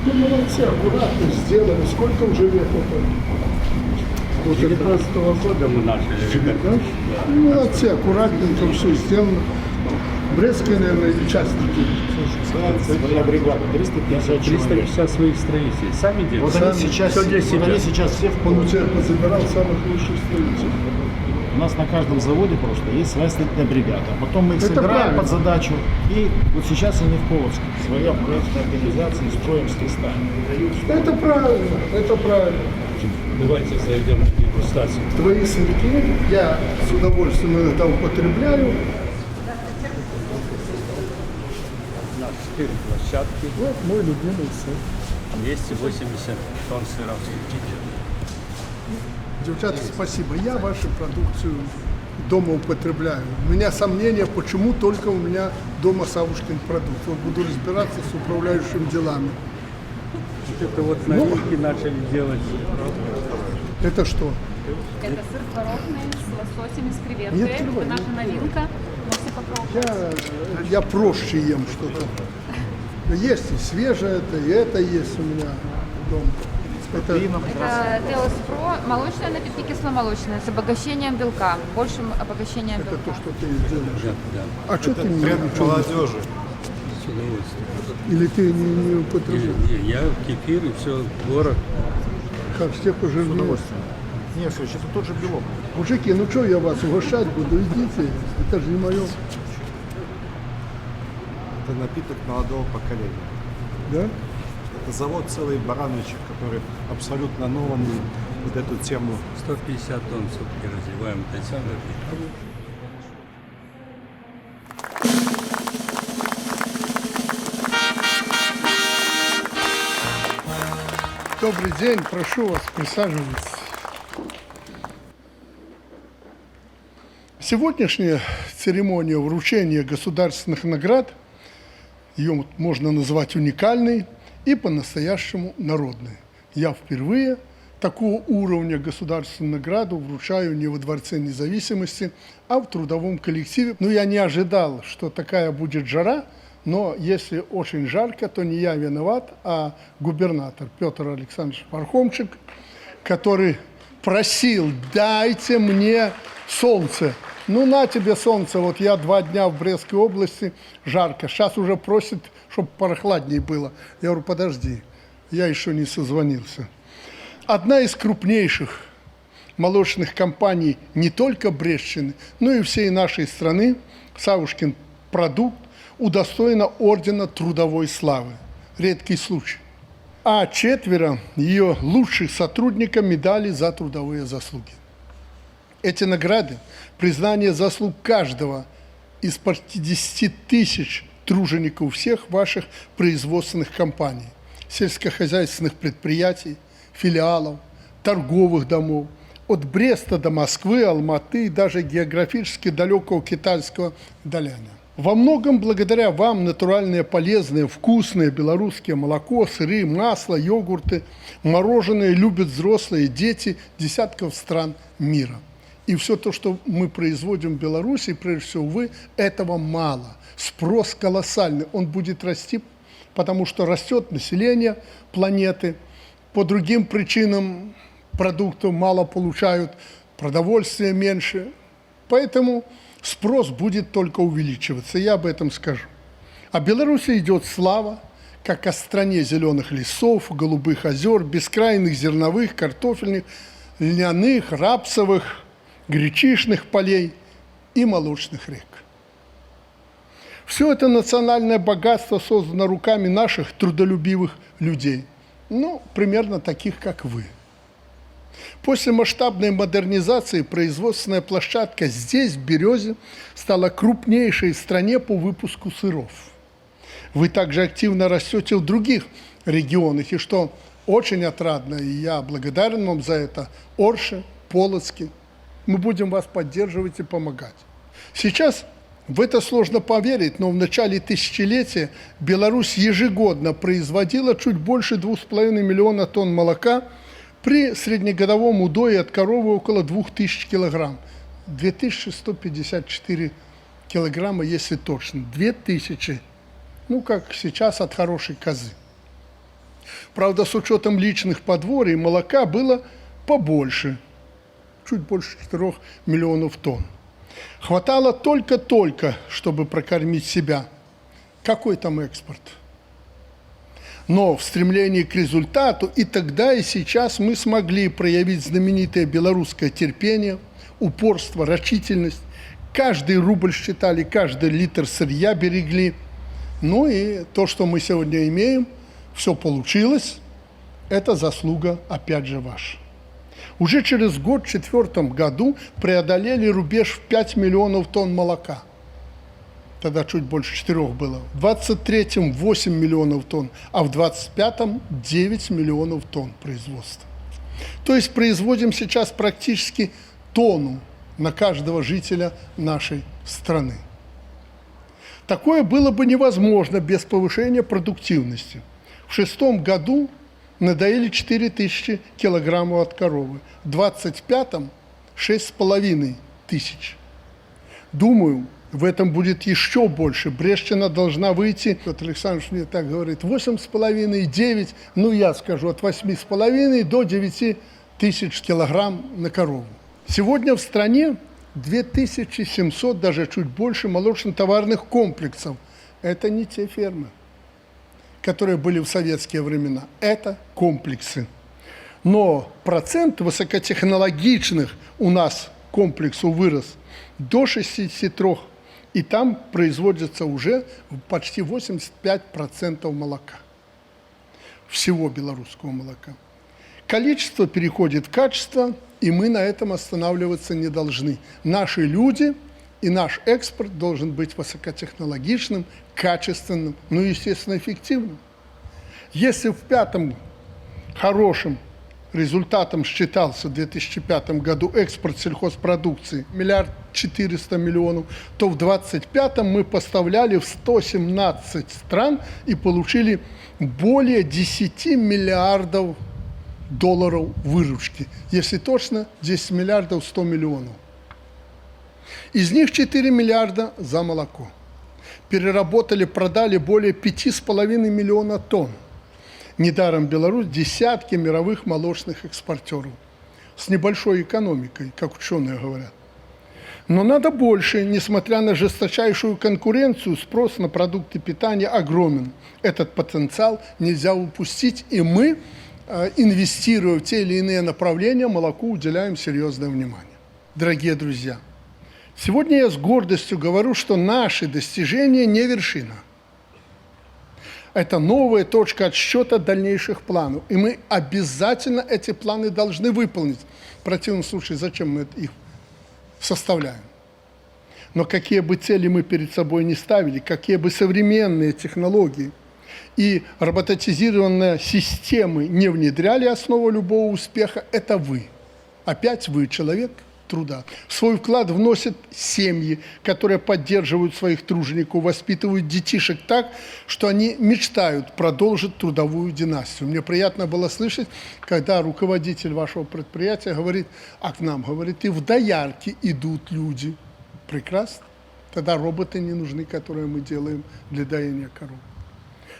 Ну, молодцы, аккуратно сделали. Сколько уже лет это? С 19-го года мы начали. Молодцы, аккуратненько все сделано. Брестские, наверное, участники. Своя бригада, 350 350 своих строителей. Сами делают. Вот они сейчас, Все для себя. они сейчас все в Он у тебя позабирал самых лучших строителей. У нас на каждом заводе просто есть своя строительная бригада. Потом мы их Это собираем правильно. под задачу. И вот сейчас они в Полоцке. Своя проектная организация, строим с листа. Это правильно, это правильно. Давайте зайдем в дегустацию. Твои сырки я с удовольствием иногда употребляю. У нас 4 площадки. Вот мой любимый сыр. 280 тонн сыра в сутки. Девчата, спасибо. Я вашу продукцию дома употребляю. У меня сомнения, почему только у меня дома Савушкин продукт. Вот буду разбираться с управляющими делами. Вот это вот новинки начали делать. Это что? Это сыр творожный с лососем и с креветкой. Не открывай, Это наша не открывай. новинка. Можете попробовать. Я проще ем что-то. Есть и свежее, и это есть у меня дома. Это Теос Про, молочные напитки кисломолочные с обогащением белка, большим обогащением белка. Это то, что ты делаешь. А что Это ты не тренд ничего не- молодежи. С удовольствием. Или ты не употребляешь? Я кефир и все, город. Как все пожирнее. Нет, Шевич, это тот же белок. Мужики, ну что я вас угощать буду? Идите, это же не мое. Это напиток молодого поколения. Да? Это завод целый бараночек, который абсолютно новым вот эту тему. 150 тонн в сутки развиваем Татьяну. Добрый день, прошу вас, присаживайтесь. Сегодняшняя церемония вручения государственных наград, ее можно назвать уникальной и по-настоящему народной. Я впервые такого уровня государственную награду вручаю не во Дворце независимости, а в трудовом коллективе. Но я не ожидал, что такая будет жара, но если очень жарко, то не я виноват, а губернатор Петр Александрович Пархомчик, который просил: дайте мне солнце. Ну на тебе солнце, вот я 2 дня в Брестской области, жарко, сейчас уже просит, чтобы прохладнее было. Я говорю, подожди, я еще не созвонился. Одна из крупнейших молочных компаний не только Брестщины, но и всей нашей страны, Савушкин продукт, удостоена ордена Трудовой славы. Редкий случай. А 4 ее лучших сотрудников медали за трудовые заслуги. Эти награды – признание заслуг каждого из 50 тысяч тружеников всех ваших производственных компаний, сельскохозяйственных предприятий, филиалов, торговых домов, от Бреста до Москвы, Алматы и даже географически далекого китайского Даляня. Во многом благодаря вам натуральное, полезное, вкусное белорусское молоко, сыры, масло, йогурты, мороженое любят взрослые, дети десятков стран мира. И все то, что мы производим в Беларуси, прежде всего вы, этого мало. Спрос колоссальный, он будет расти, потому что растет население планеты. По другим причинам продуктов мало получают, продовольствия меньше. Поэтому спрос будет только увеличиваться, я об этом скажу. А Беларуси идет слава, как о стране зеленых лесов, голубых озер, бескрайных зерновых, картофельных, льняных, рапсовых, гречишных полей и молочных рек. Все это национальное богатство создано руками наших трудолюбивых людей, ну, примерно таких, как вы. После масштабной модернизации производственная площадка здесь, в Березе, стала крупнейшей в стране по выпуску сыров. Вы также активно растете в других регионах, и что очень отрадно, и я благодарен вам за это, Орше, Полоцке. Мы будем вас поддерживать и помогать. Сейчас в это сложно поверить, но в начале тысячелетия Беларусь ежегодно производила чуть больше 2,5 миллиона тонн молока при среднегодовом удое от коровы около 2000 килограмм. 2154 килограмма, если точно. 2000, ну как сейчас от хорошей козы. Правда, с учетом личных подворий молока было побольше, чуть больше 4 миллионов тонн. Хватало только-только, чтобы прокормить себя. Какой там экспорт? Но в стремлении к результату и тогда, и сейчас мы смогли проявить знаменитое белорусское терпение, упорство, рачительность. Каждый рубль считали, каждый литр сырья берегли. Ну и то, что мы сегодня имеем, все получилось, это заслуга опять же ваша. Уже через год, в 2004 году, преодолели рубеж в 5 миллионов тонн молока. Тогда чуть больше 4 было. В 2023 8 миллионов тонн, а в 2025 9 миллионов тонн производства. То есть производим сейчас практически тонну на каждого жителя нашей страны. Такое было бы невозможно без повышения продуктивности. В 2006 году надоели 4000 килограммов от коровы. В 2025-м 6500. Думаю, в этом будет еще больше. Брестщина должна выйти, Петр Александрович мне так говорит, 8,5, 9, ну я скажу, от 8,5 до 9 тысяч килограмм на корову. Сегодня в стране 2700, даже чуть больше, молочно-товарных комплексов. Это не те фермы, которые были в советские времена. Это комплексы. Но процент высокотехнологичных у нас комплексу вырос до 63%. И там производится уже почти 85% молока. Всего белорусского молока. Количество переходит в качество, и мы на этом останавливаться не должны. Наши люди и наш экспорт должен быть высокотехнологичным, качественным, ну и, естественно, эффективным. Если в пятом хорошим результатом считался в 2005 году экспорт сельхозпродукции 1 400 000 000, то в 2025 мы поставляли в 117 стран и получили более 10 миллиардов долларов выручки. Если точно, 10 миллиардов 100 миллионов. Из них 4 миллиарда за молоко. Переработали, продали более 5,5 миллиона тонн. Недаром Беларусь десятки мировых молочных экспортеров с небольшой экономикой, как ученые говорят. Но надо больше, несмотря на жесточайшую конкуренцию, спрос на продукты питания огромен. Этот потенциал нельзя упустить, и мы, инвестируя в те или иные направления, молоку уделяем серьезное внимание. Дорогие друзья, сегодня я с гордостью говорю, что наши достижения не вершина. Это новая точка отсчета дальнейших планов. И мы обязательно эти планы должны выполнить. В противном случае, зачем мы их составляем? Но какие бы цели мы перед собой не ставили, какие бы современные технологии и роботизированные системы не внедряли, основу любого успеха – это вы. Опять вы, человек труда. Свой вклад вносят семьи, которые поддерживают своих тружеников, воспитывают детишек так, что они мечтают продолжить трудовую династию. Мне приятно было слышать, когда руководитель вашего предприятия говорит, а к нам, говорит, и в доярки идут люди. Прекрасно. Тогда роботы не нужны, которые мы делаем для доения коров.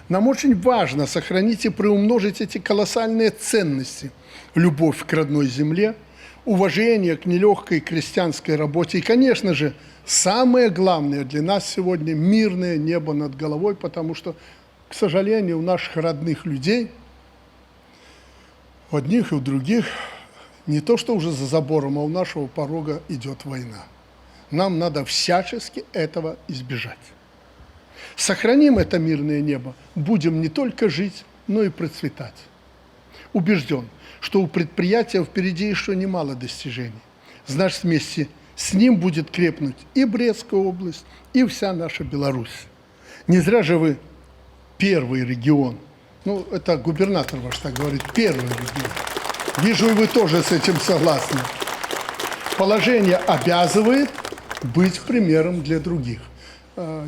Нам очень важно сохранить и приумножить эти колоссальные ценности. Любовь к родной земле, уважение к нелегкой крестьянской работе. И, конечно же, самое главное для нас сегодня – мирное небо над головой, потому что, к сожалению, у наших родных людей, у одних и у других, не то что уже за забором, а у нашего порога идет война. Нам надо всячески этого избежать. Сохраним это мирное небо, будем не только жить, но и процветать. Убежден, что у предприятия впереди еще немало достижений. Значит, вместе с ним будет крепнуть и Брестская область, и вся наша Беларусь. Не зря же вы первый регион. Ну, это губернатор ваш так говорит, первый регион. Вижу, и вы тоже с этим согласны. Положение обязывает быть примером для других.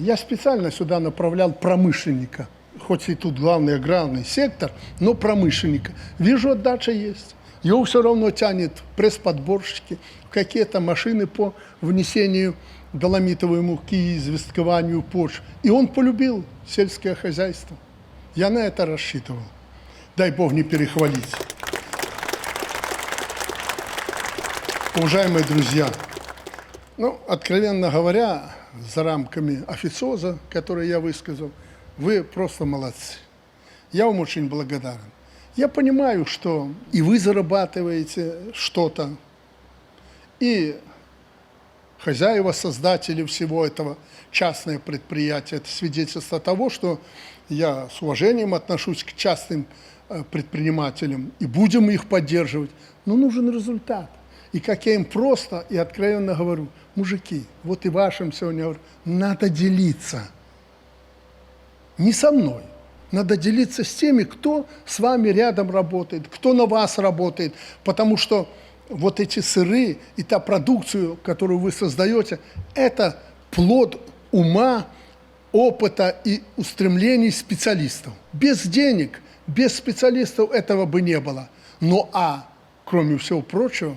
Я специально сюда направлял промышленника. Хоть и тут главный аграрный сектор, но промышленника. Вижу, отдача есть. Его все равно тянет в пресс-подборщики, в какие-то машины по внесению доломитовой муки и известкованию почв. И он полюбил сельское хозяйство. Я на это рассчитывал. Дай Бог не перехвалить. Уважаемые друзья, откровенно говоря, за рамками официоза, который я высказал, вы просто молодцы. Я вам очень благодарен. Я понимаю, что и вы зарабатываете что-то, и хозяева, создатели всего этого, частное предприятие. Это свидетельство того, что я с уважением отношусь к частным предпринимателям и будем их поддерживать. Но нужен результат. И как я им просто и откровенно говорю, мужики, вот и вашим сегодня говорю, надо делиться. Не со мной. Надо делиться с теми, кто с вами рядом работает, кто на вас работает. Потому что вот эти сыры и та продукцию, которую вы создаете, это плод ума, опыта и устремлений специалистов. Без денег, без специалистов этого бы не было. Кроме всего прочего,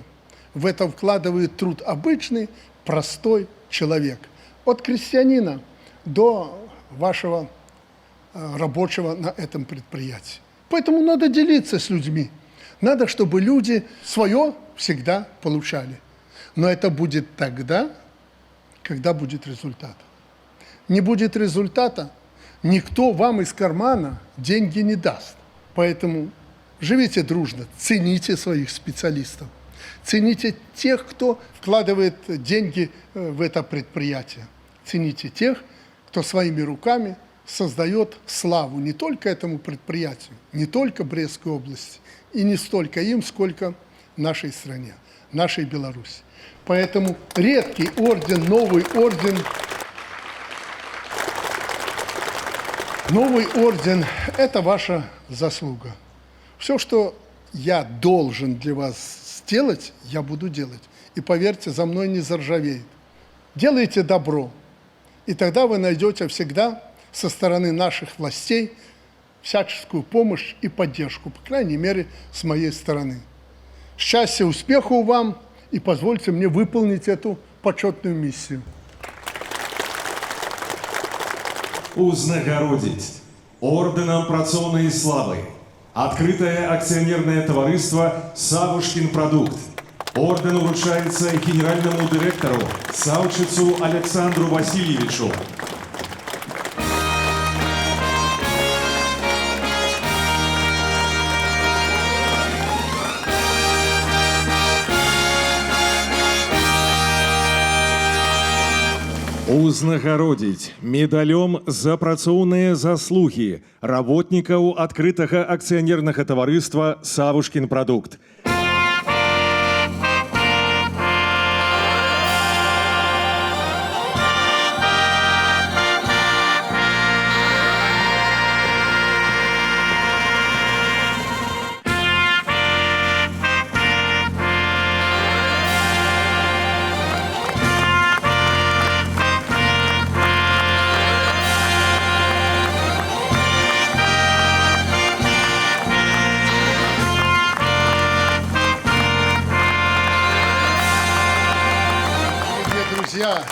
в это вкладывает труд обычный, простой человек. От крестьянина до вашего рабочего на этом предприятии. Поэтому надо делиться с людьми. Надо, чтобы люди свое всегда получали. Но это будет тогда, когда будет результат. Не будет результата, никто вам из кармана деньги не даст. Поэтому живите дружно, цените своих специалистов, цените тех, кто вкладывает деньги в это предприятие, цените тех, кто своими руками создает славу не только этому предприятию, не только Брестской области, и не столько им, сколько нашей стране, нашей Беларуси. Поэтому редкий орден, новый орден – это ваша заслуга. Все, что я должен для вас сделать, я буду делать. И поверьте, за мной не заржавеет. Делайте добро, и тогда вы найдете всегда со стороны наших властей всяческую помощь и поддержку, по крайней мере, с моей стороны. Счастья, успехов вам, и позвольте мне выполнить эту почетную миссию. Узнагародить орденом працоўнай славы открытое акционерное товариство «Савушкин продукт». Орден вручается генеральному директору Савчицу Александру Васильевичу. Узнагародить медалем за працоўныя заслуги работников открытого акционерного товариства «Савушкин продукт».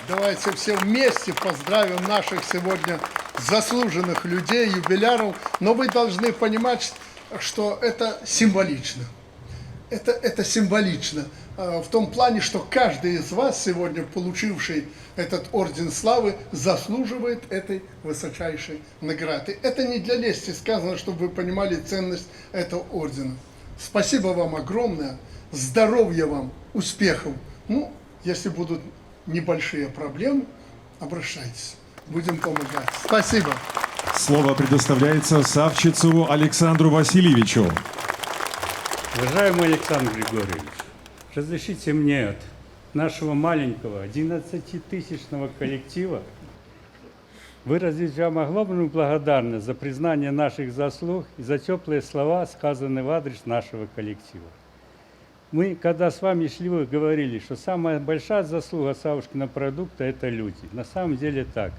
Давайте все вместе поздравим наших сегодня заслуженных людей, юбиляров. Но вы должны понимать, что это символично. Это символично. В том плане, что каждый из вас сегодня, получивший этот орден славы, заслуживает этой высочайшей награды. Это не для лести сказано, чтобы вы понимали ценность этого ордена. Спасибо вам огромное. Здоровья вам, успехов. Ну, если будут небольшие проблемы, обращайтесь. Будем помогать. Спасибо. Слово предоставляется Савчицу Александру Васильевичу. Уважаемый Александр Григорьевич, разрешите мне от нашего маленького 11-тысячного коллектива выразить вам огромную благодарность за признание наших заслуг и за теплые слова, сказанные в адрес нашего коллектива. Мы, когда с вами шли, вы говорили, что самая большая заслуга Савушкина продукта – это люди. На самом деле так.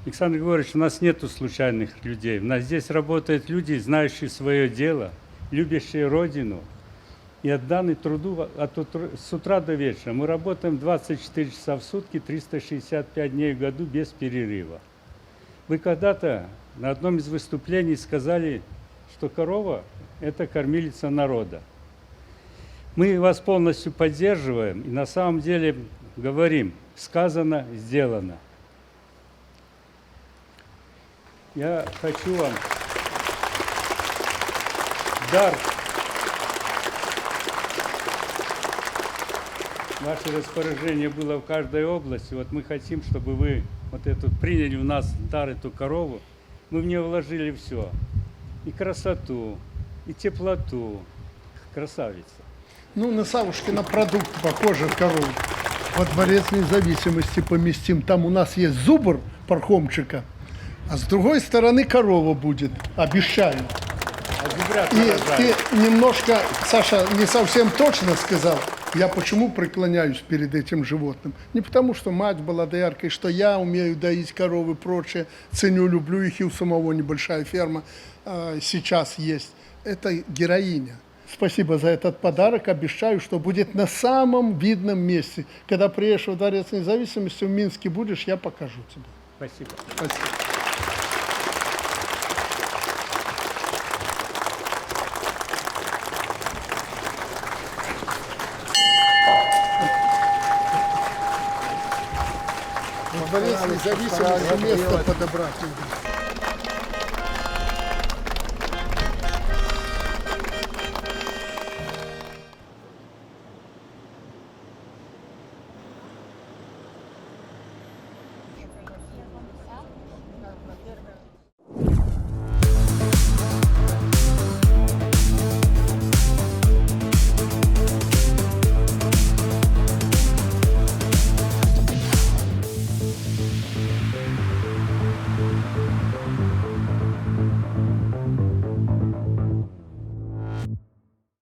Александр Григорьевич, у нас нету случайных людей. У нас здесь работают люди, знающие свое дело, любящие Родину и отданные труду с утра до вечера. Мы работаем 24 часа в сутки, 365 дней в году без перерыва. Вы когда-то на одном из выступлений сказали, что корова – это кормилица народа. Мы вас полностью поддерживаем и на самом деле говорим: сказано, сделано. Я хочу вам дар, ваше распоряжение было в каждой области. Вот мы хотим, чтобы вы вот эту приняли у нас дар, эту корову. Мы в нее вложили все. И красоту, и теплоту. Красавица. Ну, на Савушкина продукт похоже корову. Во Дворец Независимости поместим. Там у нас есть зубр пархомчика, а с другой стороны корова будет. Обещаю. И ты немножко, Саша, не совсем точно сказал. Я почему преклоняюсь перед этим животным? Не потому, что мать была дояркой, что я умею доить коровы и прочее. Ценю, люблю их, и у самого небольшая ферма сейчас есть. Это героиня. Спасибо за этот подарок. Обещаю, что будет на самом видном месте. Когда приедешь во Дворец Независимости, в Минске будешь, я покажу тебе. Спасибо. Спасибо. Во Дворец Независимости место подобрать.